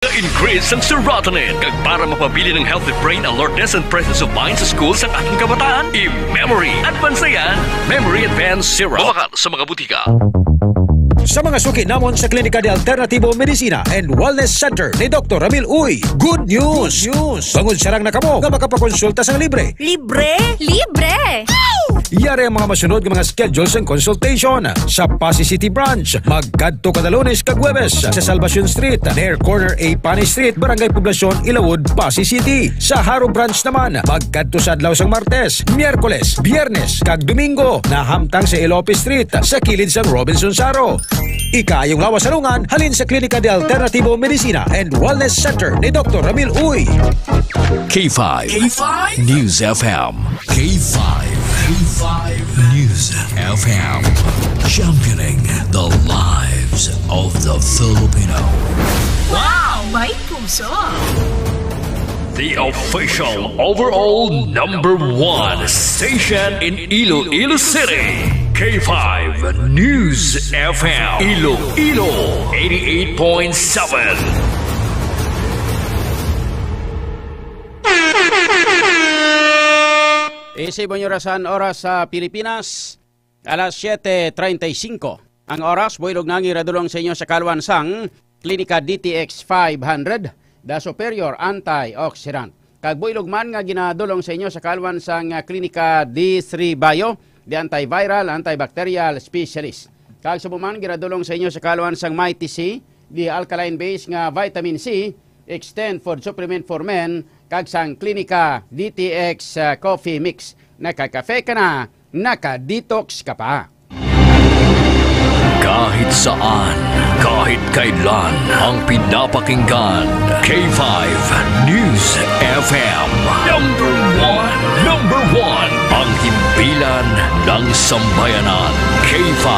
Increase ang serotonin kag para mapabili ng healthy brain alertness and presence of mind sa school sa ating kabataan. I-Memory Advance na yan. Memory Advance Syrup. Bumakan sa mga butika. Sa mga suki namon sa Klinika de Alternativo Medicina and Wellness Center ni Dr. Ramil Uy, good news! Bangod sarang na kamo nga makapakonsulta sang libre. Libre? Libre! Yari ang mga masunod ng mga schedules and consultation sa Pasay City Branch. Magkadto kada Lunes kag Huwebes sa Salvacion Street, near corner A Panay Street, Barangay Poblacion, Ilawod, Pasay City. Sa Haro Branch naman, magkadto sa adlaw sang Martes, Miyerkules, Biyernes kag Domingo na hamtang sa Ilope Street sa kilid sang Robinson Saro. Ikayong lawas salungan, halin sa Klinika de Alternativo Medicina and Wellness Center ni Dr. Ramil Uy. K5 News FM. K5 News FM. Championing the lives of the Filipino. Wow! May puso! The official overall #1 station in Iloilo City. K5 News FM. Iloilo 88.7. Isip rasan oras sa Pilipinas, alas 7:35. Ang oras, builog nang iradulong sa inyo sa kalwansang Klinika DTX 500, the superior antioxidant. Kag builog man nga ginadulong sa inyo sa kalwansang Klinika D3 Bio, the antiviral, antibacterial specialist. Kag sa buman ginadulong sa inyo sa kalwansang Mighty C, the alkaline base nga vitamin C, extend food supplement for men, kag sang Klinika DTX Coffee Mix. Nakakafe ka na, naka-detox ka pa. Kahit saan, kahit kailan, ang pinapakinggan. K5 News FM. Number one, ang himpilan ng sambayanan. K5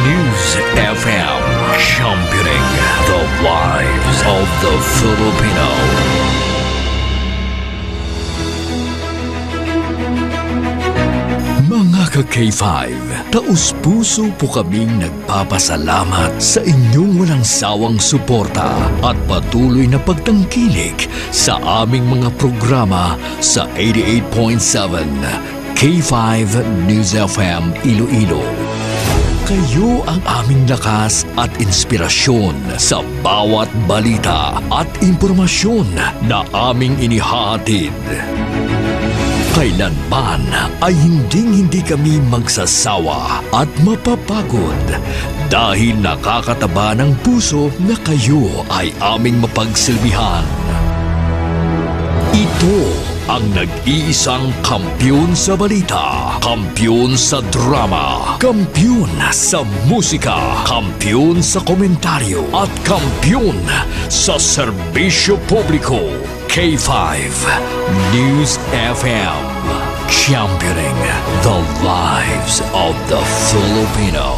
News FM. Championing the lives of the Filipino. Mga ka-K5, taus-puso po kaming nagpapasalamat sa inyong walang sawang suporta at patuloy na pagtangkilik sa aming mga programa sa 88.7 K5 News FM Iloilo. Kayo ang aming lakas at inspirasyon sa bawat balita at impormasyon na aming inihahatid. Kailanman ay hindi kami magsasawa at mapapagod dahil nakakataba ng puso na kayo ay aming mapagsilbihan. Ito ang nag-iisang kampiyon sa balita, kampiyon sa drama, kampiyon sa musika, kampiyon sa komentaryo, at kampiyon sa serbisyo publiko. K5 News FM, championing the lives of the Filipino.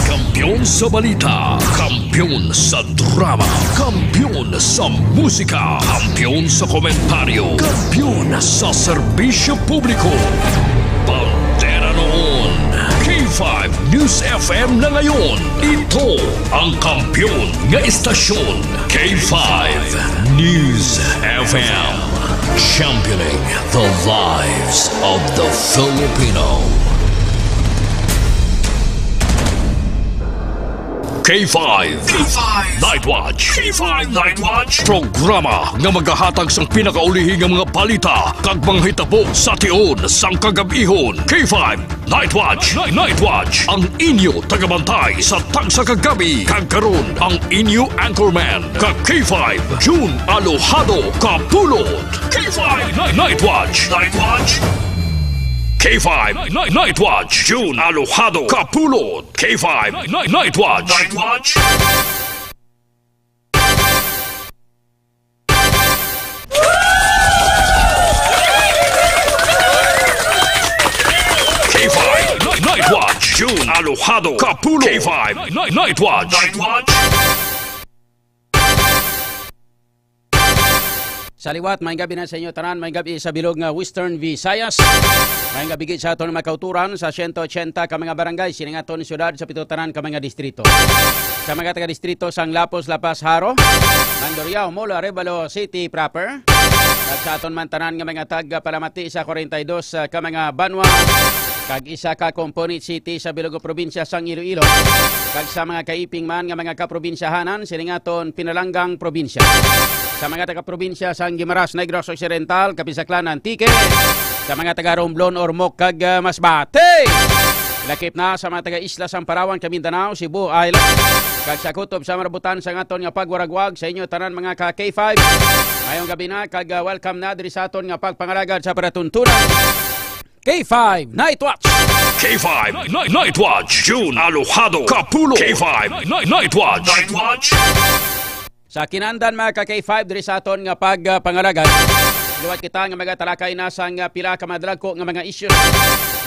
Kampiyon sa balita, kampiyon sa drama, kampiyon sa musika, kampiyon sa komentaryo, kampiyon sa serbisyo publiko. Pantera noon, K5 News FM na ngayon. Ito ang kampiyon nga istasyon. K5 News FM, championing the lives of the Filipino. K5 Night Watch. K5 Night Watch, programa nga magahatag sang pinakaulihing nga mga balita kag mga hitabo sa tion sang kagabihon. K5 Night Watch. Night Watch, ang inyo tagabantay sa tagsa kagabi. Kag karon ang inyo anchorman kag K5 June Alojado Kapulot. K5 Night Watch. Night Watch. K5 Night Watch, June Alojado Kapulot. K5 Night Watch. Night Watch. K5 Night Watch, June Alojado Kapulot. K5 Night Watch. Night Watch. Sa liwat, may gabi na sa inyo tanan, may gabi sa bilog nga Western Visayas. May gabi sa aton makauturan sa 180 ka mga barangay, siningaton siyudad sa pitutanan ka mga distrito. sa mga taga-distrito sang Lapos, Lapas, Haro, Mandurriao, Molo, Arevalo City proper. At sa aton man tanan nga mga taga-palamati sa 42 ka mga banwa, kag isa ka component city sa Bilogo probinsya sang Iloilo, kag sa mga kaiping man nga mga kaprobinsyahanan siningaton pinalanggang probinsya. Sa mga taga-probinsya sang Guimaras, Negros Occidental, Kapisaklan, Antique, sa mga taga-Romblon, Ormoc, kag Masbate. Lakip na sa mga taga-isla sang Palawan, Mindanao, Cebu Island, kag sa kutob sa marabutan sa aton nga pagwaragwag sa inyo tanan mga ka K5. Ngayong gabi na kag welcome na diri sa aton nga pagpangalagad sa paratuntunan. K5 Night Watch. K5 Night Watch. June Alojado Capulo. K5 Night Watch. Night Watch. Sa kinandan mga ka K5 diri sa aton nga pagpangalagad, luwat kita nga mga talakay na sang pila ka madalagko nga mga issues,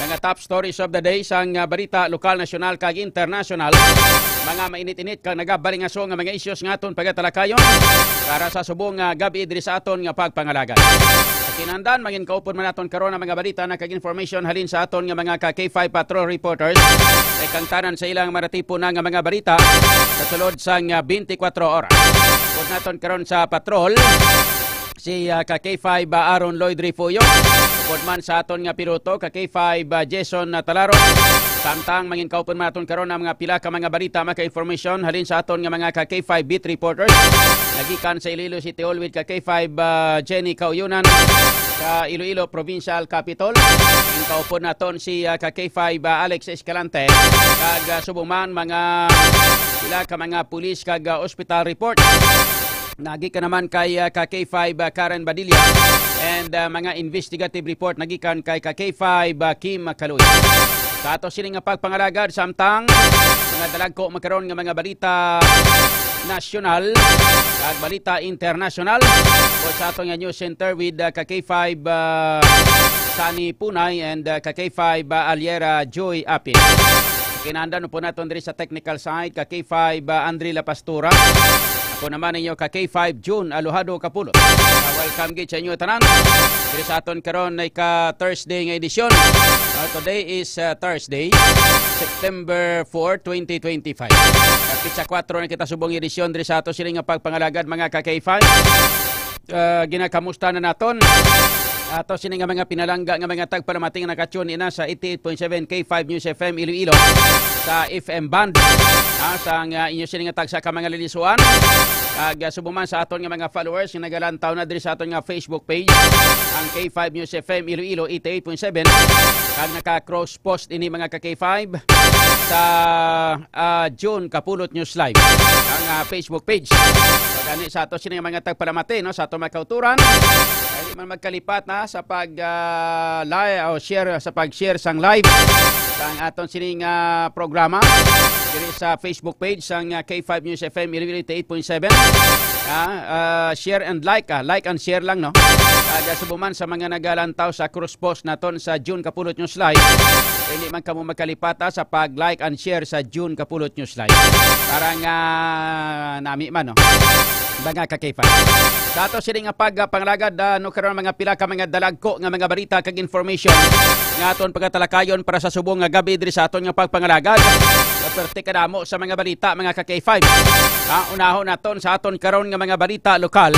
mga top stories of the day sang balita lokal, nasyonal kag international, mga mainit-init kag nagabalingaso nga mga issues nga aton pagatalakayon para sa subong gabi diri sa aton nga pagpangalagad. Sa kinandan mangin kaupon man aton karon ang mga balita na kag information halin sa aton nga mga ka K5 patrol reporters kay kangtanan sa ilang maratipo na nga mga balita sa sulod sang 24 oras. Pud naton karon sa patrol si ka K5 Aaron Lloyd Rifuyo, upod man sa aton nga piloto ka K5 Jason Talaro. Samtang mangin kaupon man aton karon ang mga pila ka mga balita maka information halin sa aton nga mga ka K5 beat reporters. Nagikan sa Iloilo City Hall with ka K5 Jenny Kauyunan sa Iloilo Provincial Capital. Ang kaupon naton si ka K5 Alex Escalante kag subuman mga pila ka mga pulis kag hospital report. Nagikan naman kay K5 Karen Badilla and mga investigative report nagikan kay K5 Kim Kaloy. Sa ato sining nga pagpangalagad samtang mga dalagko magkaroon nga mga balita nasyonal at balita international o sa ato nga news center with K5 Sani Punay and K5 Aliera Joy Apin. Kinandan po natin diri sa technical side K5 Andre La Pastura. Ako naman ninyo ka K5 June Alojado Capulo. Welcome gid sa inyo tanan. Diri sa aton karon ay ka Thursday nga edisyon. Today is Thursday, September 4, 2025. Kapitsa 4 na kita subong edisyon diri sa ato siling nga pagpangalagad mga ka K5. Ginakamusta na naton. Ato sini nga mga pinalangga nga mga tagpalamating nakatune ina sa 88.7 K5 News FM Iloilo sa FM band. Sa inyo sini nga tagsa ka mga lilisuan. Kag subuman sa aton nga mga followers nga nagalantaw na diri sa aton nga Facebook page ang K5 News FM Iloilo 88.7. Kag naka-cross post ini mga ka K5 sa June Kapulot News Live ang Facebook page. Gani sa ato sini nga mga tagpalamati no sa ato mga kauturan. Ay man magkalipat na sa live o share sa pag-share sang live sang aton sining programa diri sa Facebook page sang K5 News FM 88.7. Share and like and share lang no. Subuman sa mga nagalantaw sa cross post naton sa June Kapulot News Live. Hindi man kamo magkalipata sa pag-like and share sa June Kapulot News Live. Para nga nami man no. Mga ka-K5. Sa ato sila nga pagpanglagad no karon mga pila ka mga dalagko nga mga balita kag information nga aton pagatalakayon para sa subong nga gabi diri sa aton nga pagpangalagad. Perte kadamo sa mga balita mga ka-K5. Unahon naton sa aton karon nga mga balita lokal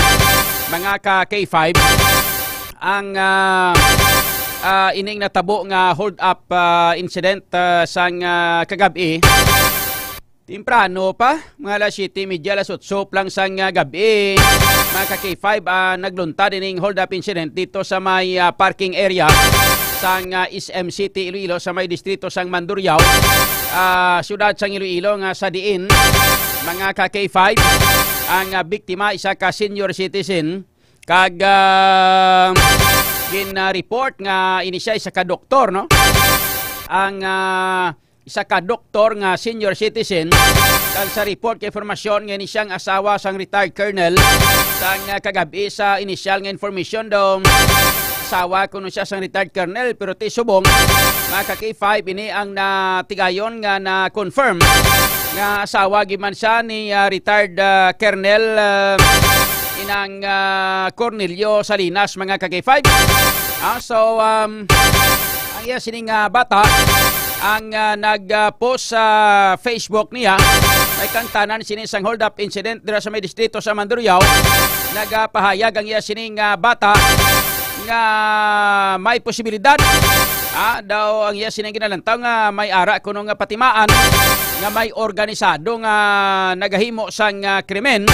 mga ka-K5 ang ining natabo nga hold up incident sang kagabi. Timprano pa, mga alas 7:30, alas 8 lang sang gabi. Mga ka-K5, naglunta din hold up incident dito sa may parking area sang SM City, Iloilo, sa may distrito sang Mandurriao, syudad sang Iloilo nga sa diin. Mga ka-K5, ang biktima, isa ka senior citizen, kag gin-report nga inisya isa ka doktor, no? Ang isa ka doktor nga senior citizen kag sa report kay informasyon nga inisiyang asawa sang retired colonel sang kagabi sa initial nga information daw asawa kuno siya sang retired colonel pero ti subong mga ka-K5 ini ang natigayon nga na confirm nga asawa giman siya ni retired colonel inang Cornelio Salinas mga ka-K5. So ang iya sining bata ang nag-post sa Facebook niya may kangtanan sining sang hold up incident dira sa may distrito sa Mandurriao. Nagapahayag ang iya sining bata nga may posibilidad daw ang iya sining ginalantaw nga may ara kuno nga patimaan nga may organisado nga nagahimo sang krimen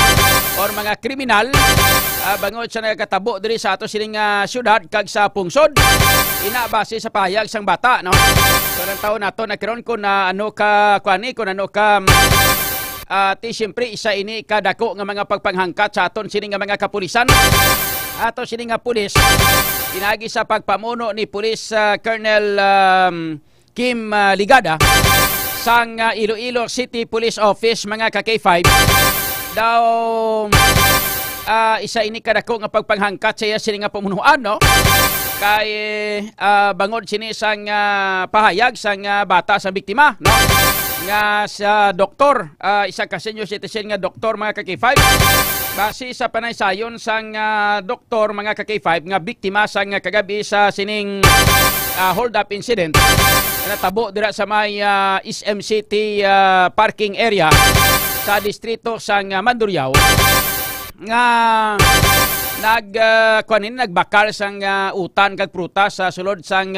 or mga kriminal bangod sa nagkatabo diri sa ato sining syudad kag sa pungsod. Ina base sa pahayag sang bata, no? So lang taon nato nagkaroon ko na ano ka kuani ko ano ka ti siyempre isa ini kadako nga mga pagpanghangkat sa aton sining nga mga kapulisan. Ato sining nga pulis pinagi sa pagpamuno ni Police Colonel Kim Ligada sang Iloilo City Police Office mga ka-K5 daw isa ini kadako nga pagpanghangkat sa iya sining nga pamunuan, no? Kay bangod sini sang pahayag sang bata sa biktima, no? Nga sa doktor, isa ka senior citizen nga doktor mga ka-K5. Base sa panaysayon sang doktor mga ka-K5 nga biktima sang kagabi sa sining hold up incident natabo dira sa may SM City parking area sa distrito sang Mandurriao nga nagbakal sang utan kag prutas sa sulod sang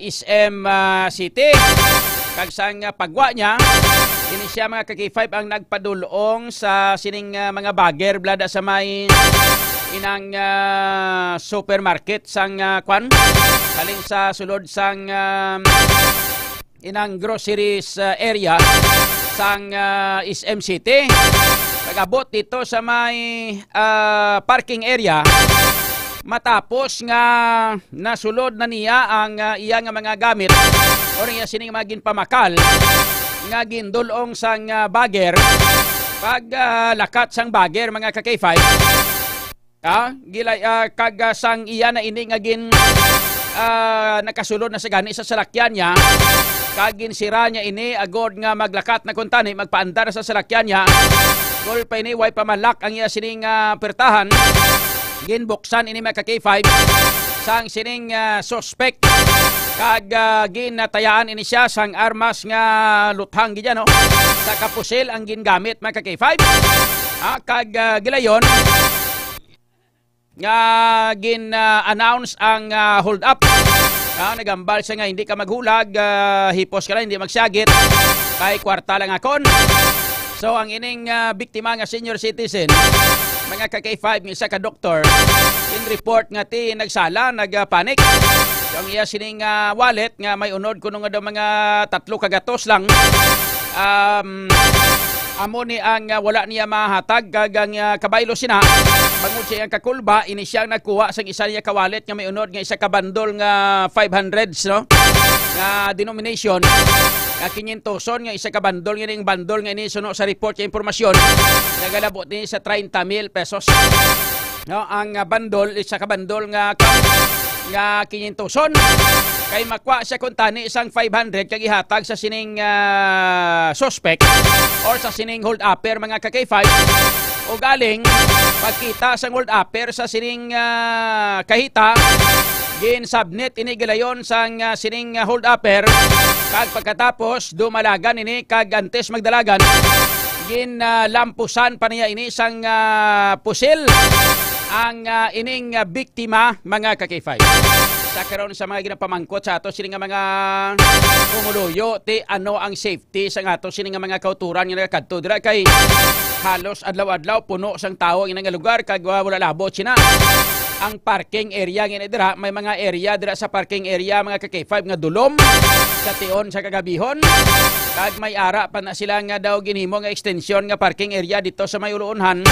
SM City kag sang pagwa niya ini siya mga ka-K5 ang nagpadulong sa sining mga bagger blada sa may inang supermarket sang kwan halin sa sulod sang inang groceries area sang SM City. Pag-abot dito sa may parking area matapos nga nasulod na niya ang iya nga mga gamit o iya sining maging pamakal nga gindulong sang bagger pag lakat sang bagger mga ka-K5 gilay kag sang iya na ini nga gin nakasulod na sa gani sa salakyan niya kagin sira niya ini agod nga maglakat na kuntani magpaandar sa salakyan niya gol pa ini way pamalak ang iya sining pertahan ginbuksan ini mga ka-K5 sang sining suspect kag ginatayaan ini siya sang armas nga luthang gidya, no? Sa kapusil ang gingamit mga ka-K5 kag gilayon nga gin-announce ang hold up. Nagambal siya nga hindi ka maghulag, hipos ka lang, hindi magsagit, kay kwarta lang akon. So ang ining biktima nga senior citizen, mga ka-K5 ng isa ka doktor, in report nga ti nagsala, nagpanik. So ang iya sining wallet nga may unod kuno nga daw mga 3 kagatos lang. Amo ni ang wala niya mahatag gagang kabaylo sina bangod siya ang kakulba ini siyang nagkuha sa isa niya kawalet nga may unod nga isa ka bandol nga 500s, no? Nga denomination nga 500 nga isa ka bandol nga ning bandol nga ini suno sa report sa impormasyon nagalabot ni sa 30,000 pesos, no? Ang bandol isa ka bandol nga 500 kay makwa siya kung tani isang 500 kag ihatag sa sining suspect or sa sining hold upper mga ka-K5 o galing pagkita sa hold upper sa sining kahita gin subnet ini galayon sang sining hold upper kag pagkatapos dumalagan ini kag antes magdalagan gin lampusan pa niya ini sang pusil ang ining biktima mga ka-K5. Sa karon sa mga ginapamangkot sa ato sining nga mga pumuluyo ti ano ang safety sa ato sining nga mga kauturan nga nagakadto dira kay halos adlaw-adlaw puno sang tawo ing nga lugar kag wala labot sina. Ang parking area nga dira may mga area dira sa parking area mga ka-K5 nga dulom sa tion sa kagabihon kag may ara pa na sila nga daw ginhimo nga extension nga parking area dito sa may uluunhan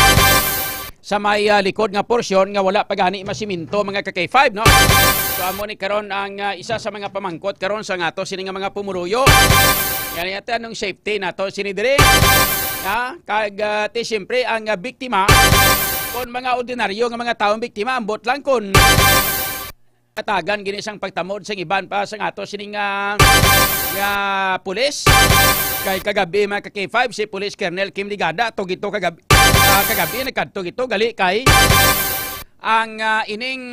sa may likod nga porsyon nga wala pa gani masiminto mga ka-K5, no? So amo ni karon ang isa sa mga pamangkot karon sa ngato sini nga mga pumuruyo. Yan yata anong safety nato sini dire. Kag ti siyempre ang biktima kon mga ordinaryo nga mga taong biktima ambot lang kon katagan gini sang pagtamod sa iban pa sa ngato sini nga pulis. Kay kagabi mga ka-K5 si Police Colonel Kim Ligada tugito kagabi nagkadto gito gali kay ang ining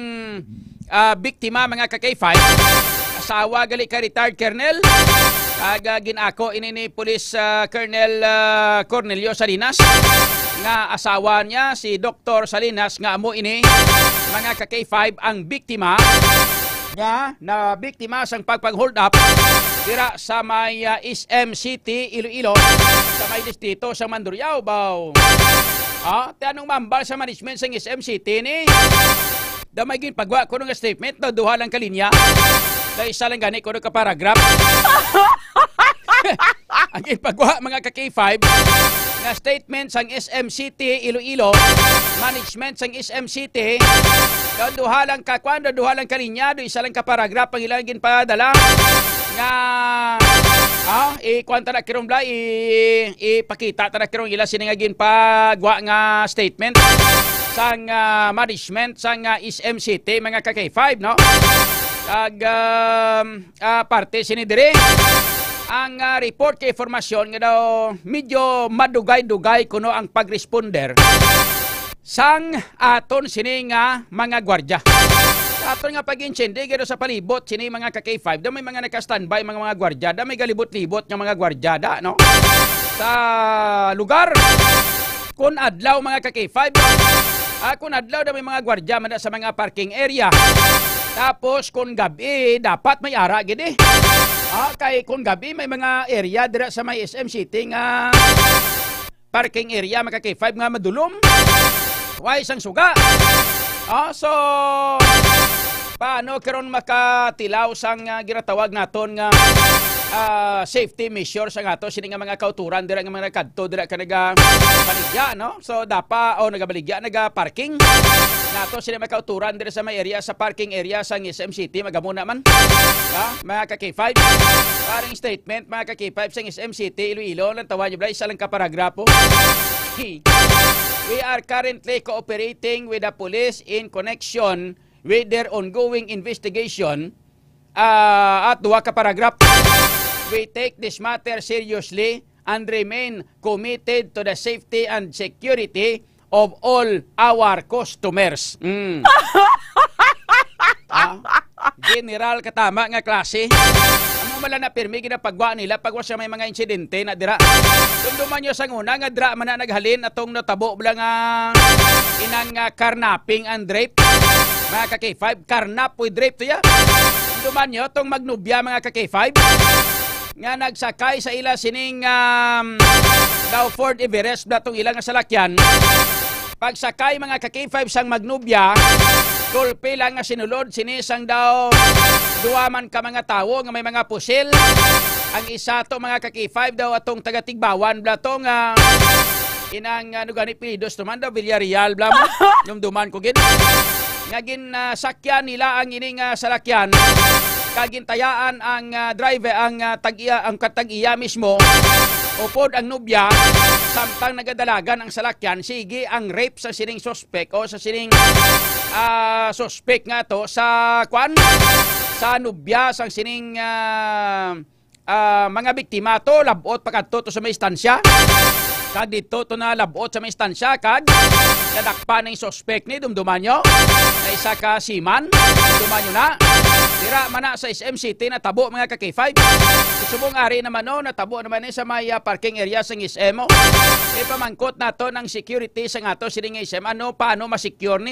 biktima mga ka-K5 asawa gali kay retired colonel Ginako ini ni Police Colonel Cornelio Salinas nga asawa niya si Dr. Salinas nga amo ini mga ka-K5 ang biktima nga na biktima sang pagpag-hold up dira sa may SM City, Iloilo sa may distrito sa Mandurriao baw. Tanong mambal sa management sang SM City ni damay gin pagwa ko ng statement na duha lang kalinya na isa lang gani ko ka paragraph. Ang ipagwa mga ka-K5 na statement sang SM City Iloilo, management sang SM City, duha lang kalinya, isa lang ka paragraph ang ilang ginpadala nga ikuan ta na kirong bla ipakita ta na kirong ila siningagin pagwa nga statement sang management sang SM City mga ka-K5 no. Parte sinidiri ang report kay informasyon nga daw medyo madugay-dugay kuno ang pag-responder sang aton sini nga mga gwardya. Aton nga pag-incendi gado sa palibot sini mga ka-K5 da may mga naka-standby mga gwardya da may galibot-libot nga mga gwardya da no sa lugar kun adlaw mga ka-K5 kun adlaw da may mga gwardya man sa mga parking area. Tapos kung gabi dapat may ara gid kay kung gabi may mga area dira sa may SM City nga parking area mga K5 nga madulom. Way isang suga. So paano karon makatilaw sang ginatawag naton nga safety measures ang ato sini nga mga kauturan dira nga mga kadto dira ka baligya no. So nagabaligya naga-parking nato sini mga kauturan dira sa may area sa parking area sa SM City magamuna man. Mga ka-K5 paring statement mga ka-K5 sa SM City Iloilo lang tawag niyo isa lang ka paragrapo. We are currently cooperating with the police in connection with their ongoing investigation. At duha ka paragraph. We take this matter seriously and remain committed to the safety and security of all our customers. General katama nga klase. Amo mala na pirmi ginapagwa nila pagwa sa may mga insidente na dira. Dumduman nyo sa nguna nga dira man na naghalin atong natabo bala nga inang carnapping and rape. Mga ka-K5 carnap with rape to ya. Dumduman nyo tong magnubya mga ka-K5 nga nagsakay sa ila sining daw Ford Everest datong ilang salakyan. Pagsakay mga ka-K5 sang magnubya, golpe lang nga sinulod sinisang daw duwa man ka mga tawo nga may mga pusil. Ang isa to mga ka-K5 daw atong taga-Tigbawan bla to nga inang gani pilidos naman daw Villarreal bla mo. Dumduman ko gid. Nga sakyan nila ang ining salakyan. Kagintayaan ang driver ang katag-iya mismo upod ang nubya samtang nagadalagan ang salakyan sige ang rape sa sining suspect o sa sining suspect nga to sa sa nubya sang sining mga biktima to labot pakadto to sa may istansya. Kag dito to na labot sa may istansya kag nadakpa ng suspect ni dumduman nyo na isa ka siman dumduman nyo na dira man na sa SM City na tabo mga ka-K5 subong ari naman no natabo naman sa may parking area sa SM ipamangkot nato ng security sa ato sining SM paano ma-secure ni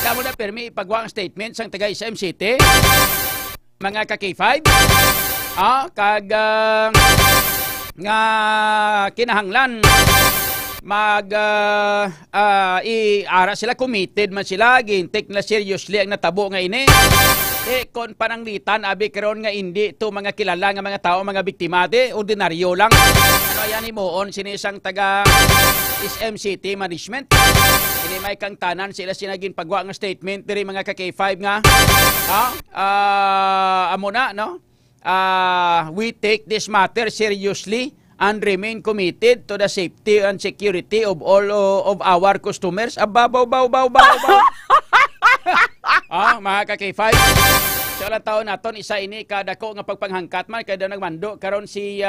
kamo na permi ipagwa ang statement sang taga SM City mga ka-K5 kag nga kinahanglan ara sila committed man sila gintik na seriously ang natabo nga ini kon pananglitan abi karon nga hindi to mga kilala nga mga tao mga biktima ordinaryo lang yan imoon sinisang taga SM City management ini may kang tanan sila sinagin pagwa nga statement diri mga ka-K5 nga amo na no. We take this matter seriously and remain committed to the safety and security of all of our customers. Baw. Mga ka-K5. Sa ilang taon naton isa ini kadako nga pagpanghangkat man kay daw nagmando karon si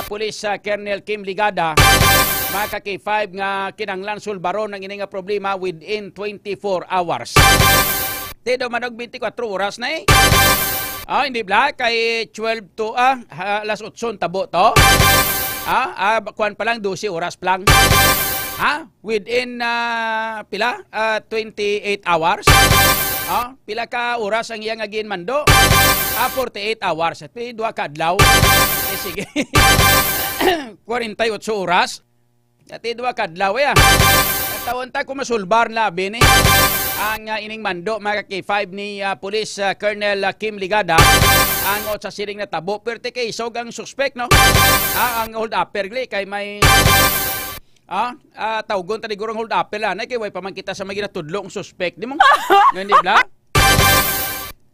Police Colonel Kim Ligada. Mga ka-K5 nga kinanglan sulbaron ng ini nga problema within 24 hours. Te daw manog 24 oras na Hindi bla kay 12 to alas 8 tabo to. Kuan pa lang 12 oras pa lang. Within pila 28 hours. Pila ka oras ang iyang agin mando? 48 hours. At may 2 kadlaw. Sige. 48 oras. At 2 kadlaw Tawon ta kung masulbar na bini. Ang ining mando mga K5 ni Police Colonel Kim Ligada ang sa siring na tabo perte kay isog ang suspect no. Ang hold upper kay may tawgon ta digurong hold upper na kay way pa man kita sa mga ginatudlong suspect di mo. Hindi bla.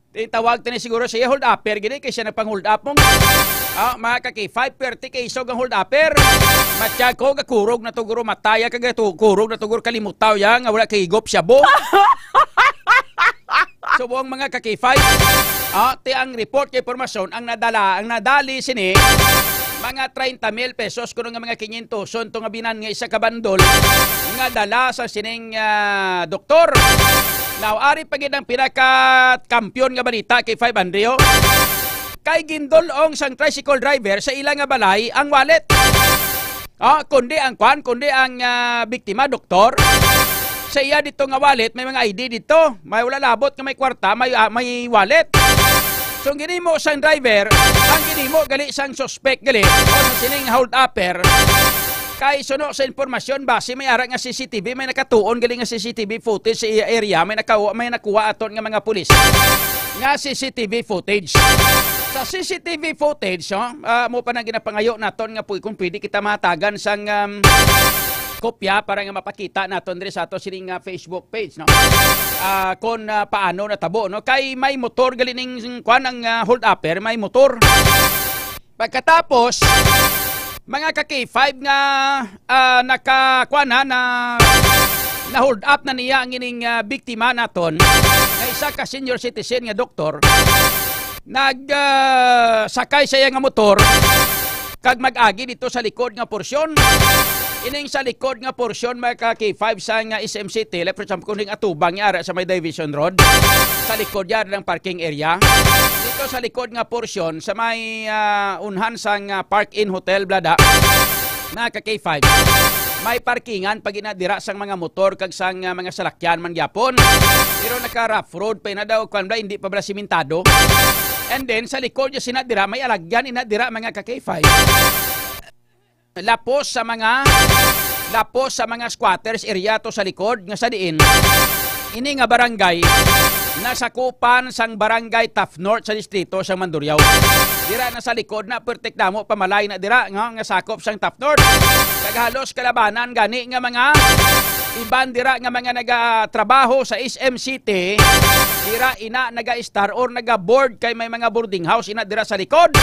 Tawag tani siguro siya hold upper gini kay siya nagpang hold up mong. Mga K5 perte kay isog ang hold upper. Matya ko gakurog na tuguro mataya kag kurog na tuguro kalimutaw yang wala kay higop siya bo. So buong mga K5 ti ang report kay impormasyon ang nadali sini mga 30,000 pesos kuno nga mga 500 to nga binan nga isa ka bandol nga dala sa sining doktor. Now ari pagid ang pinaka-kampiyon nga balita kay 5 Andreo. Kay gindolong sang tricycle driver sa ilang nga balay ang wallet. Kundi ang biktima doktor. Sa iya dito nga wallet may mga ID dito. May wala labot nga may kwarta, may wallet. So ginimo sang driver, ang ginimo gali sang suspect gali o sa sining hold upper. Kay suno sa impormasyon base may ara nga CCTV, may nakatuon gali nga CCTV footage sa iya area, may nakuha aton nga mga pulis nga CCTV footage. Sa CCTV footage, mo pa nang ginapangayo naton nga kung pwede kita matagan sang kopya para nga mapakita naton diri sa ato sining Facebook page no. Kung paano natabo no kay may motor galining kuan ang hold upper, may motor. Pagkatapos mga K5 nga nakakuan na hold up na niya ang ining biktima naton nga isa ka senior citizen nga doktor. Sakay siya nga motor kag mag-agi dito sa likod nga porsyon. Ining sa likod nga porsyon mga K5 sa nga SMC Tele, for example, kung atubang niya sa may Division Road, sa likod niya ng parking area. Dito sa likod nga porsyon, sa may unhan sa nga Park-In Hotel, blada, mga K5, may parkingan pag inadira sang mga motor kag sang mga salakyan man gyapon. Pero naka-rough road pa na daw, hindi pa bala simentado. And then, sa likod niya sinadira, may alagyan inadira mga K5. Lapos sa mga squatters area to sa likod nga sa diin. Ini nga barangay nasakupan sang barangay Taft North sa distrito sang Mandurriao. Dira na sa likod na pertek damo pamalay na dira nga sakop sang Taft North. Kaghalos kalabanan gani nga mga iban dira nga mga nagatrabaho sa SMCT. Dira ina naga-star or naga-board kay may mga boarding house ina dira sa likod.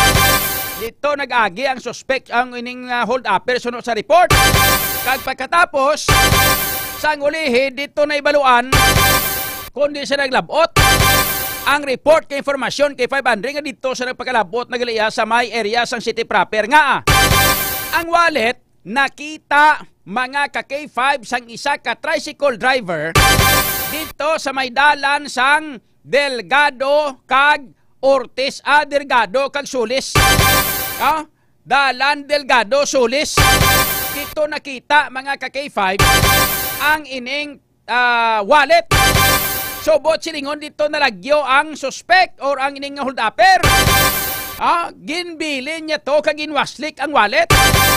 Dito nag-agi ang suspect ang ining hold upper sunod sa report. Kag pagkatapos sang ulihi dito na ibaluan kundi siya naglabot. Ang report kay informasyon kay 500 nga dito sa nagpagkalabot nagaliya sa may area sang city proper nga. Ang wallet nakita mga K5 sang isa ka tricycle driver dito sa may dalan sang Delgado kag Ortiz, Delgado kag Solis. Dalan Delgado Solis. Dito nakita mga K5 ang ining wallet. So bot silingon dito nalagyo ang suspect or ang ining hold upper. Ginbilin niya to kag ginwaslik ang wallet.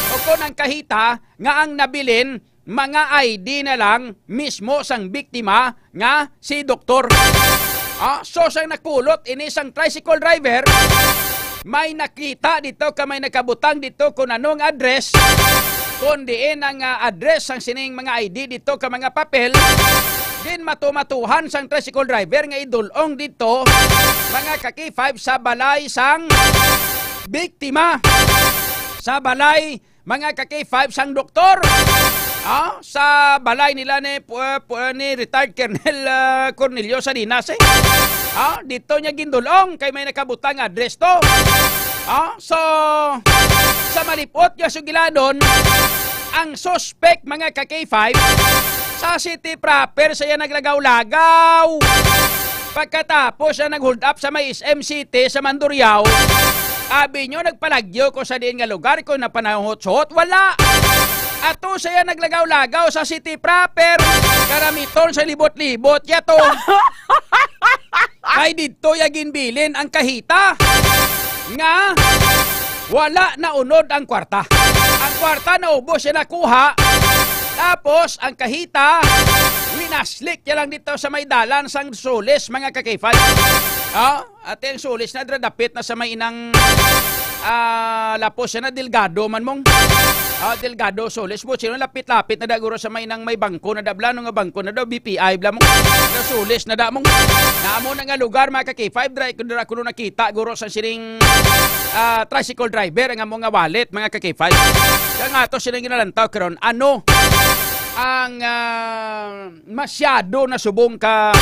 O kung ang kahita nga ang nabilin mga ID na lang mismo sang biktima nga si doktor. So sang nakulot ini sang tricycle driver, may nakita dito ka may nakabutang dito kung anong address, kung diin ang address sang sining mga ID dito ka mga papel, din matumatuhan sang tricycle driver nga idulong dito mga K5 sa balay sang biktima. Sa balay mga K5 sang doktor. Sa balay nila ni retired Colonel Cornelio Salinas dito niya gindulong kay may nakabutang address to. So sa malipot niya sugiladon ang suspect mga K5 sa city proper saya naglagaw-lagaw Pagkatapos na nag-hold up sa may SM City sa Mandurriao, abi nyo nagpalagyo ko sa diin nga lugar ko na panahot-suot, wala. Ato saya naglagaw-lagaw sa city proper, karamiton sa libot-libot, yato. Ay dito yagin bilin ang kahita. Nga, wala na unod ang kwarta. Ang kwarta na ubos siya nakuha. Tapos, ang kahita, winaslik niya lang dito sa may dalan sang sulis, mga kakifan. At yung sulis na dradapit na sa may inang lapos siya na delgado man mong. Delgado sulis mo. Sino lapit-lapit na daguro sa may inang may bangko na dabla. Nga bangko na daw, BPI bla mong. Na sulis na da mong. Naamo na nga lugar, mga kakifan. Kundura ko nakita, guro sa sining tricycle driver, ang mga wallet, mga kakifan. Kaya nga ito silang ginalantaw karon. Ano ang masyado na subong ka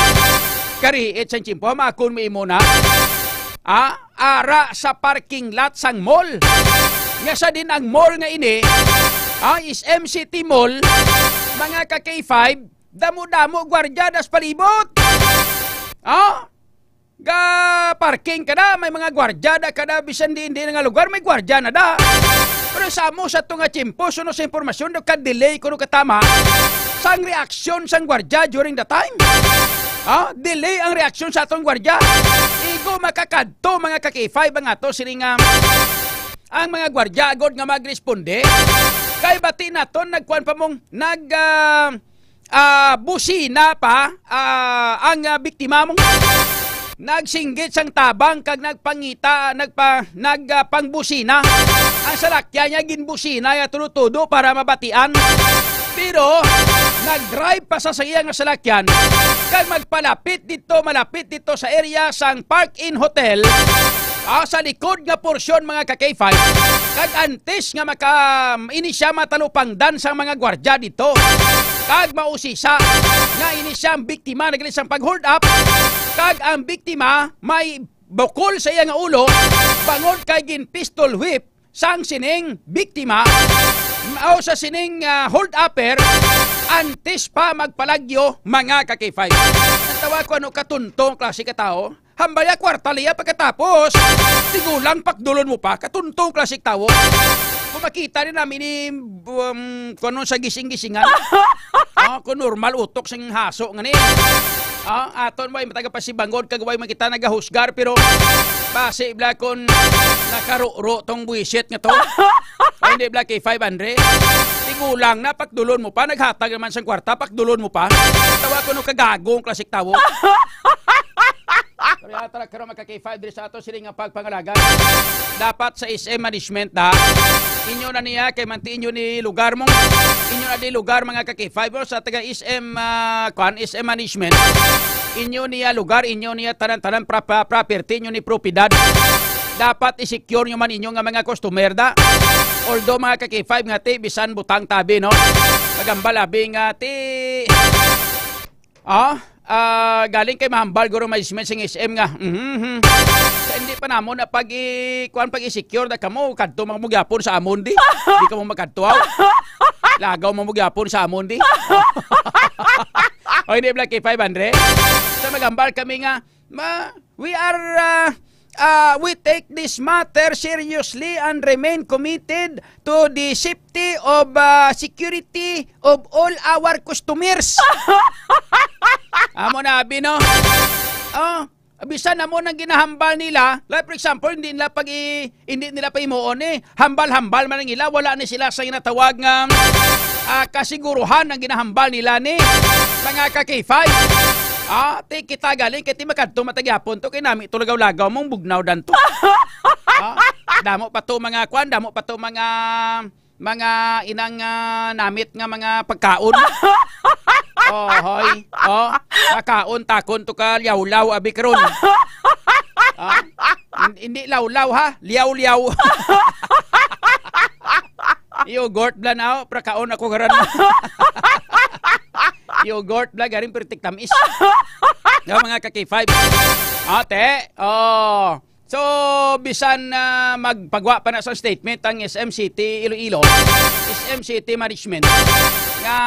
kariit sa chimpo, makon mo muna ara sa parking lot sang mall. Nga sa din ang mall nga ini is MCT Mall, mga ka K5, damo-damo gwardiya das palibot. Ga parking ka na, may mga gwardiya da kada bisan di hindi nga lugar may gwardiya na da. Pero sa mo sa tunga chimpo, suno sa impormasyon do ka delay kuno katama sang reaksyon sang gwardiya during the time. Delay ang reaksyon sa atong gwardiya. Igo makakadto, mga ka-K5 ang ato sining ang mga gwardiya agad nga magresponde. Kay bati naton nagkuan pa mong busina pa ang biktima mong nagsinggit sang tabang kag nagpangbusina. Ang salakyan niya ginbusina ya tulo-tudo para mabatian. Pero nag-drive pa sa iyang salakyan kag malapit dito sa area sang Park-In Hotel. Sa likod nga porsyon, mga ka-K5, kag antes nga inisya matalupangdan sang mga gwardya dito. Kag mausisa nga inisya ang biktima naglisang pag-hold up, kag ang biktima may bukol sa iyang ulo, bangod kay gin pistol whip sang sining biktima o sa sining hold-upper antes pa magpalagyo, mga ka-K5. Ang tawa ko ano katuntong klase ka tao, hambaya kwartaliya pagkatapos, tigulang pakdulon mo pa, katuntong klasik tao. Kung makita rin namin ni kung sa gising-gisingan, kung normal utok sang haso nga ni. Aton mo ay matagapasibangod, kagaway makita nagahusgar, pero base bla kung nakaruro tong buwisit nga to. Hindi bla kay 500. Tigulang na, pakdulon mo pa, naghatag naman sang kwarta, pakdulon mo pa. Tawa ko nung kagagong klasik tao. Kaya tara karon magka-K5 diri sa ato siling nga pagpangalaga. Dapat sa SM management inyo na niya kay mantiin inyo ni lugar mong inyo na di lugar, mga ka-K5 sa taga SM SM management. Inyo niya lugar, inyo niya tanan-tanan property inyo ni propiedad. Dapat i-secure nyo man inyo nga mga customer da. Although, mga ka-K5 nga ti bisan butang tabi, no. Magambalabi nga ti galing kay mahambal guro management sing SM nga. Hindi pa namo na pag-i-secure da kamo kadto mga mugyapon sa amon di. Di ka mo magkadtuaw. Lagaw mo mugyapon sa amon di. O hindi black kay 500. Sa magambal kami nga, we take this matter seriously and remain committed to the safety of security of all our customers. Amo na abi no. Bisan na mo nang ginahambal nila, like for example, hindi nila pa imuon hambal-hambal man nila, wala ni sila sa ginatawag nga kasiguruhan ng ginahambal nila ni mga ka-K5. Kita galing kay ti makadto matagyapon to kay nami tulagaw-lagaw mong bugnaw danto. Damo pa to mga kwan, damo pa to mga inang namit nga mga pagkaon. Hoy. Makaon takon to ka liyaw-law abi karon. Hindi law-law ha, liyaw-liyaw. Yogurt blan prakaon ako karon. Yogurt bla garing pertik tamis. Mga ka-K5. Ate, So, bisan na magpagwa pa na sa statement ang SM City Iloilo, SM City Management, nga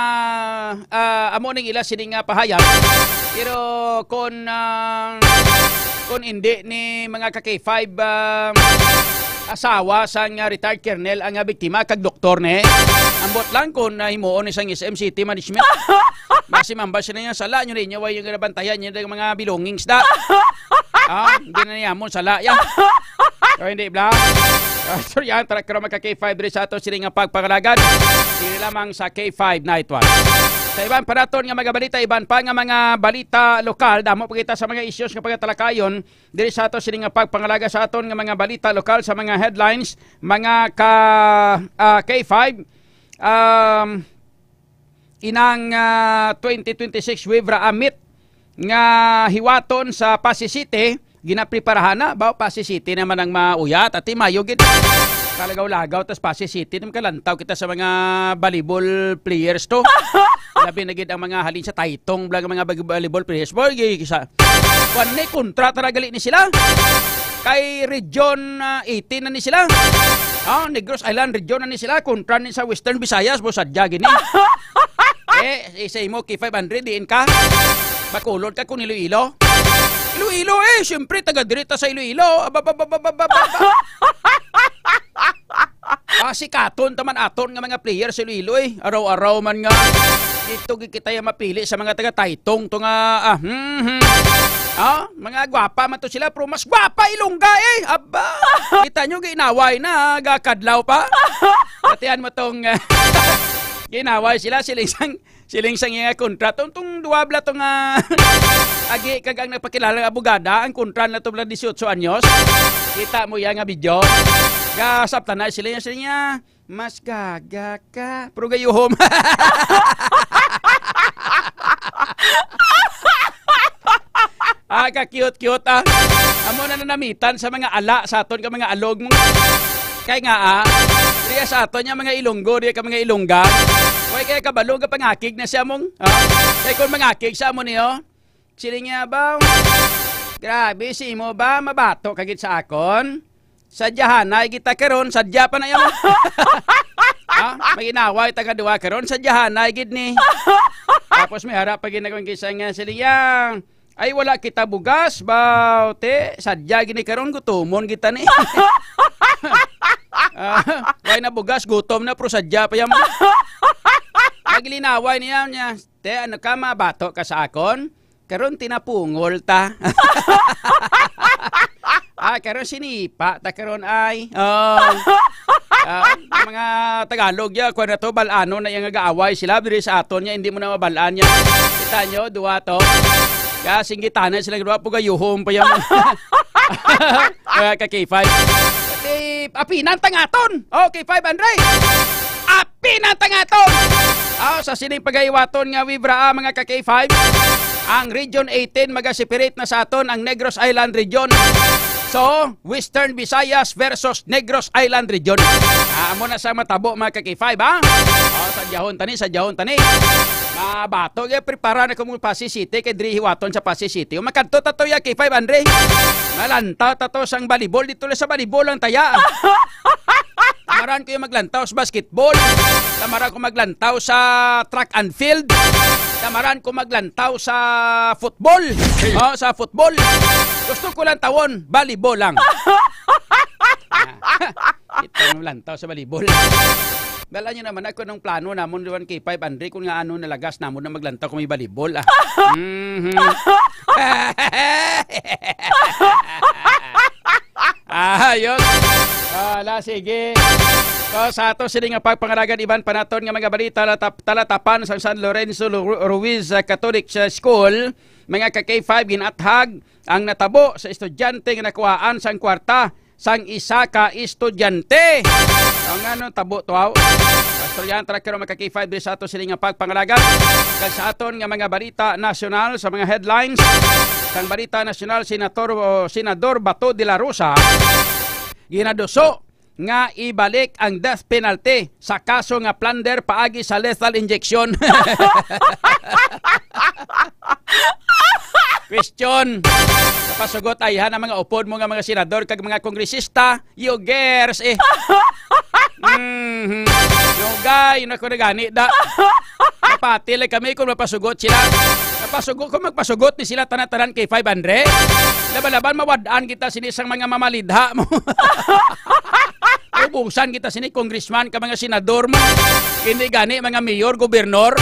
amo ning ila sini nga pahayag. Pero kung hindi ni mga ka-K5 asawa sa nga retired colonel ang biktima kag doktor ne, ambot lang kung himuon isang SM City Management. Maximum ba siya niya sala nyo rin niya way yung nabantayan niya ng mga belongings da. Hindi na niya mo sala yan. So hindi bla. So yan, tara karoon magka-K5 rin sa ato sila nga pagpangalagan. Hindi lamang sa K5 Night Watch. Sa iban pa naton nga mga balita, iban pa nga mga balita lokal, damo pa kita sa mga issues nga pagtalakayon diri sa ato sila nga pagpangalaga sa aton nga mga balita lokal sa mga headlines, mga K5 inang 2026 Wivra Amit nga hiwaton sa Pasig City, ginapreparahan na ba Pasig City naman ang mauyat at mayo gid kalagaw-lagaw tas Pasig City nam kalantaw kita sa mga volleyball players to. Labi na gid ang mga halin sa taytong blag mga volleyball players boy kisa kuan ni kontrata na gali ni sila kay Region 18 na ni sila. Negros Island Region na ni sila, kontra ni sa Western Visayas bo sadya gini. Isa mo K500 diin ka. Bakulod ka kung Iloilo. Iloilo siyempre taga-direta sa Iloilo. Sikaton taman aton nga mga player sa Iloilo Araw-araw man nga. Dito kita yung mapili sa mga taga-taytong to nga mga gwapa man to sila, pero mas gwapa Ilongga Aba, kita nyo ginaway na, gakadlaw pa. Patihan mo tong ginaway sila, siling sang yung kontra. Itong duwabla itong agi kagang nagpakilala ng abogada, ang kontra na ito 18 anyos. Kita mo yan nga video. Gasaptan na sila niya, mas gaga ka. Pero gayuhom. Ka-cute-cute Amo na nanamitan sa mga ala sa aton ka mga alog mo. Kaya nga riya sa aton niya mga Ilonggo, riya ka mga Ilongga. Way kaya kabalog ka pangakig na siya mong. Kaya kung mangakig sa mo niyo, siling nga ba? Grabe, si mo ba mabato kagit sa akon? Sadyahan na kita karon, sadya pa na yan. May inaway taga-duwa karon, sadyahan na gid ni. Tapos may harap pag ginagawang kisang nga siling ay wala kita bugas ba te sadya gini karon gutomon kita ni. Wala na bugas gutom na pero sadya pa yam. Naglinaway niya te ano ka mabato ka sa akon karon tinapungol ta. Karon sinipa ta karon ay mga Tagalog ya kuan na to balano na yung nag-aaway sila diri sa aton niya hindi mo na mabalaan niya. Kita nyo duwa to. Kasing gitana sila ginawa po gayuhom pa yung ka-K5. Apinan tangaton! K500! Apinan tangaton! Sa sining pagayiwaton nga Wivra mga ka-K5, ang Region 18 mag-separate na sa aton ang Negros Island Region. So, Western Visayas versus Negros Island Region. Amo na sa matabo mga ka-K5 sa jahon tani. Bato ya prepara na kung Pasig City kay diri hiwaton sa Pasig City. Makadto tato ya kay 500. Malantaw tato sang volleyball dito sa volleyball lang taya. Tamaran ko yung maglantaw sa basketball. Tamaran ko maglantaw sa track and field. Tamaran ko maglantaw sa football. Sa football. Gusto ko lang tawon, volleyball lang. Ito lantaw sa volleyball. Dala nyo naman ako ng plano namon doon kay 500 kung nga ano nalagas namon na maglantaw kung may volleyball. Yun. Sige. Sa ato sila nga pagpangalagan iban pa naton nga mga balita talatapan sa San Lorenzo Ruiz Catholic School. Mga ka-K5 ginathag ang natabo sa estudyante nga nakuhaan sang kwarta sang isa ka estudyante. Ang ano tabo to Pastoryan tracker mga K5 sa ato sila nga pagpangalagan. Kag sa aton nga mga balita nasyonal sa mga headlines. Sang balita nasyonal Senador Bato de la Rosa ginaduso nga ibalik ang death penalty sa kaso nga plunder paagi sa lethal injection. question. Napasugot ay ang mga upod mo nga mga senador kag mga kongresista, you gers eh. Nugay, yun ako na gani da. Napatil kami kung mapasugot sila. Kung magpasugot ni sila tanan-tanan kay 500, laban-laban mawadaan kita sinisang mga mamalidha mo. Ubungsan kita sini congressman ka mga senador mo. Hindi gani mga mayor, gobernador,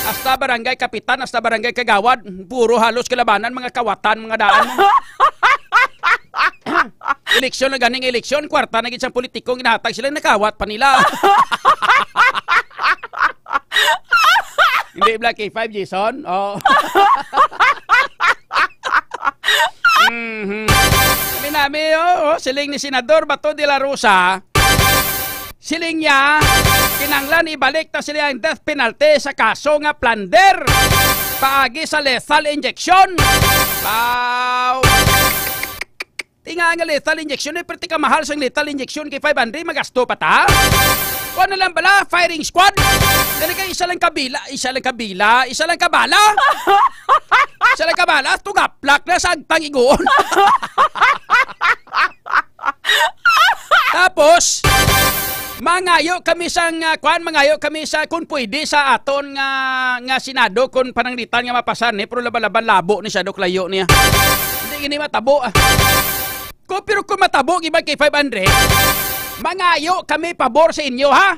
hasta barangay kapitan, hasta barangay kagawad, puro halos kalabanan mga kawatan, mga daan mo. Eleksyon na ganing eleksyon, kwarta na gid sa politikong inahatag sila nakawat pa nila. Hindi Black K5 Jason. Oh. Nami, siling ni Senador Bato de la Rosa. Siling niya, kinanglan ibalik na sila ang death penalty sa kaso nga plunder. Paagi sa lethal injection. Wow. Tinga nga lethal injection, pero tika mahal sa lethal injection kay 500, magasto pa ta? Kung ano lang bala, firing squad? Dali ka isa lang kabala. Isa lang kabala, tugaplak na sa agtang igoon. Tapos, mangayo kami sa kung pwede sa aton nga Senado kung pananglitan nga mapasan pero laban-laban labo ni siya layo niya. Hindi gini matabo. Pero kung matabo giba kay 500, mangayo kami pabor sa inyo ha.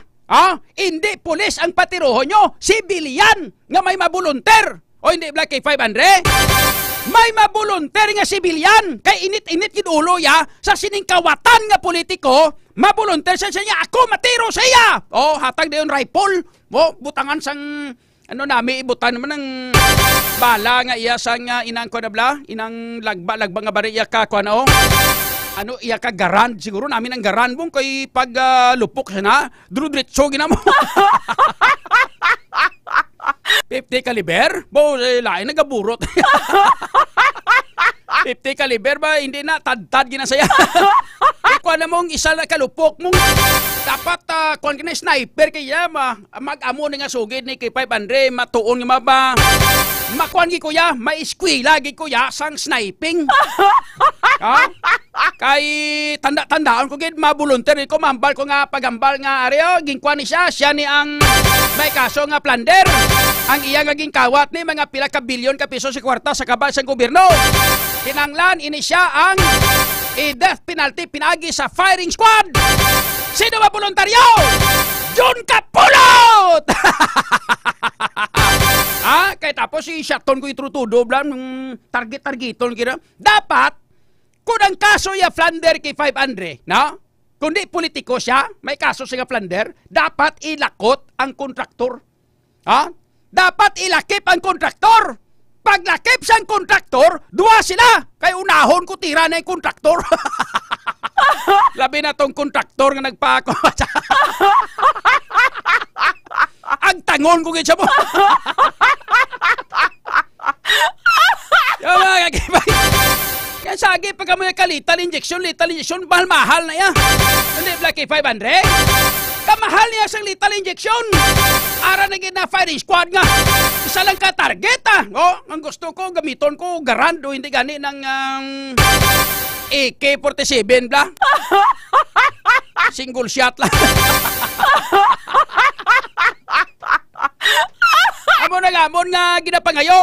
Hindi pulis ang patiroho nyo, sibilyan nga may mabulunter. O hindi Black kay 500? May mabulunter nga sibilyan kay init-init gid ulo ya sa siningkawatan nga politiko, mabulunter sa niya ako matiro sa iya. Hatag dayon rifle. Butangan sang nami ibutan naman ng bala nga iya sang inang konabla, inang lagba nga bari iya ka kuno. Iya ka garan siguro namin ang garan mo kay pag lupok siya na, drudritso ginamo. 50 caliber? Lain nagaburot. 50 caliber ba? Hindi na, tad-tad ginasaya. Kung alam mong isa na kalupok mong dapat kung ka na sniper kaya mag-amo nga sugid ni kay 500 matuon nga ba makuan gi kuya, ma-eskwela gi kuya sang sniping. Kay tanda-tandaan ko gid mabulunter ko mambal ko nga pagambal nga areo gingkuan ni siya ni ang may kaso nga plunder. Ang iya nga gingkawat ni mga pila ka bilyon ka piso sa kwarta sa kabal sa gobyerno. Kinanglan ini siya ang death penalty pinagi sa firing squad. Sino ba voluntaryo? John Kapulot! Kaya tapos si Shaton ko itrutudo blan target-targeton kira. Dapat kung ang kaso ya Flander kay 500, no? Kundi politiko siya, may kaso siya Flander, dapat ilakot ang kontraktor. Dapat ilakip ang kontraktor. Paglakip siyang kontraktor, duwa sila. Kaya unahon ko tira na yung kontraktor. Labi na tong kontraktor nga nagpako. Ang tangon ko gid siya mo. Yung mga kagibay. Yan sagi pag kami lethal injection, mahal-mahal na yan. Hindi Black 500? Kamahal niya sa lethal injection. Ara na na firing squad nga. Isa lang ka target ang gusto ko, gamiton ko, garando, hindi gani ng AK-47 bla. Single shot lang. Amon nga ginapangayo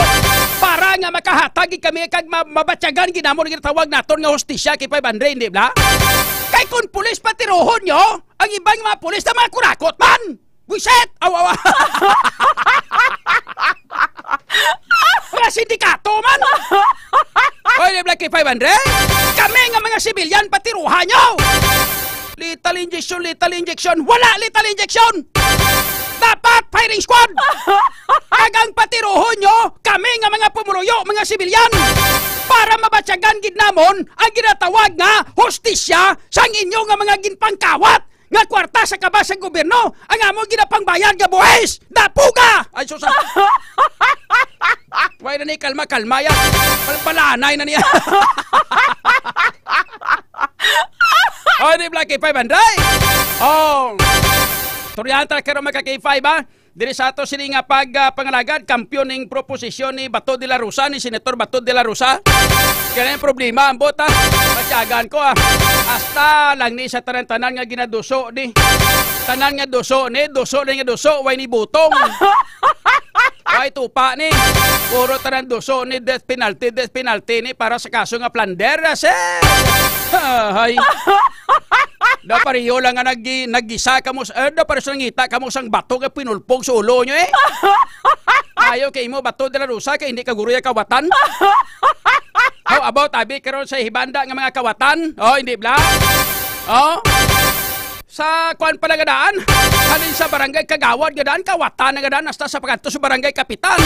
para nga makahatag kami kag mabatyagan ginamon ginatawag naton nga hostisya kay 500 hindi bla. Kay kun pulis patirohon nyo, ang ibang mga pulis na mga kurakot man. Buiset! Awawa! Mga sindikato man! Oy, di Black 500? Kami nga mga sibilyan patiruhan nyo! Lethal injection! Wala lethal injection! Dapat firing squad! Agang patiruhon nyo, kami nga mga pumuruyo, mga sibilyan! Para mabatyagan gid namon ang ginatawag nga hostisya sang inyo nga mga ginpangkawat nga kwarta sa kabas sa gobyerno ang among ginapangbayad nga buhis napuga ay susa. Why na ni kalma ya palpalanay na niya. Di Black 500. Turyan ta karo maka K5 ba? diri sa ato sini nga pangalagad kampiyon ning proposisyon ni Bato de la Rosa, ni Senator Bato de la Rosa. Kaya yung problema ang bota, matyagan ko hasta lang ni sa tanan-tanan nga ginaduso ni. Tanan nga duso ni, way ni butong. Way tupa ni. Puro tanan duso ni death penalty ni para sa kaso nga plunder. Hay. Da pariyo lang nga naggisa kamo da para sa ngita kamo sang bato nga pinulpog sa ulo nyo Ayaw kay mo Bato de la Rosa kay hindi ka guro ya kawatan. How about abi karon sa hibanda nga mga kawatan? Hindi bla. Sa kuan palagadaan, halin sa barangay kagawad gadaan, kawatan na gadaan, hasta sa pagkanto sa barangay kapitan.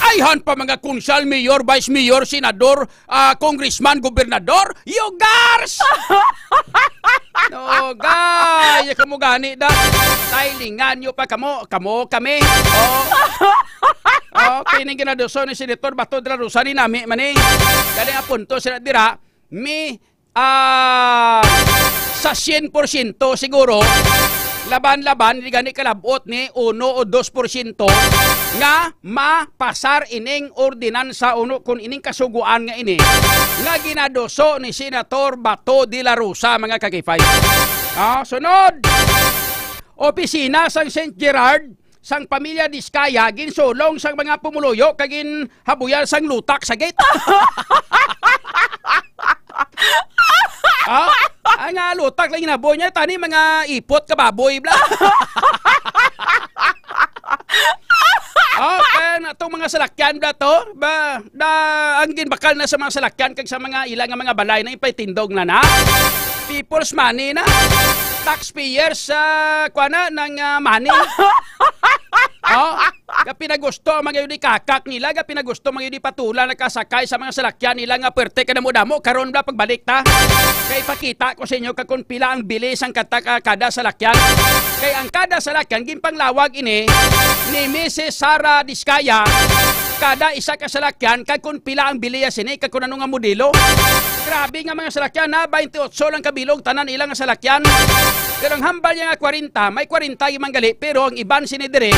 Ayhan pa mga konsyal, mayor, vice mayor, senador, congressman, gobernador, yugars! No, gaya kamo gani da. Tailingan nyo pa kami. Pining ginadoso ni Senator Bato de la Rosa ni nami maning. Galing apunto sila dira, sa 100% siguro, laban-laban, gani kalabot ni 1 o 2% nga mapasar ining ordinansa uno kung ining kasuguan nga ini nga ginadoso ni Senator Bato de la Rosa, mga kakifay. Sunod, opisina sang St. Gerard sang pamilya Diskaya ginsulong sang mga pumuluyo kagin habuyan sang lutak sa gate. Ang lutak lang inaboy niya, tani mga ipot kababoy bla. Kaya na itong mga salakyan bla to, ang ginbakal na sa mga salakyan kag sa mga ilang mga balay na ipay-tindog na. People's money na. Taxpayers kuana ng money. Pinagusto mga yun kakak nila, pinagusto mga yun patula nakasakay sa mga salakyan nila nga perte ka na mo damo, karon bla pagbalik ta. Kay pakita ko sa inyo kung pila ang bilis ang kada salakyan. Kay ang kada salakyan, ginpanglawag ini ni Mrs. Sara Diskaya, kada isa ka salakyan, kung pila ang bilis ini, kung ano nga modelo. Grabe nga mga salakyan na, 28 lang kabilog, tanan ilang nga salakyan. Pero ang hambal niya nga 40, may 40 yung manggali, pero ang iban sinidire,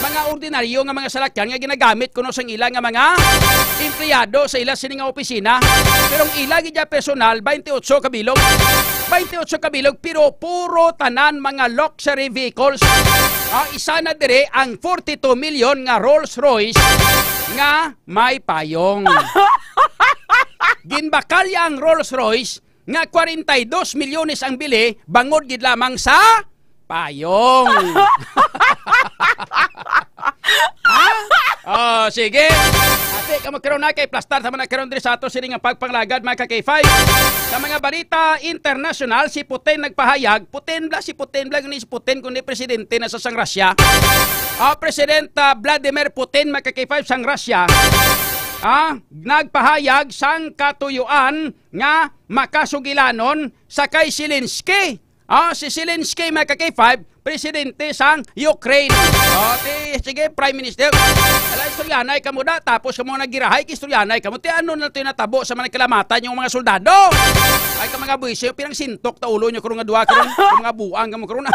mga ordinaryo nga mga salakyan nga ginagamit kuno sang ilang nga mga empleyado sa ilang sini nga opisina. Pero ang ilang gidya personal, 28 kabilog. 28 kabilog, pero puro tanan mga luxury vehicles. Isa na dire ang 42 million nga Rolls Royce nga may payong. Ginbakal ang Rolls Royce nga 42 milyones ang bili, bangod gid lamang sa payong. Sige. Ate, kamagkaroon na kay Plastar, sama na karoon din sa ato sining nga pagpanglagad mga ka-K5. Sa mga balita international, si Putin nagpahayag, si Putin kundi presidente na sa sang Russia. President Vladimir Putin mga ka-K5 sang Russia, nagpahayag sang katuyuan nga makasugilanon sa kay Zelensky. Si Zelensky mga ka-K5, presidente sang Ukraine. Sige, Prime Minister. Istoryanay ka mo da, tapos ka mo nagirahay, istoryanay ka mo. Ano na ito natabo sa mga kalamatan yung mga soldado? Ay ka mga buwisyo, pinang sintok ta ulo nyo karong nga duwa, karong mga buang ka mo karong na.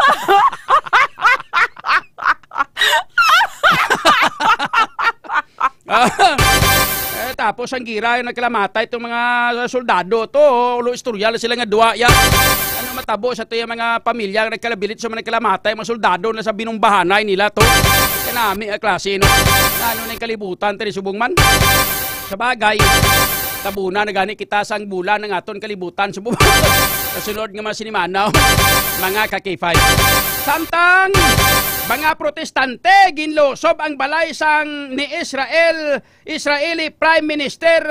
Tapos ang gira yung nagkalamata itong mga soldado to, ulo istoryal sila nga duwa ya. Ano matabo sa ito yung mga pamilya nagkalabilit sa mga nagkalamata yung mga soldado na sa binumbahanay nila to. Kanami klase no. Ano na yung kalibutan tari subong man. Sa bagay, tabuna na gani kita sang bulan ng aton kalibutan subong. Kasunod nga mga sinimanaw, mga ka-K5. Samtang mga protestante ginlosob ang balay sang ni Israeli Prime Minister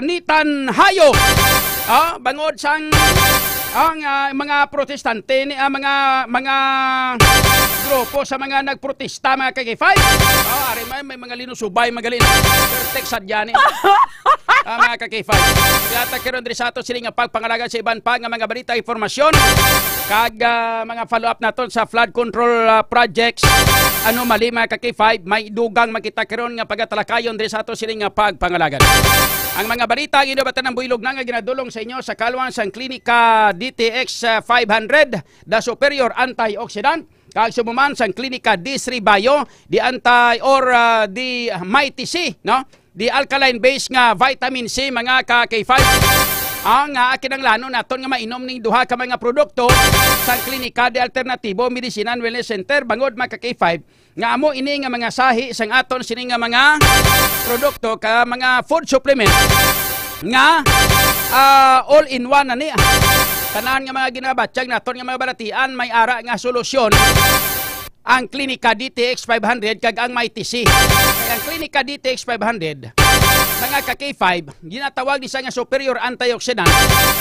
Netanyahu. Bangod sang ang mga protestante ni mga grupo sa mga nagprotesta mga ka-K5. May mga linusubay magaling. Perfect sadya ni. Mga ka-K5. Gata karon diri sa ato sila nga pagpangalaga sa iban pa nga mga balita informasyon kag mga follow-up naton sa flood control projects. Mali mga ka-K5, may dugang makita karon nga pagatalakayon diri sa ato sila nga pagpangalaga. Ang mga balita ginabatan ng builog na nga ginadulong sa inyo sa kalwan sang klinika DTX 500, the superior antioxidant. kag sumuman sang klinika D3 Bio, di anti or di Mighty C, no? Di alkaline base nga vitamin C mga ka K5. Ang kinanglanon naton nga mainom ning duha ka mga produkto sang klinika de alternatibo Medicine and Wellness Center bangod mga ka K5 nga amo ini nga mga sahi sang aton sini nga mga produkto ka mga food supplement nga all-in-one na niya. Tanan nga mga ginabatyag naton nga mga balatian may ara nga solusyon ang klinika DTX 500 kag ang Mighty C. Kaya ang klinika DTX 500 mga ka-K5, ginatawag ni siya nga superior antioxidant.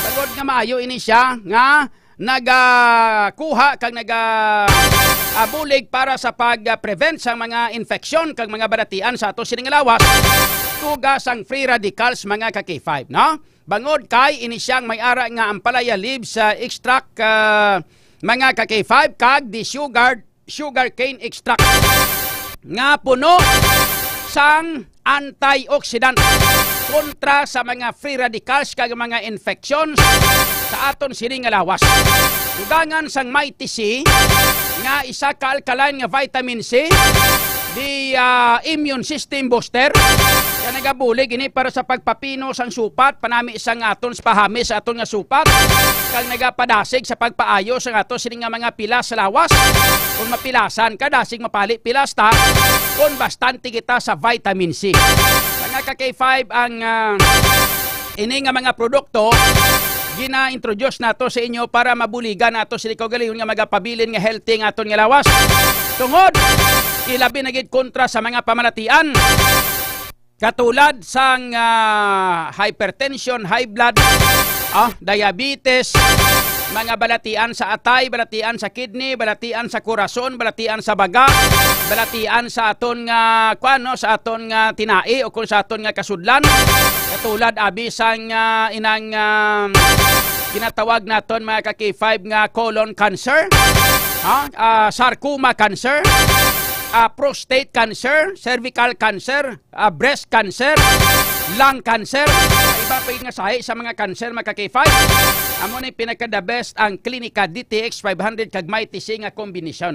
Pagod nga maayo ini siya nga nagakuha kag nagabulig para sa pag-prevent sa mga infeksyon kag mga balatian sa ato sining lawas. Tugas ang free radicals mga ka-K5, no? Bangod kay ini siyang may ara nga ampalaya leaves extract mga ka-K5 kag di sugar cane extract nga puno sang antioxidant kontra sa mga free radicals kag mga infections sa aton sining lawas. Dugangan sang Mighty C nga isa ka alkaline nga vitamin C di immune system booster. Kaya nagabulig ini para sa pagpapino sang supat, panami sang aton sa pahami sa aton nga supat, kag nagapadasig sa pagpaayo sa aton sining nga mga pilas sa lawas. Kung mapilasan ka, dasig mapali pilas ta, kung bastante kita sa vitamin C. Mga ka-K5 ang ini nga mga produkto gina-introduce nato sa inyo para mabuligan nato sila kaugalingon nga magapabilin nga healthy nga aton nga lawas. Tungod ilabi na gid kontra sa mga pamalatian katulad sang hypertension, high blood, diabetes, mga balatian sa atay, balatian sa kidney, balatian sa korason, balatian sa baga, balatian sa aton nga sa aton nga tinai o kung sa aton nga kasudlan, katulad abi sang inang ginatawag naton mga ka-K5 nga colon cancer, sarcoma cancer, prostate cancer, cervical cancer, breast cancer, lung cancer, iba pa nga sahi sa mga cancer mga ka-K5. Amo ni pinaka-the best ang klinika DTX 500 kag Mighty C nga kombinasyon.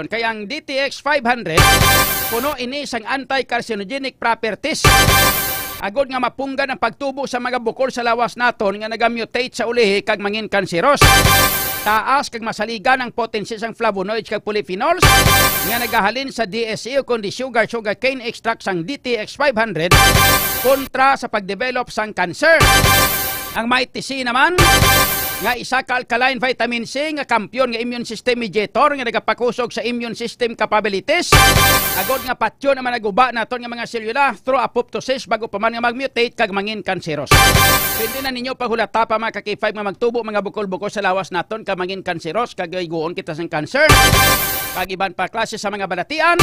Kaya ang DTX 500 puno ini sang anti-carcinogenic properties. Agod nga mapunggan ang pagtubo sa mga bukol sa lawas naton nga nagamutate sa ulihi kag mangin kanseros. Taas kag masaligan ang potency sang flavonoids kag polyphenols nga nagahalin sa DSE o kundi sugar cane extract sang DTX 500 kontra sa pagdevelop sang cancer. Ang Mighty C naman nga isa ka alkaline vitamin C nga kampiyon nga immune system mediator nga nagapakusog sa immune system capabilities. Agod nga patyo naman naguba naton nga mga selula through apoptosis bago pa man nga magmutate kag mangin kanseros. Pwede na ninyo pahulata pa mga ka-K5 nga magtubo mga bukol-bukol sa lawas naton kag mangin kanseros kag iguon kita sang cancer. Kag iban pa klase sa mga balatian,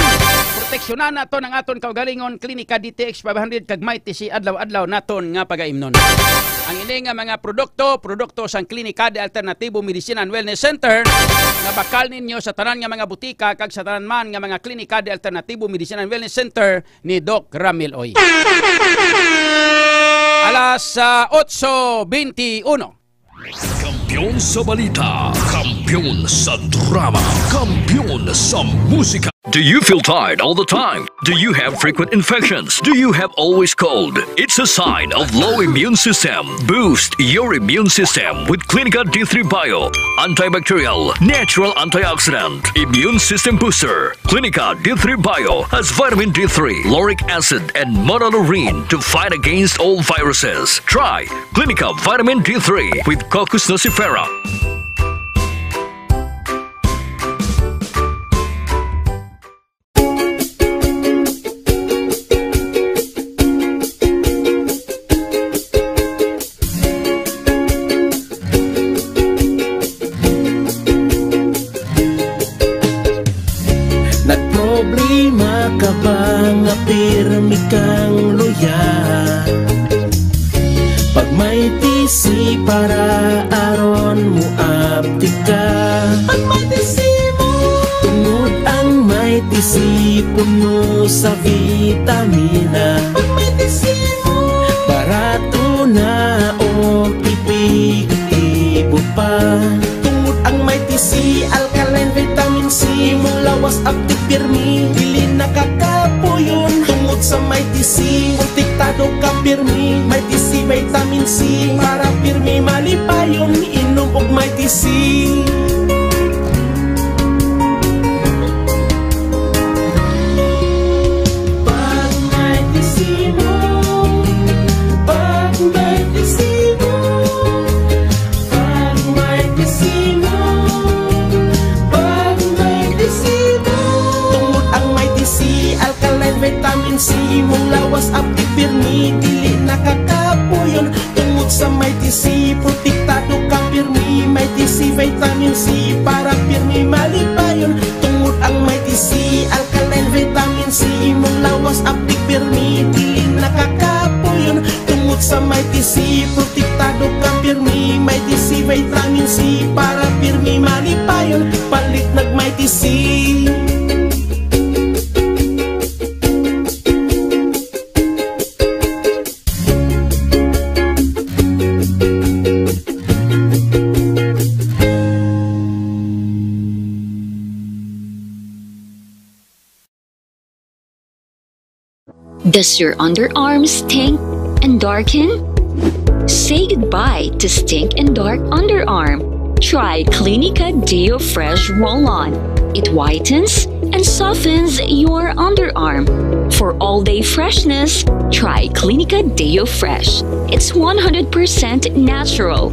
proteksyonan naton ang aton kaugalingon klinika DTX 500 kag Mighty C adlaw-adlaw naton nga pagaimnon. Ang ini nga mga produkto sang klinika de alternatibo Medicine and Wellness Center nga bakal ninyo sa tanan nga mga butika kag sa tanan man nga mga klinika de alternatibo Medicine and Wellness Center ni Doc Ramil Oy. Alas 8:21. Kampiyon sa balita, kampiyon sa drama, kampiyon sa musika. Do you feel tired all the time? Do you have frequent infections? Do you have always cold? It's a sign of low immune system. Boost your immune system with Clinica D3 Bio. Antibacterial, natural antioxidant, immune system booster. Clinica D3 Bio has vitamin D3, lauric acid, and monolurine to fight against all viruses. Try Clinica Vitamin D3 with Coccus nocifera. Nagproblema ka ba nga pirmi kang luya? Pag may tisi para aron mo aptika. Pag may tisi mo, tunod ang may tisi puno sa vitamina. Pag may tisi mo, barato na o ipig-ibo pa. Tungod ang may tisi alkaline vitamin lawas aptik pirmi, dili nakakapuyon tungod sa may TC. Protektado ka pirmi, may TC vitamin C, para pirmi malipayon inom og may TC. Vitamin C, imong lawas aptik pirmi, dili nakakapuyon tungod sa may TC. Protektado ka pirmi, may TC vitamin C, para pirmi malipayon tungod ang may TC. Alkaline vitamin C, imong lawas aptik pirmi, dili nakakapuyon tungod sa may TC. Protektado ka pirmi, may TC vitamin C, para pirmi malipayon palit nag may TC. Does your underarm stink and darken? Say goodbye to stink and dark underarm. Try Clinica Deo Fresh Roll-On. It whitens and softens your underarm. For all-day freshness, try Clinica Deo Fresh. It's 100% natural.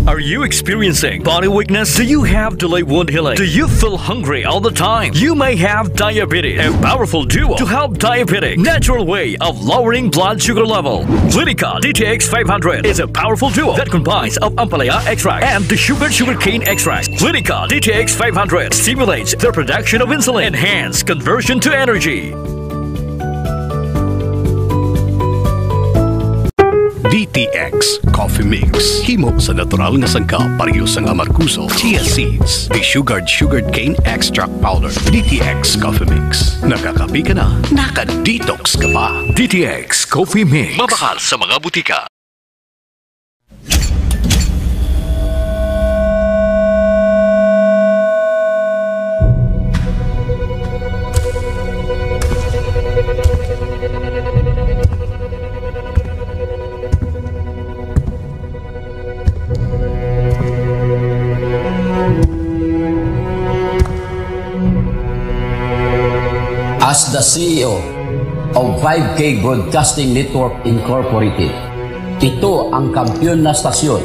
Are you experiencing body weakness? Do you have delayed wound healing? Do you feel hungry all the time? You may have diabetes. A powerful duo to help diabetic. Natural way of lowering blood sugar level. Clinica DTX 500 is a powerful duo that combines of ampalaya extract and the sugarcane extract. Clinica DTX 500 stimulates the production of insulin, enhance conversion to energy. DTX Coffee Mix. Himo sa natural nga sangka pareho sang amarkuso, chia seeds, sugared cane extract powder. DTX Coffee Mix. Nakakapi ka na, naka-detox ka pa. DTX Coffee Mix. Mabahal sa mga butika. As the CEO of 5K Broadcasting Network Incorporated, ito ang kampiyon na stasyon,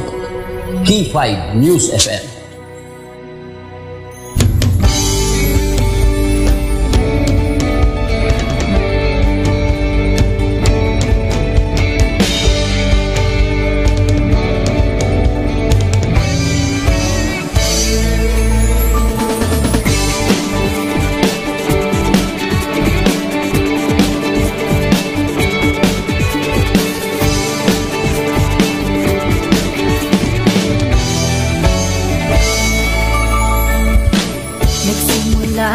K5 News FM.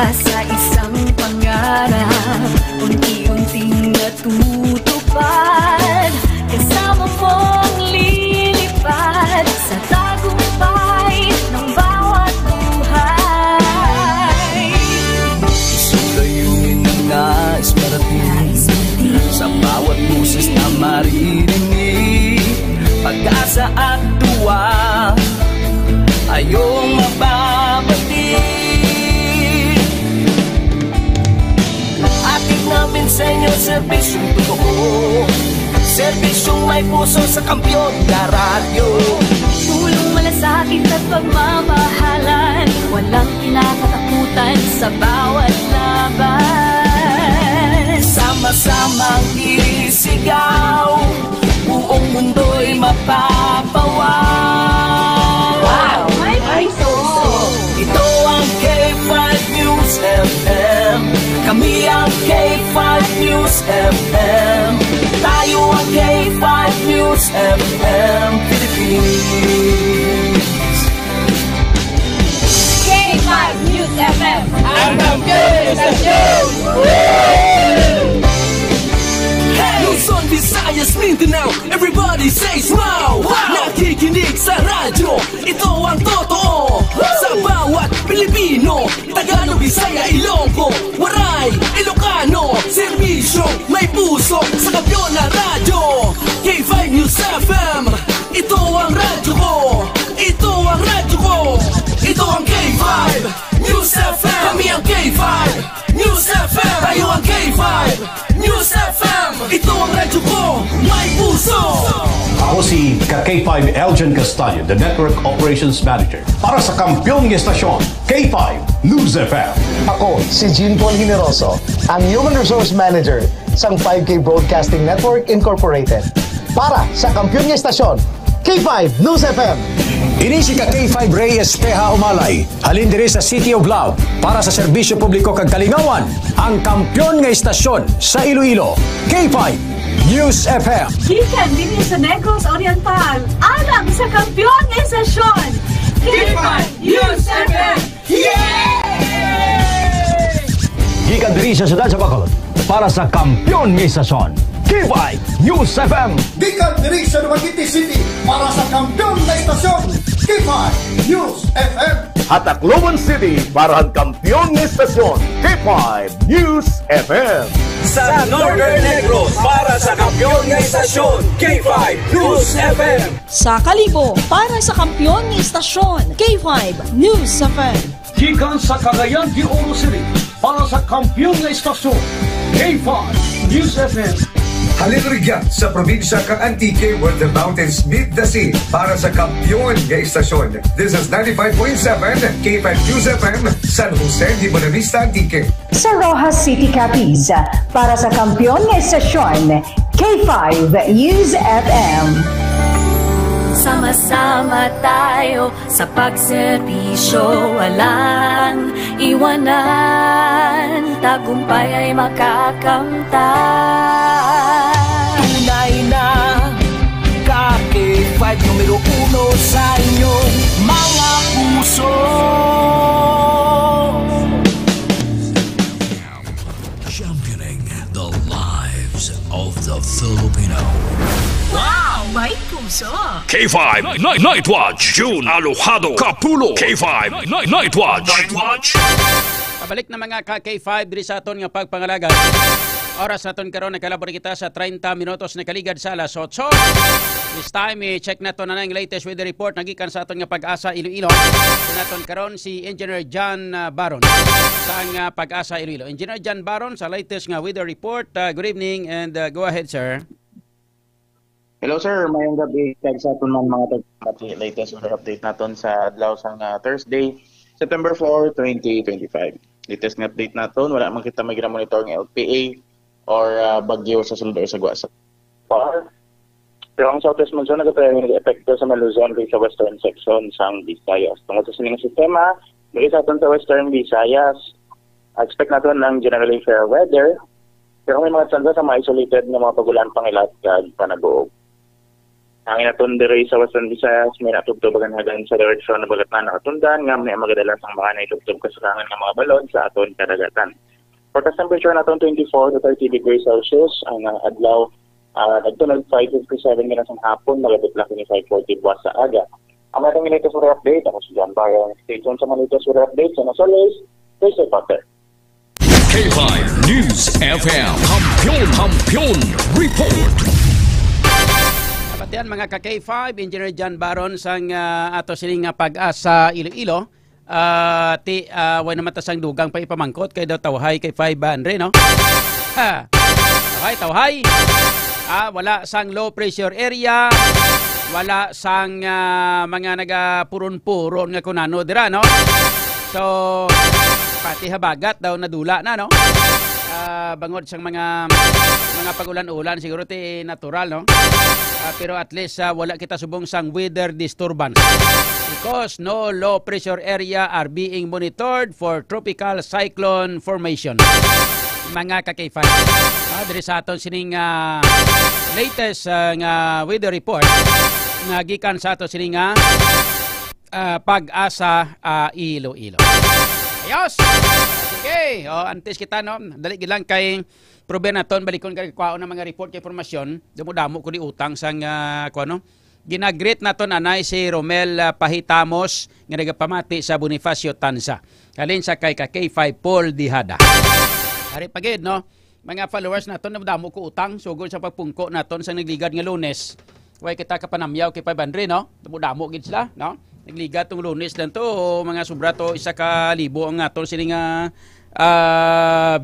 Sa isang pangarap, unti-unting natutupad, kasama mong lilipad sa tagumpay ng bawat buhay. Isulay ang nais marating sa bawat boses na maririnig. Pag-asa at tuwa ayong mababati. Namin sa inyo, serbisyong totoo, serbisyong may puso sa kampiyon na radyo. Tulong malasakit at pagmamahalan, walang kinakatakutan sa bawat laban. Sama-samang isigaw, buong mundo'y mapapawaw. Wow! May puso! Ito ang K5 News FM. Kami ang K5 News FM. Tayo ang K5 News FM Philippines. K5 News FM. Ang kampiyon sa news! Luzon, Visayas, Mindanao, everybody say smile! Nakikinig sa radyo, ito ang totoo. News FM. Kami ang K5 News FM. Tayo ang K5 News FM. Ito ang radyo ko, may puso. Ako si K5 Elgin Castaño, the Network Operations Manager para sa kampyong estasyon K5 News FM. Ako si Jean Paul Generoso, ang Human Resource Manager sa 5K Broadcasting Network Incorporated para sa kampyong estasyon K5 News FM. Ini si K5 Reyes Peha Umalay, halin diri sa City of Love para sa serbisyo publiko kag kalingawan, ang kampyon nga istasyon sa Iloilo, K5 News FM. Gikan din sa Negros Oriental, alang sa kampyon nga estasyon, K5 News FM. Gikan diri sa siyudad sa Bacolod para sa kampyon nga istasyon, K5 News FM. Gikan diri sa Dumaguete City para sa kampyon na istasyon K5 News FM. At Tacloban City para ang kampyong estasyon K5 News FM. Sa Northern Negros para sa kampyon ng istasyon K5 News FM. Sa Kalibo para sa kampyon ng istasyon K5 News FM. Gikan sa Cagayan de Oro City para sa kampyong na istasyon K5 News FM. Halilrigyan sa probinsya kang Antique where the mountains meet the sea para sa kampyon nga istasyon. This is 95.7 K5 News FM, San Jose de Buenavista, Antique. Sa Rojas City, Capiz para sa kampyon nga istasyon K5 News FM. Sama-sama tayo sa pagserbisyo, walang iwanan, tagumpay ay makakamtan. Tunay na K5 numero 1 sa inyong mga puso. Championing the lives of the Filipino. Wow! May puso! K5 Night Watch. June Alojado Capulo. K5 Night Watch. Pabalik na mga K5 diri sa aton nga pagpangalaga. Oras naton karon nakalabor kita sa 30 minutos na kaligad sa alas 8. This time i-check nato na ang latest weather report nagikan sa aton nga Pag-asa Iloilo. Naton karon si Engineer John Baron sa nga Pag-asa Iloilo. Engineer John Baron sa latest nga weather report. Good evening and go ahead, sir. Hello sir, mayong gabi kag sa aton mga latest weather update naton sa adlaw sang Thursday, September 4, 2025. Latest nga update naton, wala man kita monitor ng LPA or bagyo sa sulod or sa guasa. Pero ang southwest monsoon nag-epekto sa Luzon kay sa western section sang Visayas. Tungkol sa sining sistema, dito sa aton sa western Visayas, expect natin ng generally fair weather, pero may mga tsansa sa mga isolated na mga pagulan pangilat kag panabuog. Ang inaton diri sa western Visayas, may natugtubagan hagan sa direksyon na bagat na nakatundan, nga may magadalas ang mga naitugtub kasarangan ng mga balon sa aton kadagatan. Forecast temperature natin 24 to 30 degrees Celsius. Ang adlaw, nagtunod 5:57 gina sa hapon, malabot lang ni 5:40 buwas sa aga. Ang ating latest weather update, ako si John Baron. Stay tuned sa mga latest weather updates. And as always, stay safe out there. K5 News FM. Kampiyon Report. Kapatian mga K5, Engineer John Baron sang ato sining Pag-asa Iloilo. Way naman tasang dugang pa ipamangkot kay daw tawhay kay 500 no? Tawhay. Wala sang low pressure area, wala sang mga nagapurun-puron nga kunano dira no? So pati habagat daw nadula na no? Bangod sang mga pagulan-ulan siguro ti natural no? Pero at least wala kita subong sang weather disturbance because no low pressure area are being monitored for tropical cyclone formation. Mga K5 diri sa aton sining latest nga weather report nga gikan sa aton sining Pag-asa Iloilo. Ayos! Sige, antes kita no, dali gilang kay probe naton balikon kay kwaon ng mga report kay informasyon, damo-damo ko di utang sang kuno. Ginagreet naton anay si Romel Pahitamos nga nagapamati sa Bonifacio Tanza. Halin sa kay K5 Paul Dihada. Ari pagid no, mga followers naton damo ko utang sugod sa pagpungko naton sa nagligad nga Lunes. Way kita kapanamyaw kay 500 no, damo-damo gid sila no. nagliga tong Lunes lang to, mga sobra to 1,000 ang aton sining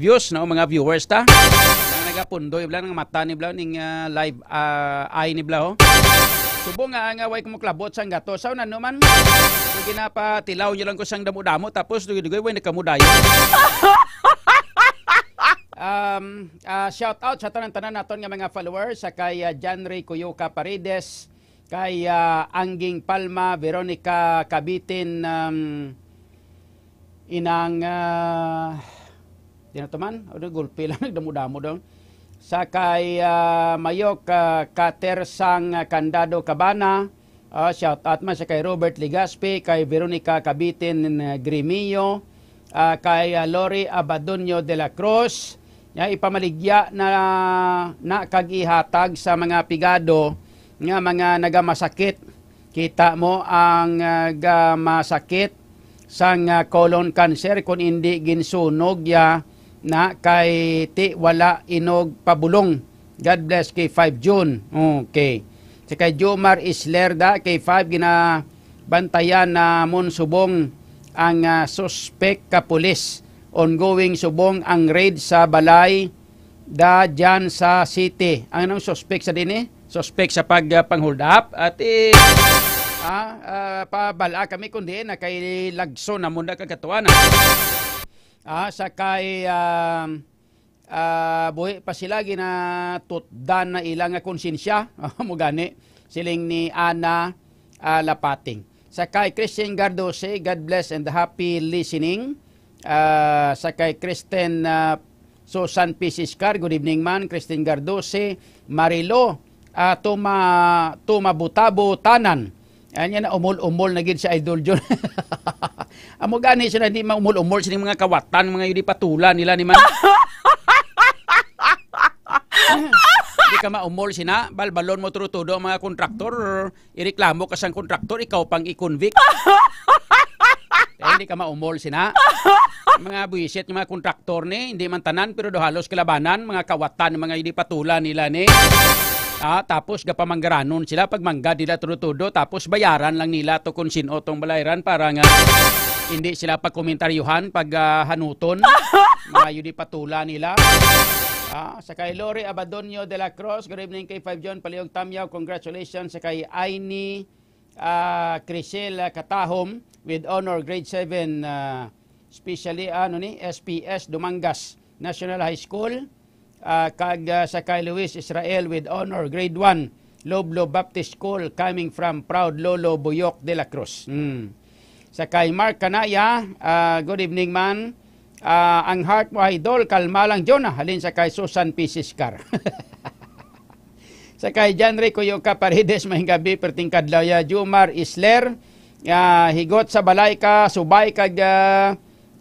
views, no, mga viewers ta. Nagapundoy bla ng mata ni bla ning live eye ni bla ho. Subo nga way kumuklabot sang gato. Sa unan naman, ginapatilaw niyo lang ko sang damo-damo tapos dugoy-dugoy way nakamudayo. Shout out sa tanan-tanan naton nga mga followers sa kay John Ray Cuyoca Paredes, kay Angging Palma, Veronica Cabitin, inang dinatuman, gulpi lang nagdamo-damo dong. Sa kay Mayok Katersang Candado Cabana, shout out man sa kay Robert Ligaspi, kay Veronica Cabitin Grimillo, kay Lori Abadonio de la Cruz, ipamaligya na kagihatag sa mga pigado nga mga nagamasakit. Kita mo ang gamasakit sang colon cancer kung hindi ginsunog ya na kay ti wala inog pabulong. God bless kay 5 June. Okay. Sa kay Jomar Islerda kay 5 ginabantayan na mon subong ang suspect ka pulis. Ongoing subong ang raid sa balay da dyan sa city. Ang anong suspect sa din Suspect sa pang-hold up at pabala kami kundi na kay lagso na muna kagatuan. Sa kay buhi pa sila ginatutdan na ilang konsensya mo gani siling ni Ana Lapating. Sa kay Christian Gardose, God bless and happy listening. Sa kay Kristen Susan P. Siscar, good evening man. Kristen Gardose, Marilo Tumabutabo Tanan. Yan na umol-umol na gid si Idol John. Amo gani siya na di maumol-umol sining mga kawatan, mga yudi patulan nila ni man. Di ka maumol sina, balbalon mo turutudo mga kontraktor, ireklamo ka sang kontraktor, ikaw pang i-convict. Hindi ka maumol sina. Mga buwisit ng mga kontraktor ni, hindi man tanan pero do halos kalabanan, mga kawatan, mga yudi patulan nila ni. Tapos gapamanggaranon sila pag mangga nila turutudo, tapos bayaran lang nila to kung sino tong balayran para nga hindi sila pagkomentaryuhan pag hanuton mga yudi patula nila. Sa kay Lori Abadonio de la Cruz, good evening kay 5 John Paliog Tamyaw, congratulations. Sa kay Aini Crisel Katahom with honor grade 7 especially SPS Dumangas National High School. Kag sa kay Luis Israel with honor grade 1 Loblo Baptist School coming from proud Lolo Buyok de la Cruz. Sa kay Mark Kanaya, good evening man. Ang heart mo idol kalma lang Jonah, halin sa kay Susan P. Siscar. Sa kay John Ray Cuyoca Paredes, mahing gabi perting kadlaya. Jumar Isler, higot sa balay ka subay kag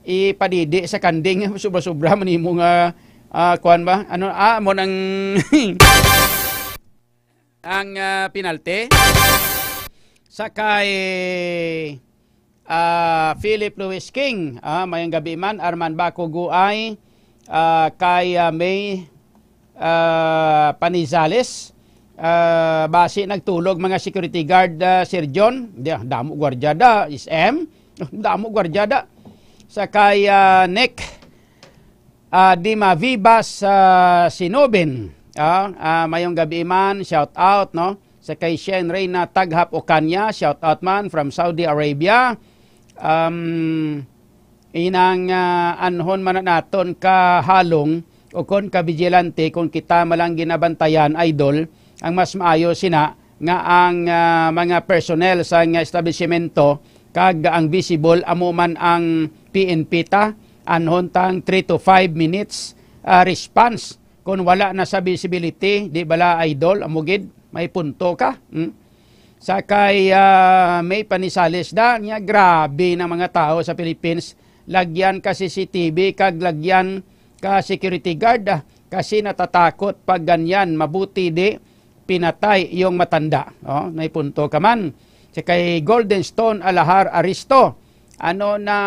ipadidi sa kanding sobra-sobra man imong kuan ba? Ano mo nang ang penalty sa kay Philip Louis King, mayang gabi man. Arman Baco Guay, kay May Panizales, base nagtulog mga security guard, Sir John, damo gwardyada, SM, damo gwardyada. Sa kay Nick Dima Vibas Sinobin, mayong gabi man, shout out no. Sa kay Shen Reyna Taghap Okanya, shout out man from Saudi Arabia. Inang anhon man naton ka halong o kon ka vigilante kung kita malang ginabantayan idol, ang mas maayo sina nga ang mga personnel sa establishmento kag ang visible amo man ang PNP ta anhon tang 3 to 5 minutes response. Kung wala na sa visibility, di bala idol, amugid, may punto ka. Sa kay May Panisales da, niya grabe ng mga tao sa Philippines, lagyan ka CCTV, kag lagyan ka security guard, kasi natatakot pag ganyan, mabuti di, pinatay yung matanda. May punto ka man. Sa kay Golden Stone Alahar Aristo, ano na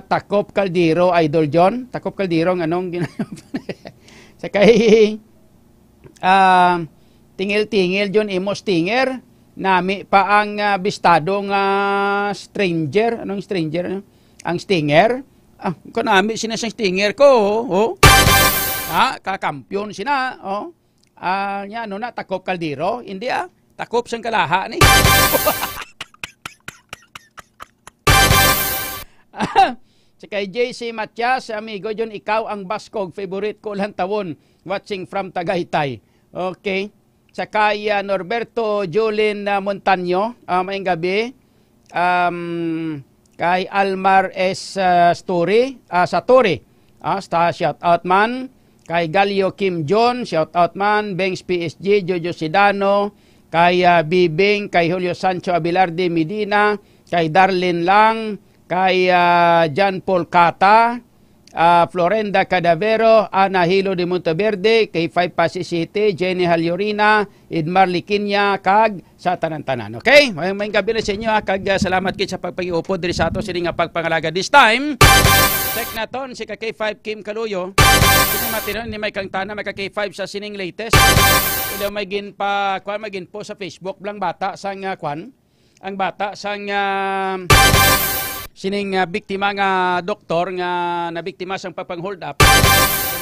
Takop Caldero, Idol John? Takop Caldero, anong ginagawa? Sa kay tingil-tingil John Imos Tinger, nami pa ang bistado nga stranger. Anong stranger? Ang stinger. Kung nami sinasang stinger ko, kakampyon sina, nya ano na, takop kaldero. Hindi takop sang kalaha ni. Si kay JC Matias, amigo John, ikaw ang baskog, favorite ko lang tawon, watching from Tagaytay. Okay. Sa kay Norberto Julin Montaño, maayong gabi. Kay Almar S. Satori, shout out man. Kay Galio Kim John, shout out man. Bengs PSG, Jojo Sidano. Kay Bibing, kay Julio Sancho Abelarde Medina. Kay Darlene Lang. Kay John Paul Cata, Florenda Cadavero, Ana Hilo de Monteverde, kay 5 Pasig City, Jenny Haliorina, Edmar Liquinya, kag sa tanan-tanan. Okay? May gabi na sa inyo, kag salamat kit sa pagpag-iupod diri sa ato sining pagpangalaga. This time, check na ton si K5 Kim Kaluyo. Sino matinon ni may kang tana may K5 sa sining latest. Ito may gin po sa Facebook lang bata sang ang bata sang sining biktima nga doktor nga nabiktima sang pagpang-hold up.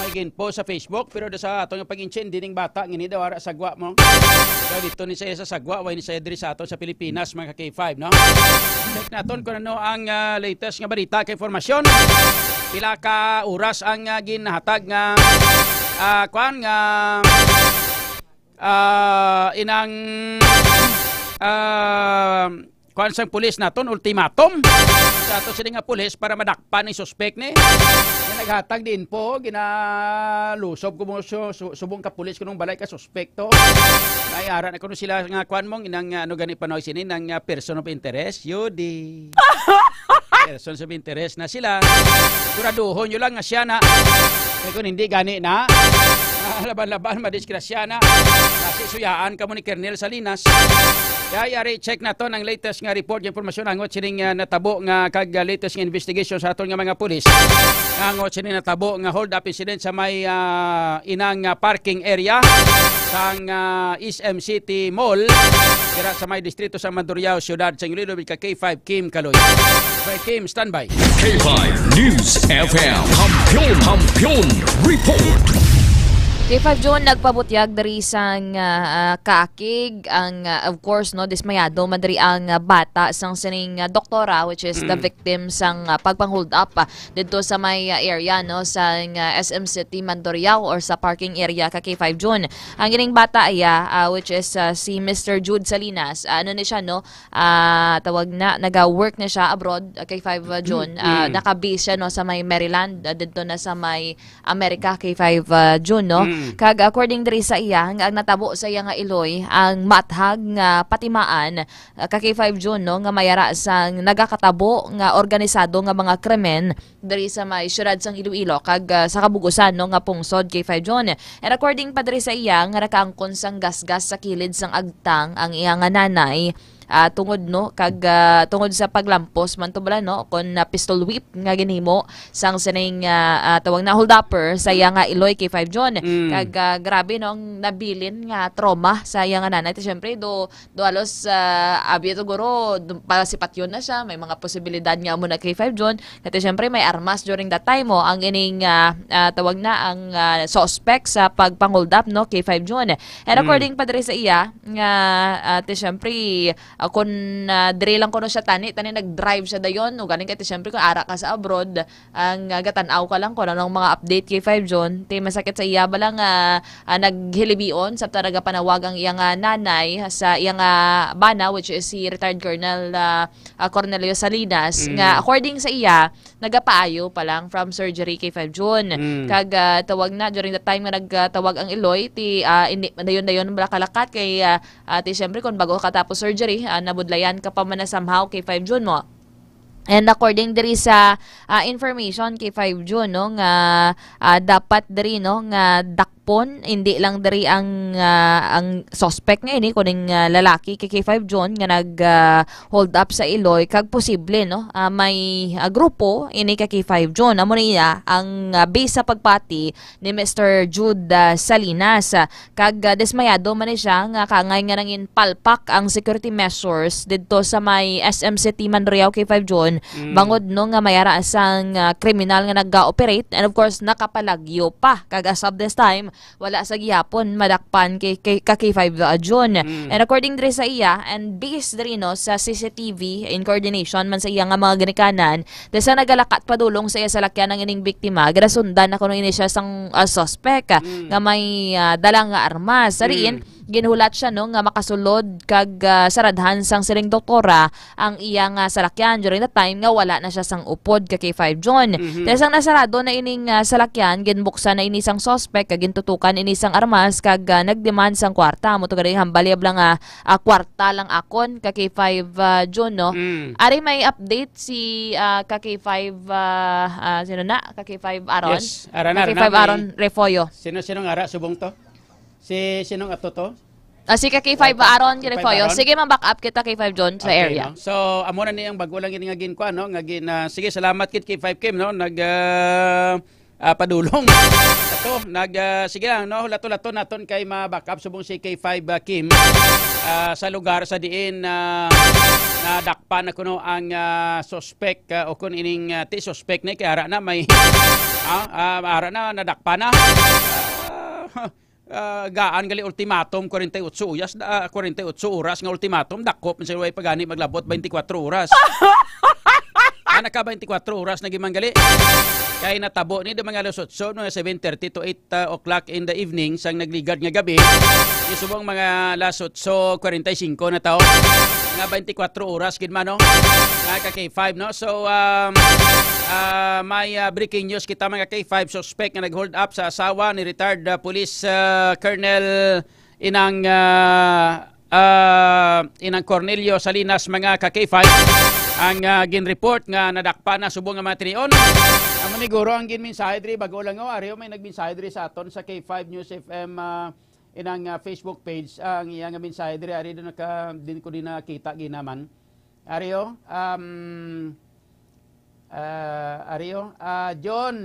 May po sa Facebook pero sa ato nga pag-inchen dining bata ngini daw ara sagwa mo. So dito ni saya sa sagwa way ni saya diri sa ato sa Pilipinas mga K5 no. Check naton kung ano ang latest nga balita kay informasyon. Pila ka oras ang ginahatag nga inang kuan sang pulis naton ultimatum sa ato sila nga pulis para madakpan ni suspect ni. Naghatag din po ginalusob ko mo subong ka pulis kunong balay ka suspekto. Ay ara na kuno sila nga kuan mong inang ano gani panoy sini nang person of interest yudi. Person of interest na sila. Siguraduhon nyo lang nga siya na. Kaya kung hindi gani na laban-laban madisgrasya na. Kasi suyaan ka mo ni Colonel Salinas. Kaya yari check na to ng latest nga report yung informasyon angot sining natabo nga kag latest nga investigation sa aton nga mga pulis. Angot sining natabo nga hold up incident sa may inang parking area sang SM City Mall dira sa may distrito sa Mandurriao Ciudad sa Iloilo ka K5 Kim Kaloy. By Kim standby. K5 News FM Kampiyon Report. K5 John nagpabutyag dari sang kaakig ang of course no dismayado madari ang bata sang sining doktora which is the victim sang pagpang-hold up dito sa may area no sa SM City Mandurriao or sa parking area ka K5 John. Ang gining bata which is si Mr. Jude Salinas ano ni siya no tawag na naga-work na siya abroad K5 John naka-base siya no sa may Maryland dito na sa may America K5 John no. Kag according diri sa iya ang natabo sa iya nga iloy ang mathag nga patimaan ka K5 June no nga mayara sang nagakatabo nga organisado nga mga krimen diri sa may syudad sang Iloilo kag sa kabugusan no nga pungsod K5 June. And according pa diri sa iya nga nakaangkon sang gasgas sa kilid sang agtang ang iya nga nanay tungod no kag tungod sa paglampos man to bala no kon pistol whip nga ginhimo sang sining tawag na hold upper sa iya nga iloy K5 John kag grabe no nabilin nga trauma sa iya nga nanay syempre do alos abi siguro pasipatyon na siya may mga posibilidad nga mo na K5 John kasi syempre may armas during that time mo ang ining tawag na ang suspect sa pagpang-hold up no K5 John. And according pa diri sa iya nga syempre kung dire lang ko no siya tani nag-drive siya dayon o galing kay syempre kung ara ka sa abroad ang gatanaw ka lang kung anong mga update kay 5 John ti masakit sa iya ba lang naghilibion sa talaga panawag ang iyang nanay sa iyang bana which is si retired Colonel Cornelio Salinas nga according sa iya nagapaayo pa lang from surgery kay 5 John kag tawag na during the time nga nagtawag ang iloy ti dayon bala kalakat kay ti syempre kung bago katapos surgery nabudlayan ka pa man na somehow kay 5 June mo. And according diri sa information kay 5 June no nga dapat diri no nga gihapon hindi lang diri ang suspect nga ini kuning lalaki kay K5 John nga nag hold up sa Iloy kag posible no may grupo ini kay K5 John amo niya ang base sa pagpati ni Mr. Jude Salinas kag desmayado man ni siya nga kangay nga nangin palpak ang security measures didto sa may SM City Manriao K5 John bangod no nga mayara sang kriminal nga nag-operate and of course nakapalagyo pa kag as of this time wala sa gihapon madakpan kay K5 John and according diri sa iya and based diri no sa CCTV in coordination man sa iya nga mga ginikanan desa nagalakat padulong sa iya sa lakyan ng ining biktima garasundan ako no ini siya sang suspect nga may dalang nga armas sariin ginhulat siya no nga makasulod kag saradhan sang siring doktora ang iya nga salakyan during that time nga wala na siya sang upod kay K5 John. Desang nasarado na ining salakyan ginbuksan na ini sang suspect kag gintutukan ini sang armas kag nagdemand sang kwarta mo to gani hambalyab lang kwarta lang akon kay K5 John no. Ari may update si K5 sino na K5 Aaron? Yes, K5 Aaron Refoyo. Sino ara subong to? Sinong ato to? Si K5 Aaron Refoyo. Sige man-back up kita K5 John sa area. No? So amo na niyang bago lang ini nga ginkuan no nga sige salamat kit K5 Kim no nag padulong. Ato sige lang no lato-lato naton kay ma-back up subong si K5 Kim sa lugar sa diin nadakpan na kuno ang suspect o kun ining suspect ni kay ara na may ara na nadakpan na gaan gali ultimatum 48 oras nga ultimatum dakop sa way pagani maglabot 24 oras. Naka 24 oras nagimang gali. Kay natabo ni de mga alas 8 no 7:30 to 8 o'clock in the evening sang nagligad nga gabi. Isubong mga alas 8:45 na tao. Nga 24 oras gid man no. Nga K5 no. So may breaking news kita mga K5 suspect nga nag-hold up sa asawa ni retired police Colonel inang Cornelio Salinas mga K5 ang gin-report nga nadakpa na subong nga matinion. Amo ni guro ang ginmensahe diri bago lang ariyo may nagmensahe diri sa aton sa K5 News FM inang Facebook page ang iyang mensahe diri ari din ko din nakita ginaman. Ariyo John,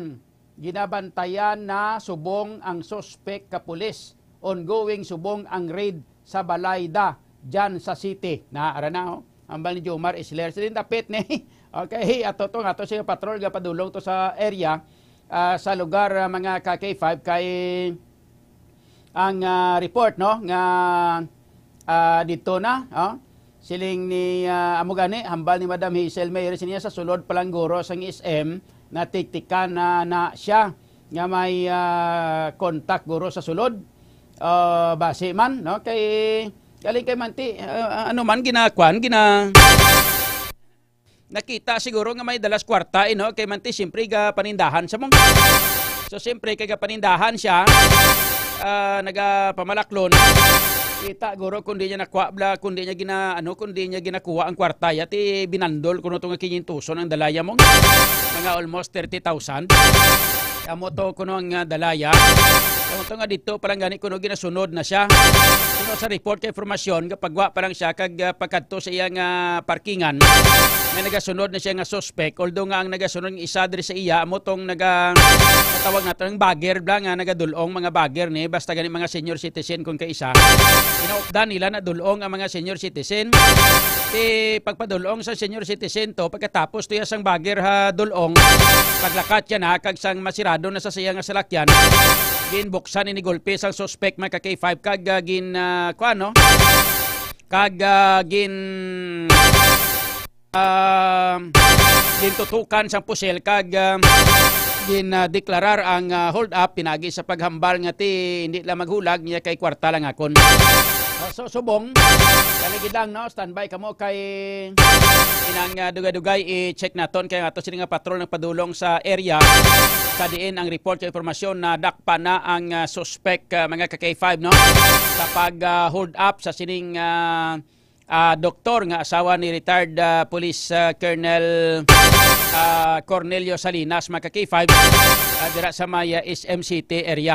ginabantayan na subong ang suspect ka pulis. Ongoing subong ang raid sa Balayda, dyan sa city. Naara na, ambal ni Jomar Isler. Silin tapit ni. Okay, ato siya patrol ga padulong to sa area sa lugar mga K5 kay ang report no nga dito na siling ni amugani hambal ni Madam Hazel Mayer siya sa sulod palang guro sang SM na tiktikan na siya nga may contact guro sa sulod base man no kay galing kay manti ano man nakita siguro nga may dalas kwarta no kay manti siyempre ga panindahan sa mong so siyempre kay ga panindahan siya nagapamalaklon kita guro kundi niya nakuha kundi niya ginakuha ang kwarta yati binandol kuno to nga 500 ang dalaya mo mga almost 30,000 amo to kuno ang dalaya amo to nga dito parang gani kuno ginasunod na siya kuno sa report kay informasyon kapag wa parang siya kag pagkadto sa iyang parkingan may nagasunod na siya nga suspect although nga ang nagasunod ng isa diri sa iya amo tong natawag nato ng bagger bla nga nagadulong mga bagger ni basta gani mga senior citizen kung kaisa inaupdan nila na dulong ang mga senior citizen pagpadulong sa senior citizen to pagkatapos to sang bagger ha dulong paglakat yan ha kag sang masirado na sa siya nga salakyan ginbuksan ni golpe sang suspect mga K5 kag gintutukan sang pusel kag deklarar ang hold up pinagi sa paghambal nga hindi lang maghulag niya kay kwarta lang akon. So subong kaligid lang no standby kamo kay inang dugay-dugay i-check naton kay ato sila nga patrol ng padulong sa area sa diin ang report sa informasyon na dakpa na ang suspect mga K5 no sa pag hold up sa sining doktor nga asawa ni retired police Colonel Cornelio Salinas mga K5 dira sa Maya SMCT area.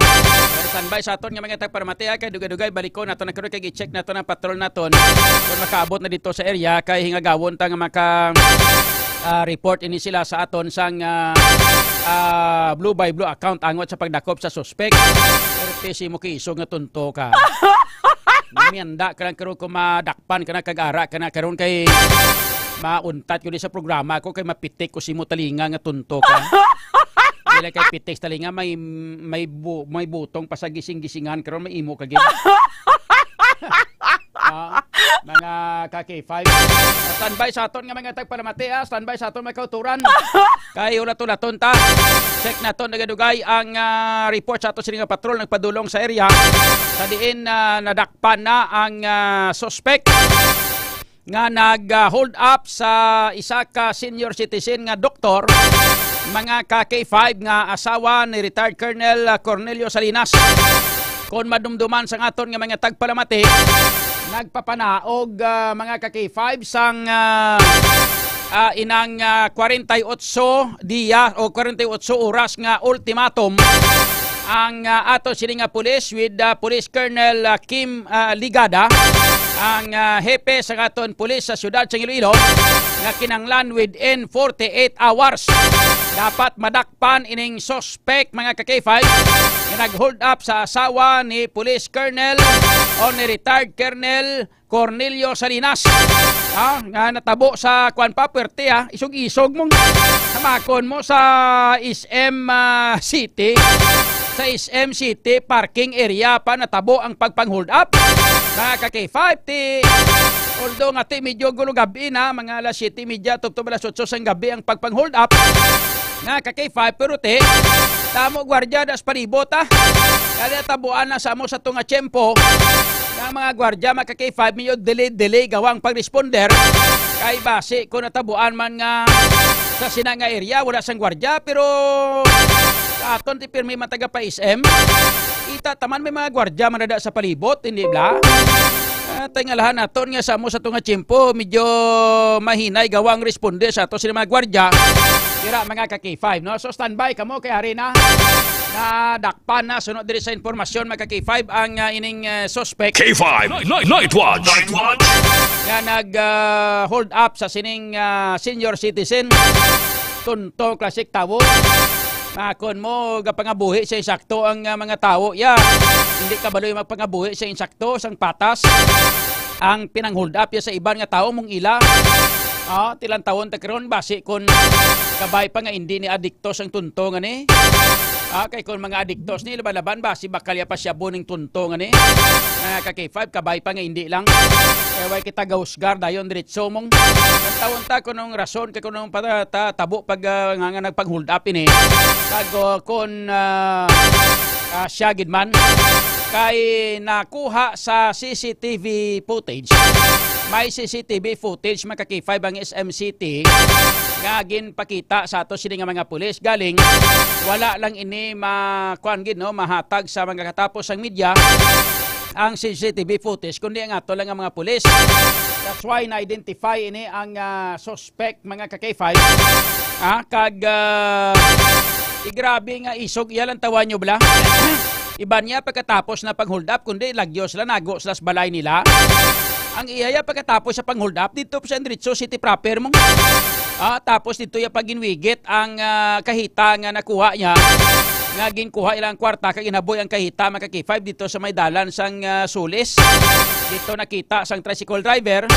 Standby sa aton nga mga tagparamati kay dugay-dugay baliko nato na karon kay i-check nato ang patrol naton kung makaabot na dito sa area kay hingagawon ta nga maka report ini sila sa aton sang Blue by Blue account angot sa pagdakop sa suspect. Pero pesi mo kiisog nga tunto ka. Miyanda ka lang karon kung madakpan ka na kag-ara ka na karon kay mauntat ko di sa programa ko kay mapitik ko si mo talinga nga tunto ka. Dili kay pitik talinga may butong pa sa gising-gisingan karon may imo kagid. Mga ka-K5 standby sa aton nga mga tagpalamati standby sa aton mga kauturan kay ulat-ulaton ta check naton nagadugay ang report sa aton sining patrol nagpadulong sa area sa diin nadakpan na ang suspect nga nag-hold up sa isa ka senior citizen nga doktor mga ka-K5 nga asawa ni retired Colonel Cornelio Salinas. Kung madumduman sa aton nga mga tagpalamati nagpapanaog mga ka-K5 sang inang 48 diya o 48 oras nga ultimatum ang ato sining nga pulis with Police Colonel Kim Ligada ang hepe sa aton pulis sa siyudad sa Iloilo nga kinanglan within 48 hours dapat madakpan ining suspect mga ka-K5 nga nag-hold up sa asawa ni Police Colonel o ni retired Colonel Cornelio Salinas nga natabo sa kwan pa puwerte isog-isog mong hamakon mo sa SM City sa SM City parking area pa natabo ang pagpang-hold up mga ka-K5 although nga medyo gulo gabi na mga alas 7:30 tubtob alas 8 sang gabi ang pagpang-hold up nga ka-K5 pero tamo gwardiya das palibot kaya tabuan na sa mo sa tunga tiyempo nga mga gwardiya mga ka-K5 medyo delay gawang pag-responder kay base kung natabuan man nga sa sinanga area wala sang gwardiya pero aton ti pirmi mataga pa SM ita taman may mga gwardiya manada sa palibot hindi bla tingalahan naton nga sa mo sa tunga tiyempo medyo mahinay gawang responde sa ato sila mga gwardiya tira mga ka-K5 no so standby kamo kay hari na dakpan na sunod diri sa informasyon mga ka-K5 ang ining suspect K5 Night Watch nga nag hold up sa sining senior citizen tunto classic tawo makon mo gapangabuhi sa insakto ang mga tao hindi ka baloy magpangabuhi sa insakto sang patas ang pinang-hold up sa iban nga tao mong ila tilang taon ta karon base kon kabay pa nga hindi ni adiktos ang tunto nga ni kay kon mga adiktos ni laban base bakalya pa siya buning tunto nga ni ka-K5 kabay pa nga hindi lang kay way kita gausgar dayon diretso mong taon ta kunong rason kay kunong tabo pag nga nagpang-hold up ini kago kon siya gidman kay nakuha sa CCTV footage may CCTV footage mga ka-K5 ang SMCT nga ginpakita sa ato sini nga mga pulis galing wala lang ini mahatag sa mga katapos ang media ang CCTV footage kundi ang ato lang ang mga pulis. That's why na-identify ini ang suspect mga ka-K5 grabe nga isog iyalang tawa nyo bla iba niya pagkatapos na pang-hold up kundi lagyo sila nago sila sa balay nila ang iyaya pagkatapos sa pang-hold up dito sa Enricho City proper mong tapos dito yung paginwigit ang kahita nga nakuha niya nga ginkuha ilang kwarta kag inaboy ang kahita mga ka-K5 dito sa may dalan sang Sulis dito nakita sang tricycle driver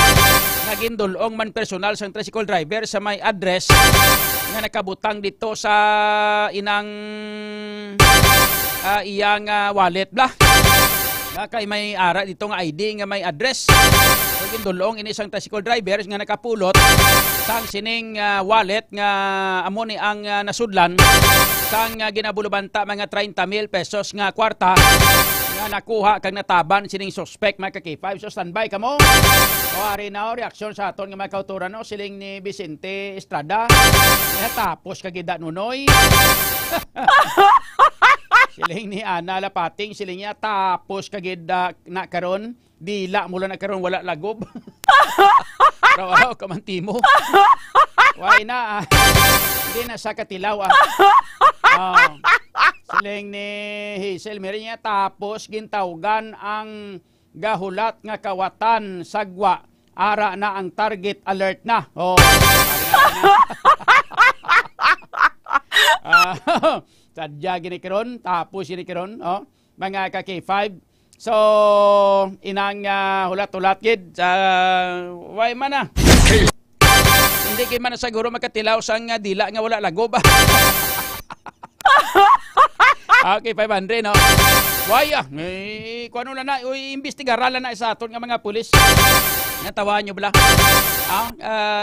nga gindulong man personal sang tricycle driver sa may address nga nakabutang dito sa inang iyang wallet bla kay may ara dito nga ID nga may address so gindulong ini sang tricycle driver nga nakapulot sang sining wallet nga amo ni ang nasudlan sang ginabulubanta mga 30,000 pesos nga kwarta nga nakuha kag nataban sining suspect mga ka-K5 so standby kamo ari na reaksyon sa aton nga mga kauturan siling ni Vicente Estrada tapos kagida nunoy siling ni Ana Lapating siling niya tapos kagida na karon dila mula na karon wala lagob raw kamantimo why na Hindi na sa katilaw siling ni Hazel Mary niya tapos gintawgan ang gahulat nga kawatan sagwa ara na ang target alert na. Sadya ginikiron tapos ginikiron mga ka-K5. So inang hulat-hulat gid way man na. Hindi gid man siguro makatilaw sang dila nga wala lagob. Okay, 500 no. Waya, kuano na imbestigaran na sa aton nga mga pulis. Natawa nyo bala?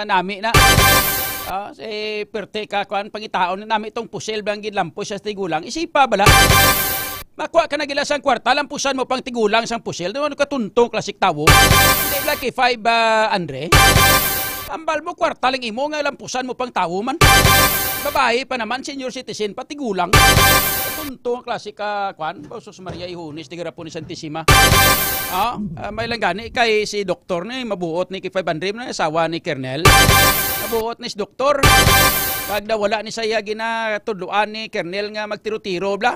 Nami na. Si perte ka kuan pangitaon na nami itong pusil bang gilampos sa tigulang. Isipa bala? Makuha ka na gila sang kwarta, lampusan mo pang tigulang sang pusil. Doon ka tuntong klasik tawo. Hindi bala kay 5 Andre. Ambal mo kwarta lang imo nga lampusan mo pang tawo man. Babae pa naman, senior citizen, pati gulang. Punto ang klasika, kwan, Sus Maria Ihunis, tigara po ni Santissima. May lang gani, kay si doktor ni, mabuot ni kay 500 na, asawa ni Kernel. Mabuot ni si doktor. Kagda wala ni saya ginatudluan ni Kernel nga magtiro-tiro, bla.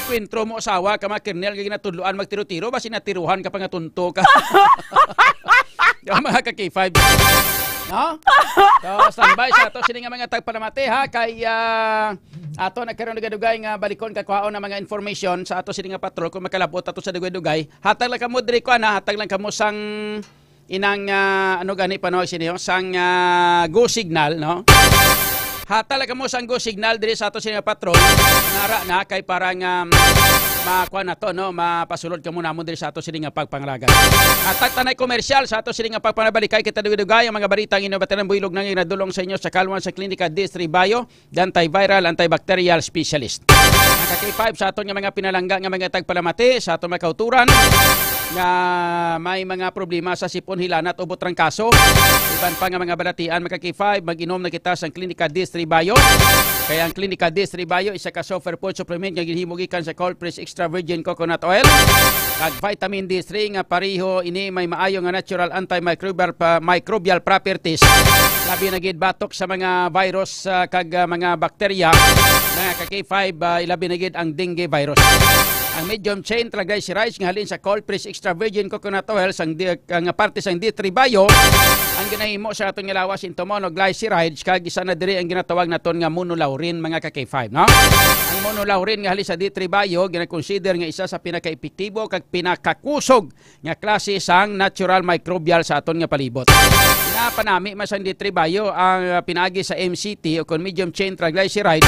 Kwentro mo asawa ka mga Kernel nga ginatudluan magtiro-tiro, basi natiruhan ka pa nga tunto ka. Yung mga ka-K5. No? So, standby sa ato sini nga mga tagpanamate ha kay ato nagkaroon nagdugay nga balikon kakwaon na mga information sa ato sini nga patrol kung makalabot ato sa dugay-dugay. Hatag lang kamo diri ko hatag lang kamo sang inang ano gani panoy sini sang go signal no. Hatag lang kamo sang go signal diri sa ato sini nga patrol. Nara na kay parang makuha na to, no? Mapasulod ka muna mo diri sa ato sini nga pagpangalagan. At tanay komersyal sa ato sini nga pagpanabalikay kita dugay ang mga balitang inobatan ng builog nang inadulong sa inyo sa kalwan sa Klinika D3 Bio, antiviral, antibacterial specialist. Ang K5 sa ato nga mga pinalangga nga mga tagpalamati sa ato mga kauturan nga may mga problema sa sipon hilanat o butrang kaso. Iban pa nga mga balatian mga K5 mag-inom na kita sa Klinika D3 Bio. Kaya ang Klinika D3 Bio isa ka software food supplement nga ginhimugikan sa cold press extra virgin coconut oil kag vitamin D3 nga pareho ini may maayo nga natural antimicrobial properties. Labi na gid batok sa mga virus kag mga bakterya. Mga K5 ilabi na gid ang dengue virus. Ang medium chain triglycerides nga halin sa cold press extra virgin coconut oil sang parte sang D3 Bio ang ginahimo sa aton nga lawas into monoglycerides kag isa na diri ang ginatawag naton nga monolaurin mga ka-K5 no. Ang monolaurin nga halin sa D3 Bio gina-consider nga isa sa pinaka-epektibo kag pinakakusog nga klase sang natural microbial sa aton nga palibot. Pinapanami mas ang D3 Bio ang pinagi sa MCT o kon medium chain triglycerides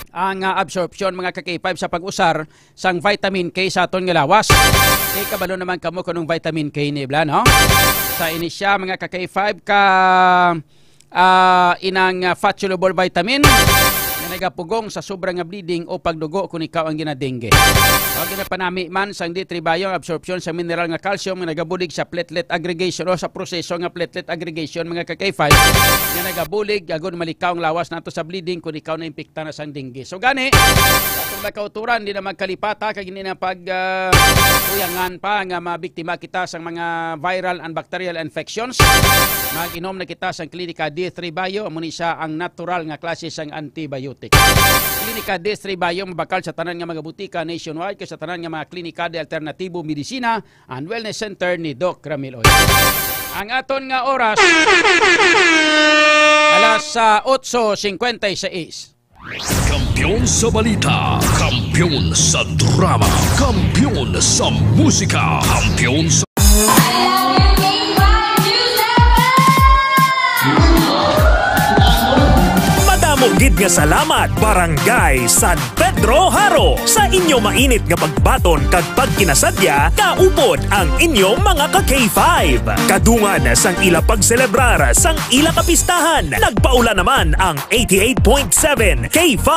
ang absorption mga ka-K5 sa pag-usar sang vitamin K sa aton nga lawas. Kay kabalo naman kamo kanong vitamin K ni bla no. Sa inisya mga ka-K5 ka inang fat soluble vitamin na nagapugong sa sobrang bleeding o pagdugo kung ikaw ang ginadengge. O ginapanami man sa D3 Bio ang absorption sa mineral nga calcium nga nagabulig sa platelet aggregation o sa proseso nga platelet aggregation mga ka-K5 nga nagabulig agon malikaw ang lawas nato sa bleeding kung ikaw na impekta na sang dengue. So gani atong nakauturan di na magkalipata kag hindi na pag uyangan pa nga mabiktima kita sang mga viral and bacterial infections. Mag-inom na kita sang Klinika D3 Bio amo ni siya ang natural nga klase sang antibiotic. Klinika D3 Bio mabakal sa tanan nga mga butika nationwide kay sa tanan nga mga klinika de alternatibo medisina and wellness center ni Doc Ramil Oy. Ang aton nga oras alas 8:56. Kampiyon sa balita, kampiyon sa drama, kampiyon sa musika, kampiyon sa... Gid nga salamat Barangay San Pedro Haro sa inyo mainit nga pagbaton kag pagkinasadya kaupod ang inyong mga ka-K5. Kadungan sang ila pagselebrar sang ila kapistahan. Nagpaula naman ang 88.7 K5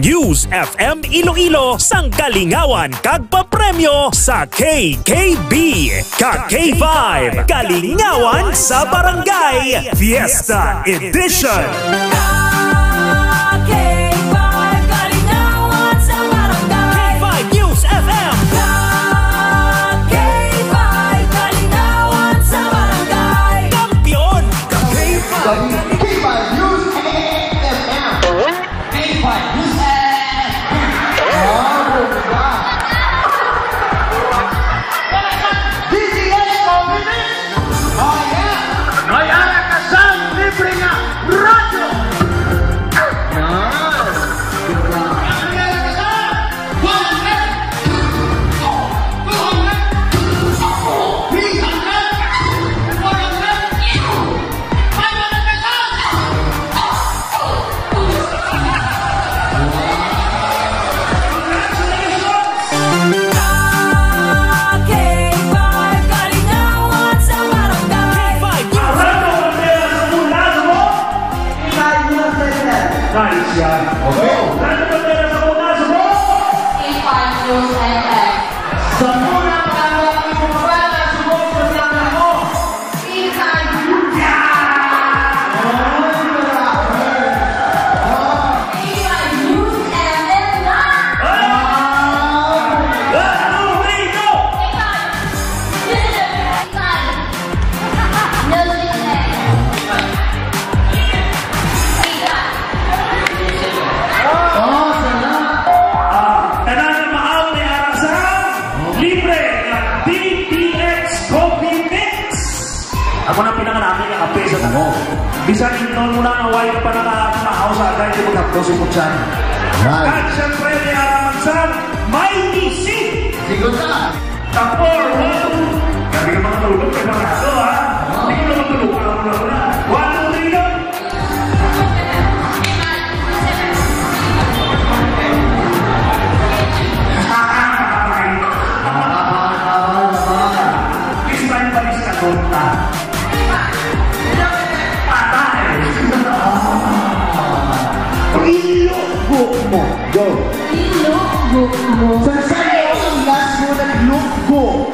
News FM Iloilo sang kalingawan kag papremyo sa KKB. Ka-K5 Kalingawan sa Barangay Fiesta Edition. para ito magkapto si Putsan. At siyempre, niaraman sa Mighty C. Sigo na. Tapor, 1, 2. Gabi ka mga tulog, preparado ha. Hindi ko naman tulog, alam mo na. 1, 2, 3 lang. Ilugbo mo. Go. Ilugbo mo. Saan ang last mo naglugbo?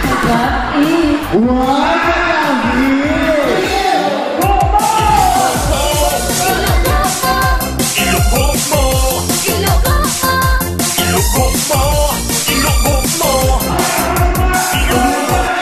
Kagabi. Wow, kagabi. Ilugbo mo. Ilugbo mo. Ilugbo mo. Ilugbo mo. Ilugbo mo.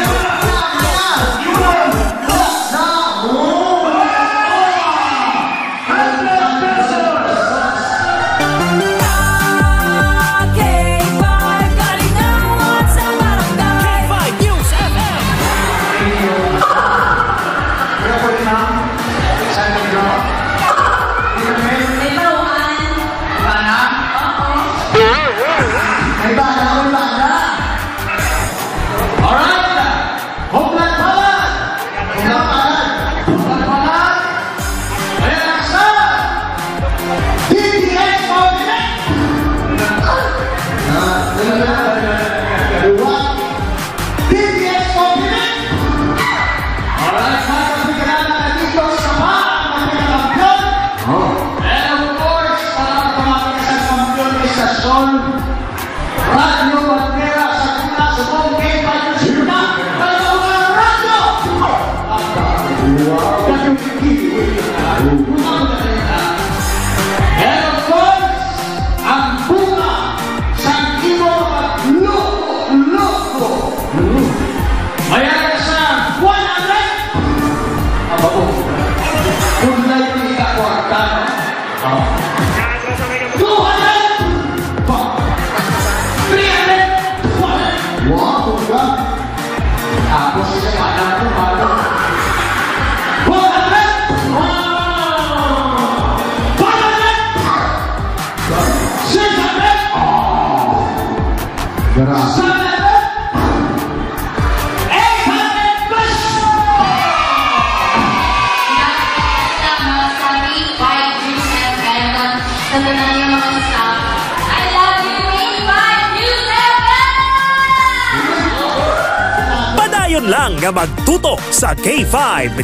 Lang nga magtutok sa K5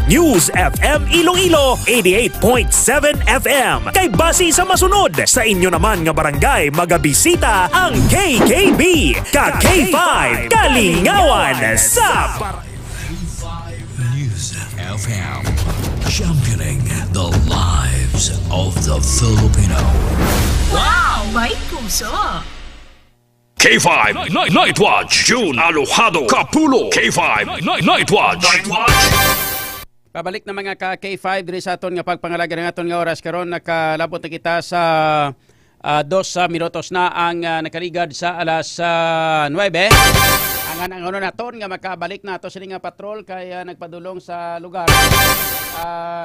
News FM Iloilo 88.7 FM. Kay base sa masunod sa inyo naman nga barangay magabisita ang KKB ka K5 Kalingawan sa K5 News FM, championing the lives of the Filipino. Wow! May puso! K5 Night Watch, June Alojado, Kapulo. K5 Night Watch. Pabalik na mga ka-K5 diri sa aton nga pagpangalaga ng aton nga oras karon nakalabot na kita sa 2 minutos na ang nakaligad sa alas 9. Ang ano naton nga makabalik na ato sini nga patrol kay nagpadulong sa lugar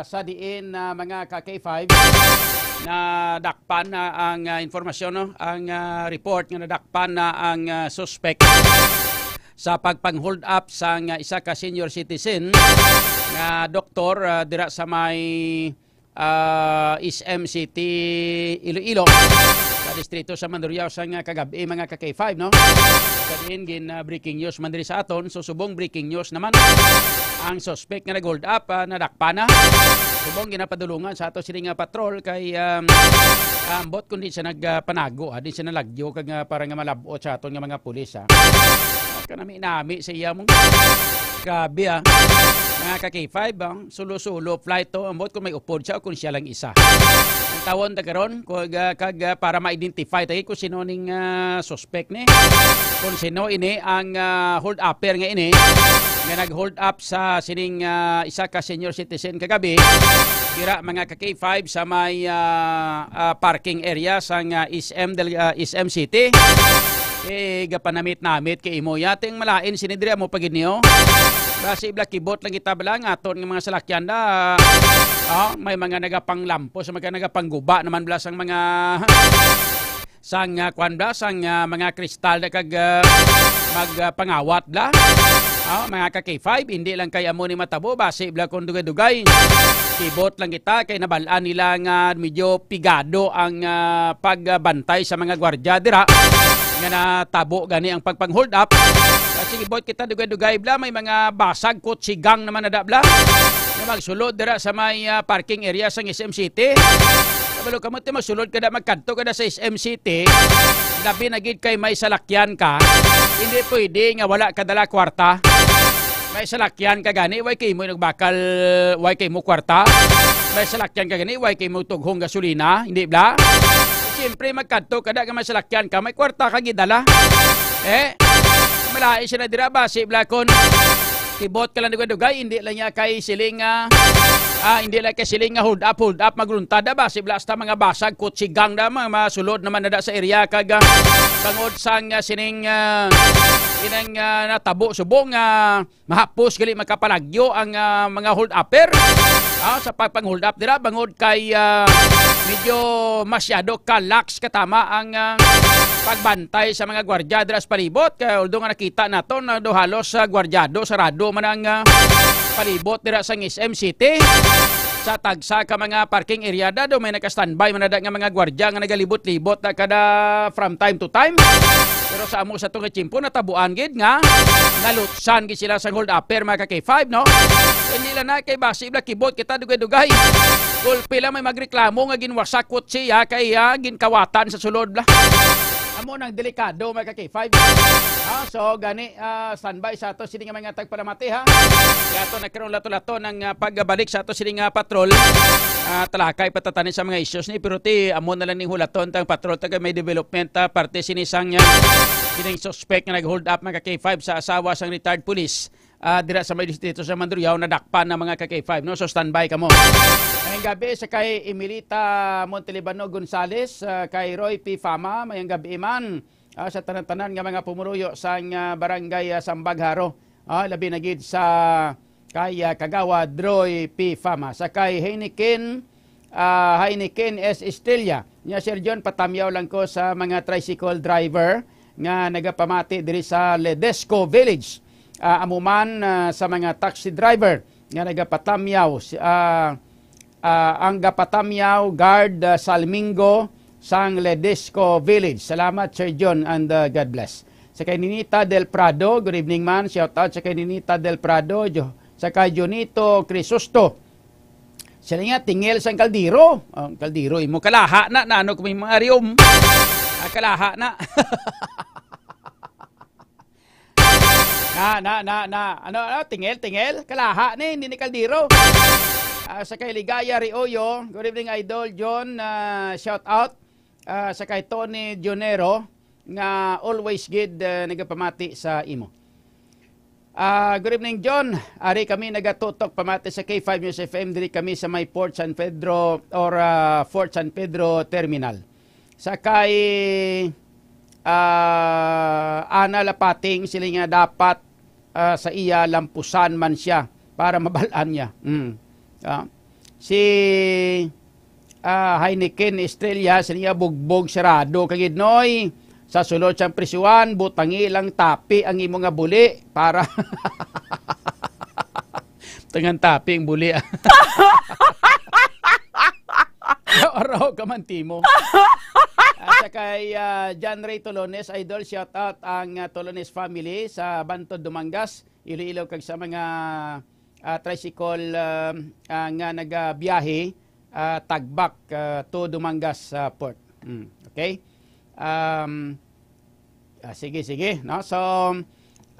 sa diin mga ka-K5 na dakpan na ang informasyon, no? Ang report nga nadakpan na ang suspect sa pagpang-hold up sa isa ka senior citizen nga doktor dira sa may SM City Iloilo sa distrito sa Mandurriao sa kagabi mga ka-K5, no? Sabihin gin breaking news man diri sa aton, so subong breaking news naman ang suspect nga nag-hold up nadakpa na. Subong ginapadulungan sa ato sini nga patrol kay bot kundi siya nagpanago, di siya nalagyo kag para nga malabot sa aton nga mga pulis kanami-nami sa iya mong grabe mga ka-K5 sulo-sulo flight to ambot kung may upod siya o kung siya lang isa. Ang tawon ta karon kag para ma-identify tayo kung sino ning suspect ni, kung sino ini ang hold upper nga ini nga nag-hold up sa sining isa ka senior citizen kagabi dira mga ka-K5 sa may parking area sa SM City. Gapanamit-namit kay imo yating malain sinidria mo pagid niyo Basi ibla kibot lang kita bala nga aton nga mga salakyan na may mga nagapanglampo sa mga nagapangguba naman bala sang mga sang kwan bla sang mga kristal na kag magpangawat bla. Mga ka-K5 hindi lang kay amo ni matabo basi ibla kun dugay-dugay. Kibot lang kita kay nabalaan nila nga medyo pigado ang pagbantay sa mga gwardiya dira nga natabo gani ang pagpang-hold up. Kasi kibot kita dugay-dugay bla may mga basag kutsigang naman na bla na magsulod dira sa may parking area sa SM City. Kabalo ka mo ti magsulod kada magkanto kada sa SM City, labi na gid kay may salakyan ka, hindi pwede nga wala ka dala kwarta. May salakyan ka gani, way kay mo nagbakal, way kay mo kwarta. May salakyan ka gani, way kay mo tughong gasolina, hindi bla? Siyempre magkanto kada nga may salakyan ka, may kwarta ka gidala. Malai siya na dira ba si Blakon? Kibot ka lang dugay-dugay, hindi lang niya kay siling hindi lang kay siling hold up magruntada ba si blasta mga basag kutsigang na mga masulod naman na sa area kag bangod sang sining inang natabo subong mahapos gali makapalagyo ang mga hold upper sa pagpang-hold up dira bangod kay medyo masyado kalax katama ang pagbantay sa mga gwardiya dira sa palibot kay although nga nakita nato na do halos gwardyado sarado man ang palibot dira sa SM City sa tagsa ka mga parking area do may naka-standby man nga mga gwardiya nga nagalibot-libot kada from time to time. Pero sa amo sa tong chimpo natabuan gid nga nalutsan gid sila sa hold upper mga ka-K5 no. Hindi lang na kay basi bla kibot kita dugay-dugay. Gulpi lang may magreklamo nga ginwasak siya kay ginkawatan sa sulod bla. Amo nang delikado mga ka-K5. So gani standby sa ato sini nga mga tagpalamati ha. Kaya ato nagkaroon lato-lato ng pagbalik sa ato sini nga patrol. Talakay patatanin sa mga issues ni pero ti amo na lang ning hulaton tang patrol taga may development parte sinisang kining suspect nga nag-hold up mga ka-K5 sa asawa sang retired police. Dira sa may distrito sa Mandurriao nadakpan ng mga ka-K5 no. So standby kamo. Ngayong gabi sa kay Emilita Montelibano Gonzales, kay Roy P. Fama, mayang gabi man sa tanan-tanan nga mga pumuruyo sa barangay Sambagharo. Labi na gid sa kay Kagawa Roy P. Fama. Sa kay Heineken S. Estrella. Nya Sir John patamyaw lang ko sa mga tricycle driver nga nagapamati diri sa Ledesco Village. Amuman sa mga taxi driver nga nagapatamyaw ang gapatamyaw guard Salmingo sang Ledesco Village. Salamat Sir John and God bless. Sa kay Ninita Del Prado, good evening man, shout out sa kay Ninita Del Prado, sa kay Jonito Crisosto. Sila nga tingel sang kaldiro. Kaldiro imo kalaha na ano kung may mga arium. Kalaha na. Ano, tingel, kalaha ni, hindi ni kaldiro. Sa kay Ligaya Rioyo, good evening Idol John, shout out. Sa kay Tony Jonero, nga always good nagapamati sa imo. Good evening John, ari kami nagatutok pamati sa K5 News FM, diri kami sa may Fort San Pedro or Fort San Pedro Terminal. Sa kay Ana Lapating, sila nga dapat sa iya lampusan man siya para mabalaan niya. Si Heineken Estrella, sila nga bugbog sarado kagidnoy sa sulod siyang prisuan, butangi lang tapi ang imo nga buli para tangan tapi ang buli. Araw ka man timo. Sa kay John Ray Tolones, Idol, shout out ang Tolones family sa Bantod, Dumangas, Iloilo kag sa mga tricycle nga nagabiyahe tagbak to Dumangas Port. Okay? Sige no. So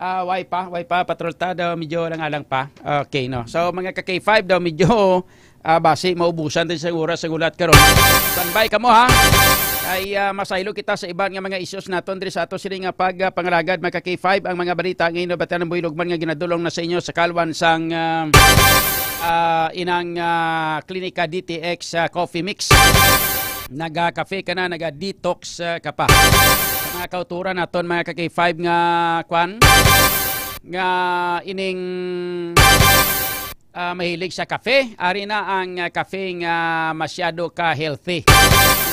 way pa patrol ta daw medyo lang pa. Okay no. So mga ka-K5 daw medyo basi maubusan din sa oras sa gulat karon. Standby kamo ha. Ay masaylo kita sa ibang nga mga issues naton diri sa ato sila nga pagpangalagad mga ka-K5 ang mga balita ngayon batan ng Buylogman nga ginadulong na sa inyo sa kalwan sang inang Klinika DTX coffee mix. Naga-cafe ka na, naga-detox ka pa. Sa mga kauturan naton mga ka-K5 nga kwan nga ining mahilig sa kafe. Ari na ang kafe nga masyado ka healthy.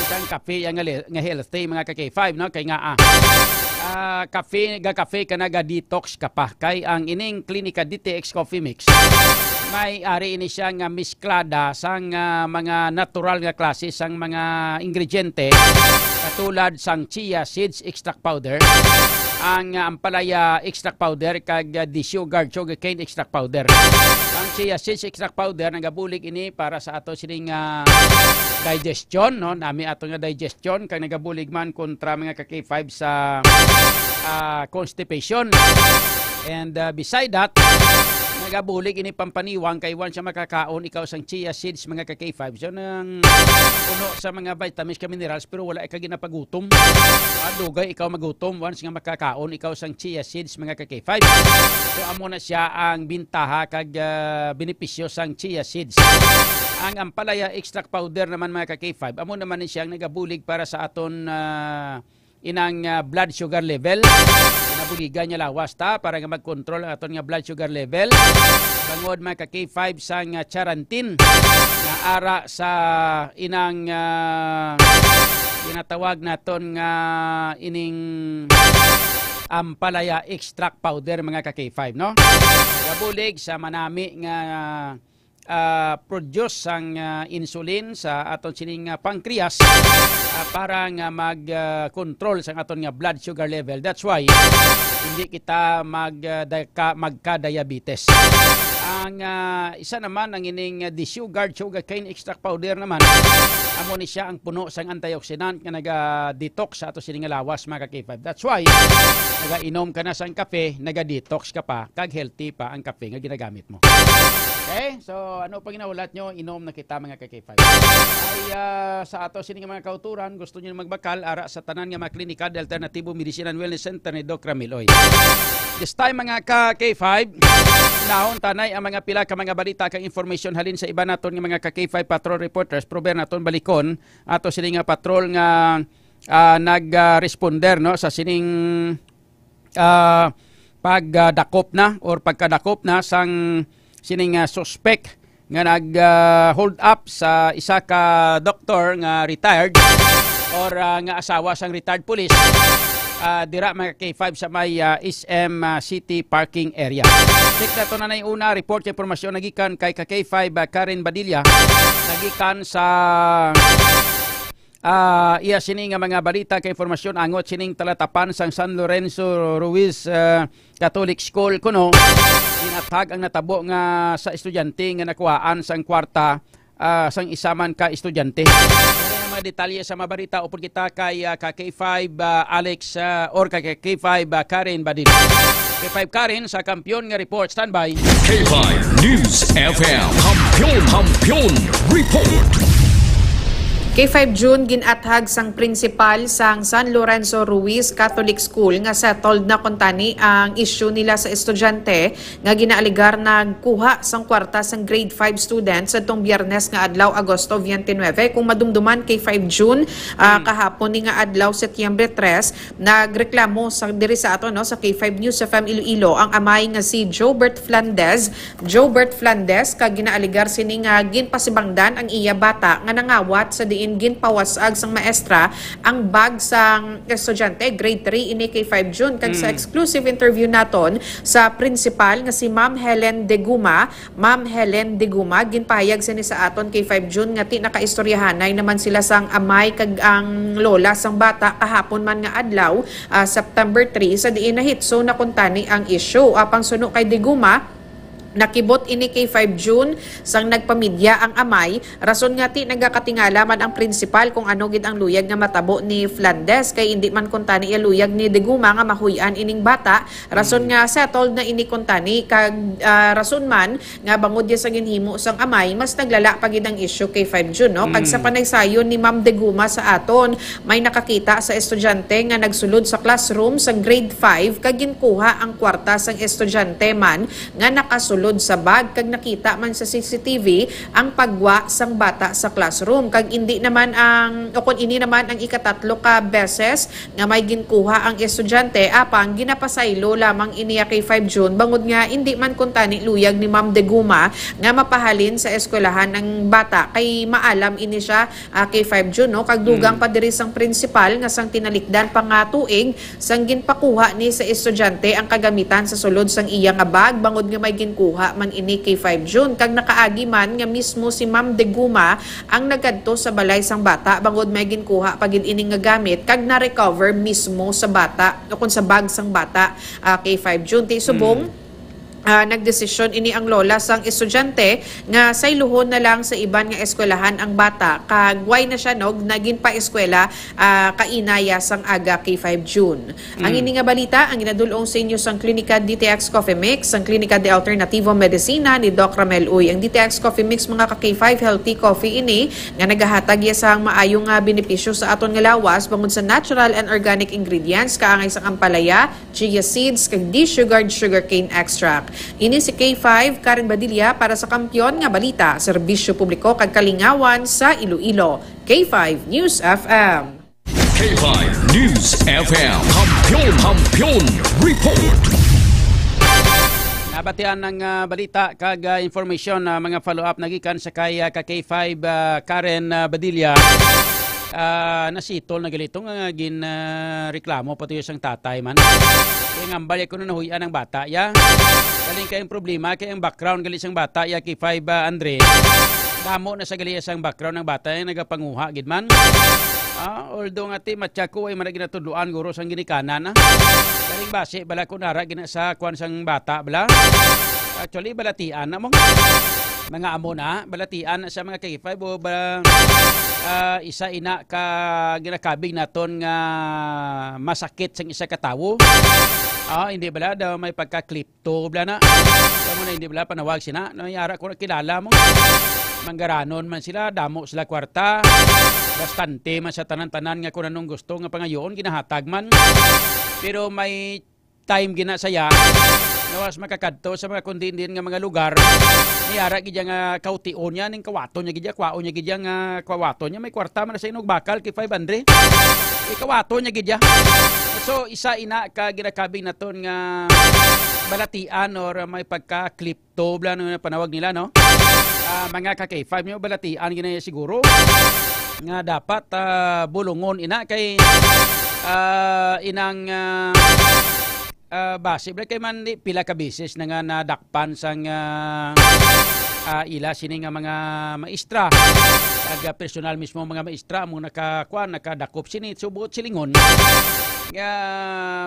Isang kafe nga healthy mga ka-K5 no kay nga kafe ka naga-detox ka pa kay ang ining Clinica DTX Coffee Mix. May ari ini siya nga misklada sang mga natural nga klase sang mga ingrediente katulad sang chia seeds extract powder, ang ampalaya extract powder kag desugared sugarcane extract powder. Ang chia seeds extract powder nagabulig ini para sa ato sining digestion no, nami ato nga digestion kag nagabulig man kontra mga ka-K5 sa constipation. And beside that, nagabulig ini pampaniwang kay once siya makakaon ikaw sang chia seeds mga ka-K5 so nang puno sa mga vitamins ka minerals pero wala ka ginapagutom. Dugay ikaw magutom once nga makakaon ikaw sang chia seeds mga ka-K5. So amo na siya ang bintaha kag benepisyo sang chia seeds. Ang ampalaya extract powder naman mga ka-K5 amo naman ni siya nagabulig para sa aton inang blood sugar level. Nabuligan niya lawas ta para nga mag-control ang aton nga blood sugar level. Bangod mga ka-K5 sang charantin na ara sa inang tinatawag naton nga ining ampalaya extract powder mga ka-K5 no. Nagabulig sa manami nga produce ang insulin sa aton sining pancreas para nga mag-control sa aton nga blood sugar level. That's why hindi kita magka-diabetes. Ang isa naman ang ining desugared sugarcane extract powder naman amo ni siya ang puno sang antioxidant nga naga-detox sa ato sining lawas mga ka-K5. That's why naga-inom ka na sang kape, naga-detox ka pa kag healthy pa ang kape nga ginagamit mo. Okay? So, ano pa ginaulat nyo? Inom na kita mga ka-K5. Ay, sa ato sining mga kauturan, gusto nyo magbakal, ara sa tanan nga mga klinika de Alternatibo Medicine and Wellness Center ni Doc Ramiloy. This time mga ka-K5, naon tanay ang mga pila ka mga balita kang information halin sa iba naton nga mga ka-K5 patrol reporters, prober naton balikon, ato sining nga patrol nga nag-responder no, sa sining pagdakop na or pagkadakop na sang sining suspect nga nag-hold up sa isa ka doktor nga retired or nga asawa sang retired police dira mga K5 sa may SM City parking area. Take na to na yung una report yung informasyon nagikan kay K5 Karen Badilla nagikan sa iya sining mga balita kay informasyon angot sining talatapan sang San Lorenzo Ruiz Catholic School kuno inatag ang natabo nga sa estudyante nga nakuhaan sang kwarta sang isaman ka estudyante. Ang mga detalye sa mga balita upod kita kay K5 Alex or kay K5 Karen Badilla. K5 Karen sa Kampiyon nga report, standby. K5 News FM Kampiyon Report. K5 June ginathag sang principal sang San Lorenzo Ruiz Catholic School nga settled na kuntani ang issue nila sa estudyante nga ginaaligar nagkuha sang kwarta sang grade 5 students adtong Biyernes nga adlaw Agosto 29. Kung madumduman K5 June kahapon ni nga adlaw Setyembre 3 nagreklamo sa diri sa ato no sa K5 News FM Iloilo ang amay nga si Jobert Flandes kag ginaaligar sini nga ginpasibangdan ang iya bata nga nangawat sa ginpawasag sang maestra ang bag sang estudyante grade 3 ini K5 June kag sa exclusive interview naton sa principal nga si Ma'am Helen De Guma ginpahayag sini sa aton K5 June nga ti nakaistoryahanay naman sila sang amay kag ang lola sang bata kahapon man nga adlaw September 3 sa diin nahitso na kuntani ang issue pangsuno kay De Guma. Nakibot ini K5 June sang nagpamidya ang amay rason nga ti nagakatingala man ang principal kung ano gid ang luyag nga matabo ni Flandes kay indi man kuntani iya luyag ni De Guma nga mahuy-an ining bata rason nga settled na ini kuntani kag rason man nga bangod ya sa ginhimo sang amay mas naglala pa gid ang issue K5 June no kag sa panaysayon ni Ma'am De Guma sa aton may nakakita sa estudyante nga nagsulod sa classroom sa grade 5 kag ginkuha ang kwarta sang estudyante man nga nakasulod sulod sa bag kag nakita man sa CCTV ang pagwa sang bata sa classroom. Kag hindi naman ang o kun ini naman ang ikatatlo ka beses nga may ginkuha ang estudyante apang ginapasaylo lamang iniya kay 5 June bangod nga hindi man kuntani luyag ni Ma'am Deguma nga mapahalin sa eskwelahan ng bata kay maalam ini siya kay 5 June no kag dugang pa diri sang principal nga sang tinalikdan pa nga tuig sang ginpakuha ni sa estudyante ang kagamitan sa sulod sang iya nga bag bangod nga may ginkuha man ini kay 5 June kag nakaagi man nga mismo si Ma'am Deguma ang nagkadto sa balay sang bata bangod may ginkuha pagid ini nga gamit kag na-recover mismo sa bata o kun sa bag sang bata kay 5 June ti subong nagdesisyon ini ang lola sang estudyante nga sayluhon na lang sa iban nga eskwelahan ang bata kag way na siya nog naging pa eskwela kainaya sang aga kay 5 June. Ang ini nga balita ang ginadulong sa inyo sang Klinika DTX Coffee Mix, ang Klinika de Alternativo Medicina ni Doc Ramel Uy. Ang DTX Coffee Mix mga ka-K5 healthy coffee ini nga nagahatag ya sang maayong benepisyo sa aton nga lawas bangod sa natural and organic ingredients kaangay sang ampalaya, chia seeds kag de-sugared sugarcane extract. Ini si K5 Karen Badilla para sa Kampiyon nga Balita, Serbisyo Publiko kag Kalingawan sa Iloilo. K5 News FM. K5 News FM. Kampiyon Report. Nabatian ng balita kag information mga follow-up nagikan sa kay K5 Karen Badilla. Nasitol na galito nga reklamo pati yung tatay man. Kaya nga balik ko na nahuyan ng bata ya. Galing kayong problema kaya ang background gali sang bata ya kay 5 Andre. Damo na sa gali sang background ng bata yung nagapanguha gid man. Although nga ti matsyako ay maragi natudluan guro sang ginikanan. Galing base bala ko nara gina sa kwan sang bata bala. Actually balatian na mong mga amo na balatian sa mga K5 o ba isa ina ka ginakabig naton nga masakit sang isa ka tawo. Hindi bala daw may pagka-klipto bala na. Mo na hindi bala panawag sina. Nayara ko na kilala mo. Manggaranon man sila, damo sila kwarta. Bastante man sa tanan-tanan nga kung anong gusto nga pangayon ginahatag man. Pero may time ginasaya. Nawas makakadto sa mga kundin-din nga mga lugar. Niyara gidya nga kaution niya ning kawato niya gidya, kwao niya gidya nga kawato niya may kwarta man sa inog bakal kay 500. Kawato niya gidya. So isa ina ka ginakabing naton nga balatian or may pagka-klipto bla no panawag nila no. Mga ka K5 niyo balatian ginaya siguro nga dapat bulungon ina kay inang base kay man pila ka beses na nga nadakpan sang ila sini nga mga maestra kag personal mismo mga maestra mo nakadakop sini subot silingon nga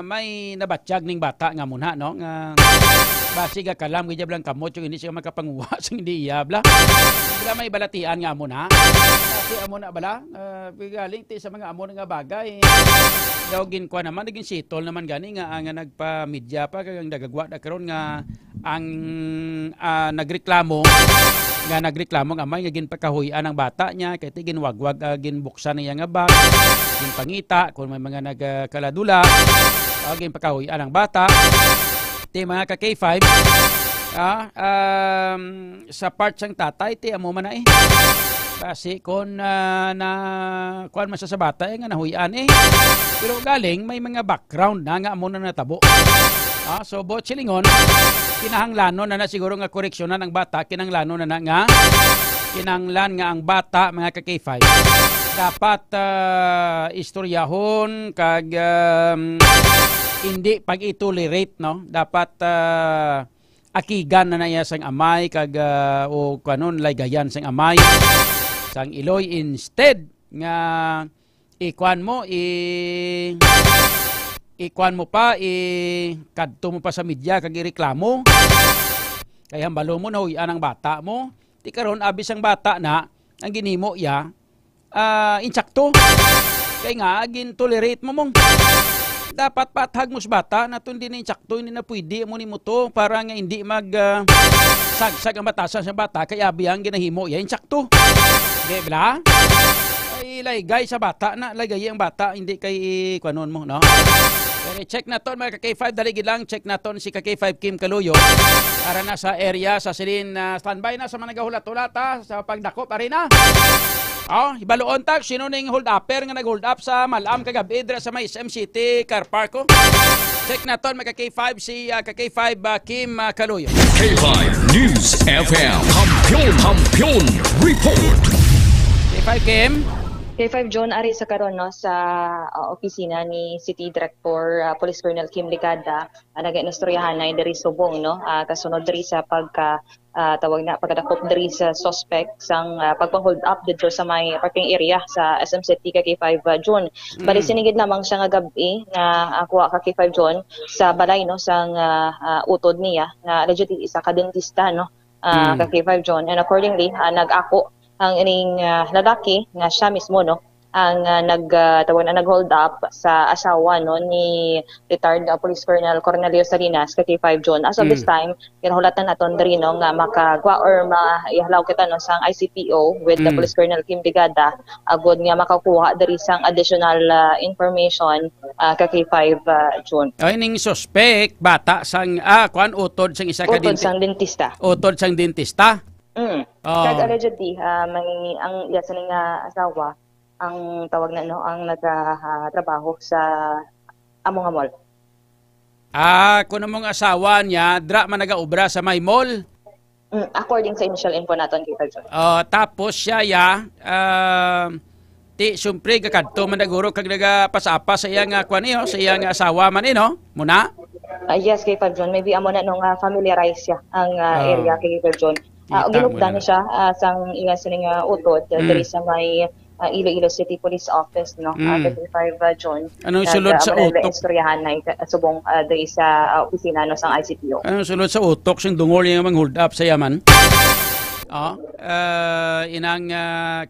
may nabatsyag ning bata nga muna no nga base ga kalam gid blang kamot yung hindi siya makapanguha sang hindi iyabla bala may balatian nga muna kasi amo na bala galing ti sa mga amo nga bagay daw ginkuha naman naging sitol naman gani nga nagpa-media pa kag nagagwa da karon nga ang nagreklamo nga amay nga ginpakahuyan ang bata niya kay ti ginwagwag ginbuksan niya nga bag ginpangita kung may mga nagkaladula ginpakahuyan ang bata ti mga ka K5 sa part sang tatay ti amo man na kasi kung kuan man sa bata nga nahuyan pero galing may mga background na nga amo na natabo. So bot silingon kinahanglanon na siguro nga koreksyonan ang bata kinahanglanon na nga kinahanglan nga ang bata mga ka K5 dapat istoryahon kag hindi pag itolerate no dapat akigan na naya sang amay kag o kanon laygayan sang amay sang iloy instead nga ikuan mo kadto mo pa sa media kag ireklamo kaya balo mo nahuyan ang bata mo ti karon abis ang bata na ang ginimo ya insakto kay nga gin-tolerate mo mong dapat pathag mo sa bata na ito hindi na insakto hindi na pwede mo ni mo to para nga hindi sagsag ang batasan sa bata kaya abiyang ginahimo ya insakto di ba ay laygay sa bata na laygay ang bata hindi kay kanon mo no Check na ton mga ka-K5, daligid lang, check na ton si ka-K5 Kim Kaluyo. Para na sa area, sa silin, standby na sa mga nagahulat-hulata, sa pagdakop, arena. Ibaloon tag, sino ning hold upper nga nag-hold up sa Malam kagabi dira sa may SM City Car Park. Check na ton mga ka-K5, si ka-K5 Kim Kaluyo. K5 News FM, Kampiyon Report. K5 Kim. K5 John, ari sa karon no sa opisina ni City Director Police Colonel Kim Licada, nag-inostoryahan na diri subong no, kasunod diri sa tawag na pagdakop diri sa suspect sang pagpang-hold up dito sa may parking area sa SM City K5 John. Bali sinigid lamang siya nga gabi nga kuha ka K5 John sa balay no sang utod niya nga allegedly isa ka dentista no ka K5 John, and accordingly nag-ako ang ining lalaki nga siya mismo no ang nag-hold up sa asawa no ni retired Police Colonel Cornelio Salinas ka K5 John. As of this time, kinahulatan naton diri no nga makagwa or maihlaw kita no sang ICPO with the Police Colonel Kim Brigada agud nga makakuha diri sang additional information ka K5 John. Ay ning suspect bata sang utod sang isa ka dentista. Utod sang dentista. Kag allegedly ang yasa ning asawa ang tawag na no ang nagtrabaho sa among mall. Kuno mong asawa niya dra man nagaobra sa may mall. According sa initial info naton kita John. Tapos siya ti syempre kakadto man naguro kag nagapasapa sa iyang kuan niyo sa iyang asawa man no muna. Yes kay John, maybe amo na nung familiarize siya ang area kay John. Ginugdan siya sang iya sining utod diri sa may Iloilo City Police Office no K5 John. Anong sulod sa utok? Istoryahan na subong diri sa opisina no sang ICPO. Anong sulod sa utok sing dungol yang mang-hold up sa yaman? Inang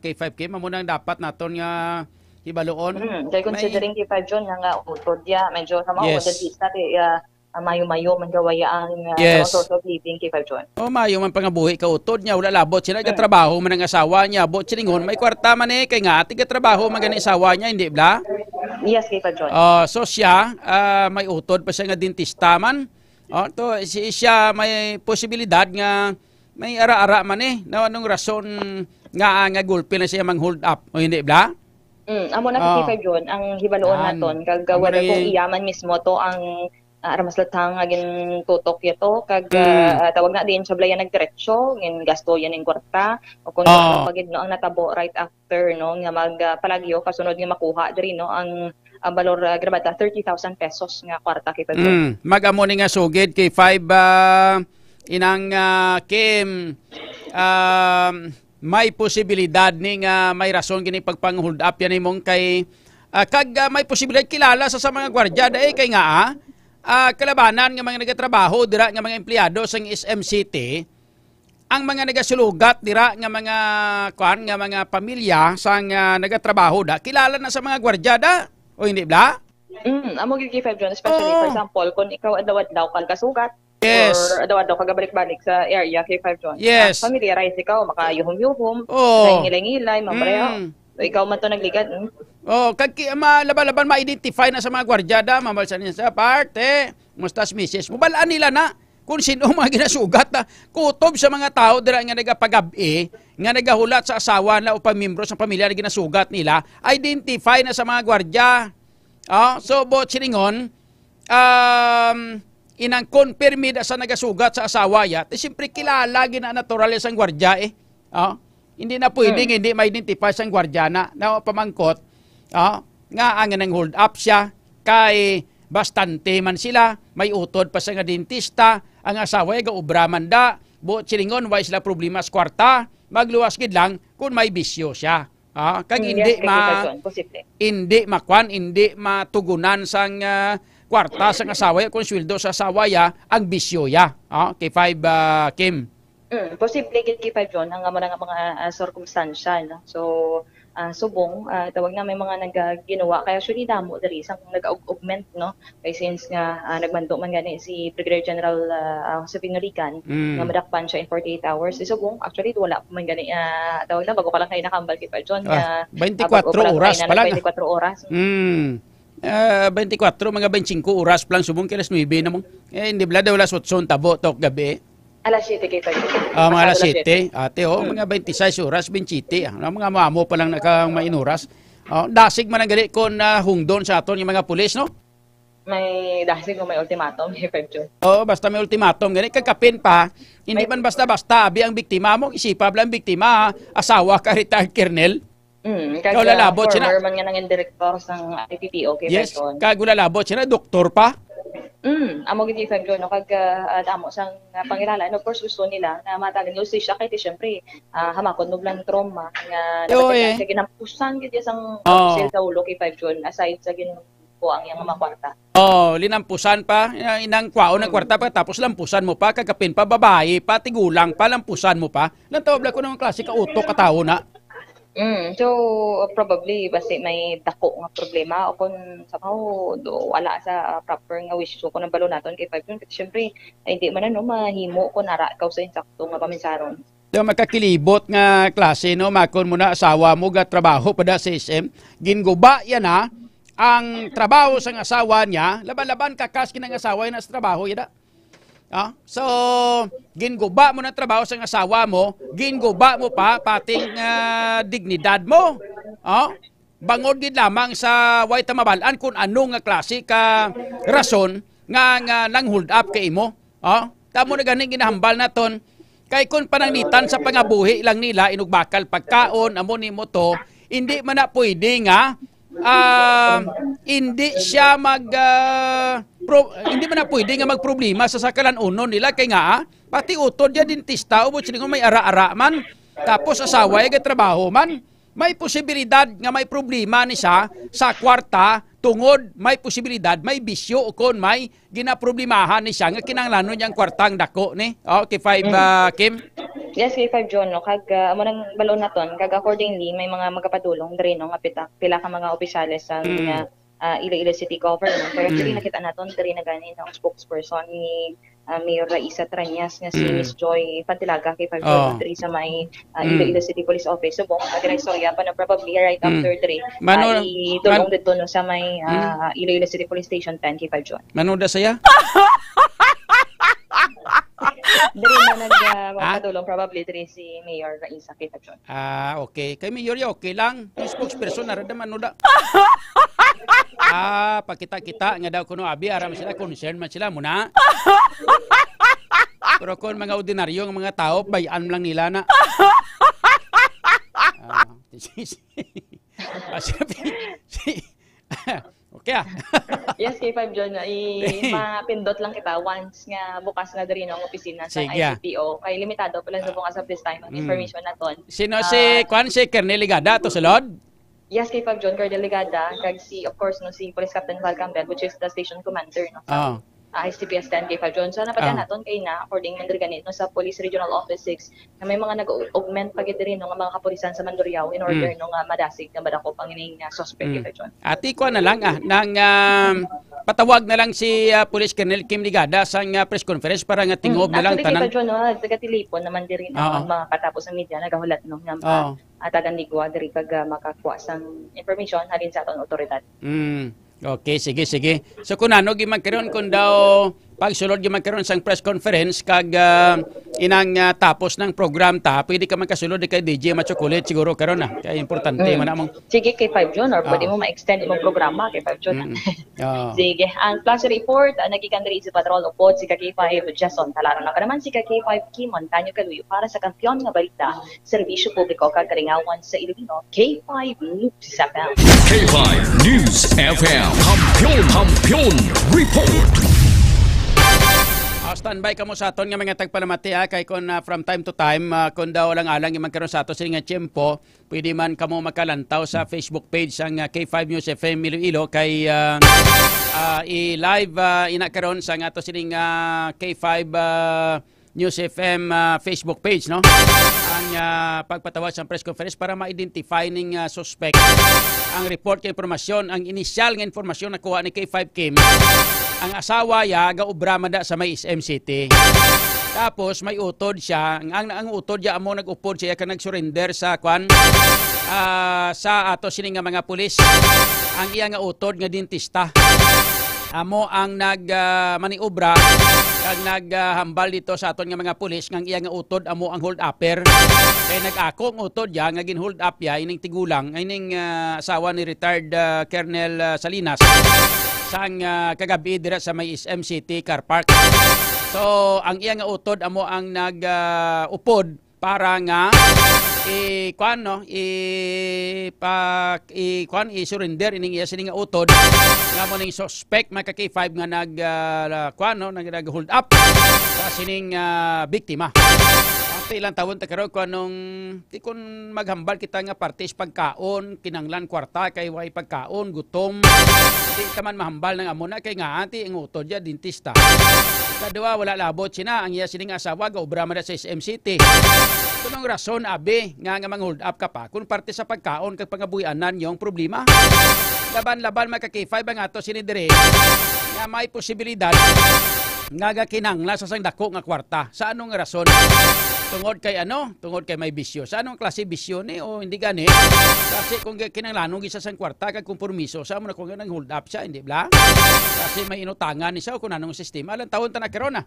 K5K mamunang dapat naton nga ibaloon. Kay considering K5 John nga utod ya medyo sa mga dentista mayo-mayo man gawaya ang source of living K5 John. Mayo man pangabuhi ka utod niya wala labot siya nagatrabaho man ang asawa niya bot siningon may kwarta man kay nga tigatrabaho man gani asawa niya hindi bla? Yes K5 John. So siya may utod pa siya nga dentista man. Siya may posibilidad nga may ara-ara man na anong rason nga gulpi na siya mang hold up o hindi bla? Amo na K5 John ang hibaloon naton kag wala kung iyaman mismo to ang aramas latang agin tutok yato kag tawag na din sa blayan nagdiretso ngin gasto yan ing kwarta o kung pagid no ang natabo right after no nga magpalagyo kasunod nga makuha diri no ang balor grabada 30,000 pesos nga kwarta kay Pedro. Mag-amo ni nga sugid kay 5 inang Kim may posibilidad ni nga may rason gini pagpang-hold up yan imong kay kag may posibilidad kilala sa mga gwardiya kay nga kalabanan nga mga nagatrabaho dira nga mga empleyado sa SM City ang mga nagasulugat dira nga mga nga mga pamilya sa nagatrabaho kilala na sa mga gwardiya o hindi bla? Amo gyud K5 John, especially for example kung ikaw adlaw-adlaw kang kasugat or adlaw-adlaw ka gabalik-balik sa area K5 John. Familiarize ikaw makayuhom-yuhom, ngilay-ngilay, mamreha. Ikaw man to nagligad. Kag laban-laban ma-identify na sa mga gwardyada, mamalsan niya sa parte, mustas misis. Mubalaan nila na kung sino mga ginasugat na kutob sa mga tao dira nga nagapagabi, nga nagahulat sa asawa na o pamiyembro sa pamilya na ginasugat nila, identify na sa mga gwardya. So, bot siningon, inang confirmid sa nagasugat sa asawa ya, siyempre kilala gina natural sang gwardya Hindi na pwedeng hindi ma-identify sang gwardyana na pamangkot nga ang nang hold up siya kay bastante man sila may utod pa sa nga dentista ang asawa ay gaubra man da buot silingon why sila problema sa kwarta magluwas gid lang kung may bisyo siya kag hindi hindi matugunan sang kwarta sang asawa kung sweldo sa asawa ya ang bisyo ya kay 5 Kim. Posible gid K5 John ang mga circumstansya no. So subong tawag na may mga nagginawa kaya actually damo diri sang nag-augment no kay since nga nagmando man gani si Brigadier General Joseph Norican nga madakpan siya in 48 hours subong actually wala pa man gani tawag na bago pa lang kay nakambal K5 John nga 24 oras pa lang 24 oras 24, mga 25 oras lang subong kilas 9 na mo. Hindi bala daw alas 8 tabo tok gabi. Alas 7 kay Pag. Mga alas 7. Ate, mga 26 oras, 27. Mga mamo pa lang nakang mainuras. Dasig man ang gali kung hungdon sa aton yung mga pulis, no? May dasig o may ultimatum kay Pag June. Basta may ultimatum. Gani, kagkapin pa, hindi man basta-basta, abi ang biktima mo, isipa lang biktima, asawa ka, retired colonel. Kag lalabot siya na. Former man nga ng director ng IPPO kay Yes, Pag June. kag lalabot siya na, doktor pa. Amo gid Pag June, no, kag damo sang pangilala. And of course, gusto nila na matagan yung siya kay syempre hamakon mo lang trauma nga dapat sa ginampusan gid sang sel sa ulo kay Pag June aside sa ginampo ang yang mga kwarta. Linampusan pa, inang kwaon ng kwarta pa, tapos lampusan mo pa, kagapin pa, babae pa, tigulang pa, lampusan mo pa. Lantawag ko ng klase ka utok katawo na. So probably basi may dako nga problema o kung somehow wala sa proper nga wish so kung nabalo naton kay Pag June kasi syempre hindi man mahimo kung nara ikaw sa insakto nga paminsaron. Makakilibot nga klase no makon mo na asawa mo ga trabaho pada sa SM ginguba yan na ang trabaho sa asawa niya laban-laban kakas kinang asawa yan sa trabaho yan. So, ginguba mo ng trabaho sa asawa mo, ginguba mo pa pating dignidad mo. Bangod gid lamang sa way tamabalan kung ano nga klase ka rason nga nang hold up kay mo. Tamo na ganing ginahambal naton. Kay kung pananglitan sa pangabuhi lang nila inugbakal pagkaon amo nimo to, hindi man na pwede nga hindi siya hindi man na pwede nga magproblema sa sakalan unon nila kay nga pati utod ya dentista ubot sila may ara-ara man tapos asawa ay trabaho man may posibilidad nga may problema ni siya sa kwarta tungod may posibilidad may bisyo o kon may ginaproblemahan ni siya nga kinahanglan niyang kwartang dako ni okay 5 Kim. Yes, kay Pag June, no, kag amo nang balon naton, kag accordingly may mga magapadulong diri no nga pila ka mga opisyales sa Iloilo City Government. Pero actually nakita naton diri na gani ang spokesperson ni Mayor Raisa Tranyas nga si Miss Joy Pantilaga kay Pag June diri sa may Iloilo City Police Office. So kag istorya pa na probably right after diri idulong dito no sa may Iloilo City Police Station 10 kay Pag June. Manoda saya? Diri na magpatulong probably diri si Mayor Raisa kay Pag June. Okay. Kay Mayor ya okay lang. Yung spokesperson na rin naman da. Pakita-kita nga daw kuno abi aram sila concern man sila muna. Pero kung mga ordinaryo ng mga tao bayan lang nila na. Okay Yes, kay Pag June, mapindot lang kita once nga bukas na diri ang opisina sa ICPO. Kay limitado pala sa bukas of this time ang information naton. Sino si Colonel Ligada to sulod? Yes, kay Pag June, Colonel Ligada, kag si of course no si Police Captain Val Campbell which is the station commander no. ICPS 10 kay Pag June. So napatyan naton kay na according man diri ganito sa Police Regional Office 6 na may mga nag-augment pagid diri no nga mga kapulisan sa Mandurriao in order no nga madasig nga madakop ang ining suspect kay Pag June. Ati ko na lang nang patawag na lang si Police Colonel Kim Ligada sa press conference para nga tingob na lang tanan. Actually kay Pag June no taga-telepon naman diri no mga katapos ng media nagahulat no nga tagandigwa diri kag makakuha sang information halin sa aton otoridad. Okay, sige. So kung ano gimagkaroon kung daw pagsulod gimagkaroon sang press conference kag inang tapos ng program ta, pwede ka magkasulod kay DJ Machokulit siguro karon na. Kaya importante man among. Sige kay Pag June or pwede mo ma-extend imong programa kay Pag June. Sige. Ang plus report nagikan diri sa Patrol Upod si K5 Jason Talaran na naman si K5 Kim Montaño Caluyo para sa kampiyon nga balita, serbisyo publiko kag kalingawan sa Iloilo. K5 News FM. K5 News FM. Kampiyon Report. Standby kamo sa aton nga mga tagpalamati kay kon from time to time kun daw lang alang magkaroon sa ato sa nga tiyempo pwede man kamo makalantaw sa Facebook page ang K5 News FM Iloilo kay i-live ina karon sa ato sining K5 News FM Facebook page no ang pagpatawag sa press conference para ma-identify ning suspect ang report kay informasyon ang initial nga informasyon nakuha ni K5 Kim ang asawa ya gaubra mada sa may SM City. Tapos may utod siya. Ang utod ya amo nag-upod siya ka nag-surrender sa sa ato sining mga pulis. ang iya nga utod nga dentista. Amo ang maniobra kag naghambal dito sa aton nga mga pulis nga iya nga utod amo ang hold upper. Kay nag-ako ang utod ya nga gin hold up ya ining tigulang ining asawa ni retired Colonel Salinas sang kagabi dira sa may SM City Car Park. So ang iya nga utod amo ang upod para nga i-surrender ining iya sining utod nga mo ning suspect mga K5 nga nag-hold up sa sining biktima. Ilang taon ta karon kun maghambal kita nga partis pagkaon kinanglan kwarta kay way pagkaon gutom di taman mahambal ng amuna kay nga anti ang utod ya dentista. Kadua wala labot sina ang iya sining asawa ga obra man sa SM City. Kunong rason abi nga mang hold up ka pa kun parte sa pagkaon kag pangabuyanan yung problema. Laban-laban K5 ang ato sini dire nga may posibilidad nga kinangla sa sang dako nga kwarta. Sa anong rason? Tungod kay Tungod kay may bisyo. Sa anong klase bisyo ni o hindi gani? Kasi kung kinanglanong isa sang kwarta kag kompromiso, sa mo na kung nang hold up siya, hindi bla? Kasi may inutangan ni siya kung anong sistema. Alang taon ta na karon na.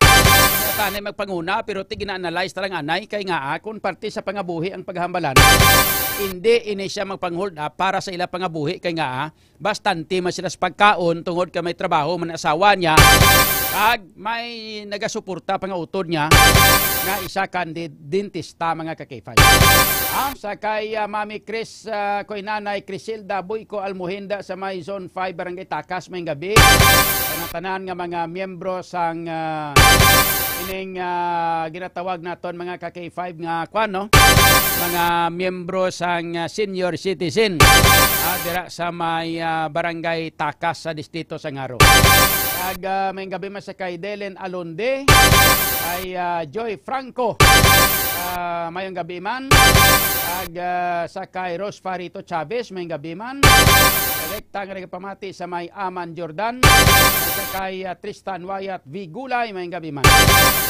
Tanay magpanguna pero ti gina-analyze talang anay kay nga kung parte sa pangabuhi ang paghambalan. Hindi ini siya magpang-hold up para sa ila pangabuhi kay nga bastante man sila sa pagkaon tungod kay may trabaho man asawa niya. Kag may nagasuporta pang utod niya nga isa kan dentista mga K5. Sa kay Mami Chris koy Nanay Crisilda Boyko Almohinda sa may Zone 5 Barangay Takas may gabi. Tanan nga mga miyembro sang ining ginatawag naton mga K5 nga mga miyembro sang senior citizen dira sa may Barangay Takas sa distrito Sangaro. Kag may gabi man sa kay Delen Alonde ay Joy Franco mayong gabi man. Kag sa kay Rose Farito Chavez mayong gabi man. Direkta nga nagpamati sa may Aman Jordan. Sa kay Tristan Wyatt V. Gulay mayong gabi man.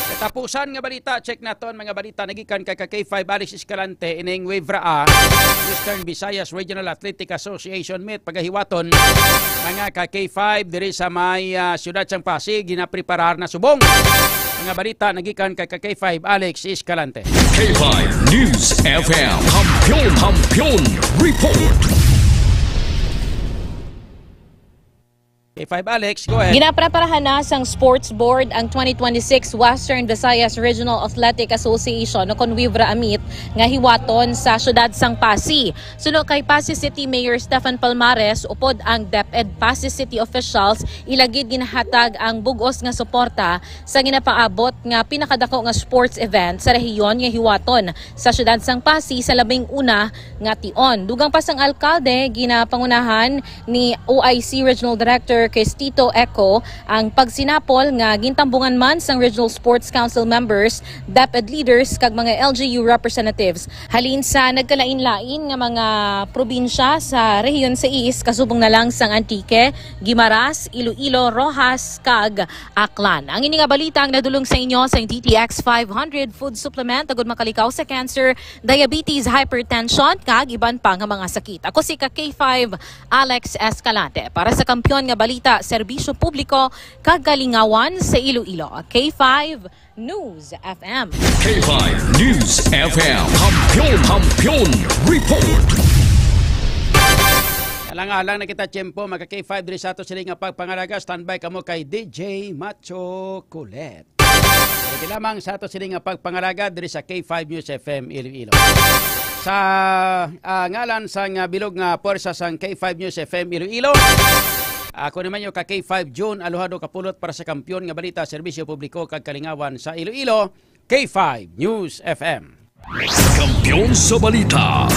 Katapusan nga balita, check naton mga balita nagikan kay K5 Alex Escalante ining Wavra Western Visayas Regional Athletic Association meet pagahiwaton mga K5 diri sa may siyudad sang Pasig ginapreparar na subong. Mga balita nagikan kay K5 Alex Escalante. K5 News FM Kampiyon Report. K5 Alex, go ahead. Ginapreparahan na sang Sports Board ang 2026 Western Visayas Regional Athletic Association no kon Wivra Amit nga hiwaton sa syudad sang Pasig. Suno kay Pasig City Mayor Stefan Palmares upod ang DepEd Pasig City officials ilagid ginahatag ang bugos nga suporta sa ginapaabot nga pinakadako nga sports event sa rehiyon nga hiwaton sa syudad sang Pasig sa labing una nga tion. Dugang pa sang alkalde ginapangunahan ni OIC Regional Director Cristito Eco ang pagsinapol nga gintambungan man sang Regional Sports Council members, DepEd leaders kag mga LGU representatives halin sa nagkalain-lain nga mga probinsya sa rehiyon sa East kasubong na lang sang Antique, Guimaras, Iloilo, Rojas kag Aklan. Ang ini nga balita ang nadulong sa inyo sa DTX 500 food supplement agud makalikaw sa cancer, diabetes, hypertension kag iban pa nga mga sakit. Ako si K5 Alex Escalante para sa Kampiyon nga balita serbisyo publiko kagalingawan sa Iloilo. K5 News FM. K5 News FM Kampiyon Report. Alang-alang na kita tiyempo mga K5 diri sa ato sila nga pagpangalaga. Standby kamo kay DJ Macho Kulet. Pwede lamang sa ato sila nga pagpangalaga diri sa K5 News FM Iloilo. Sa ngalan sa bilog nga puwersa sang K5 News FM Iloilo. Ako naman yung K5 June Aluhado Kapulot para sa Kampiyon nga balita serbisyo publiko kag kalingawan sa Iloilo. K5 News FM. Kampiyon sa balita.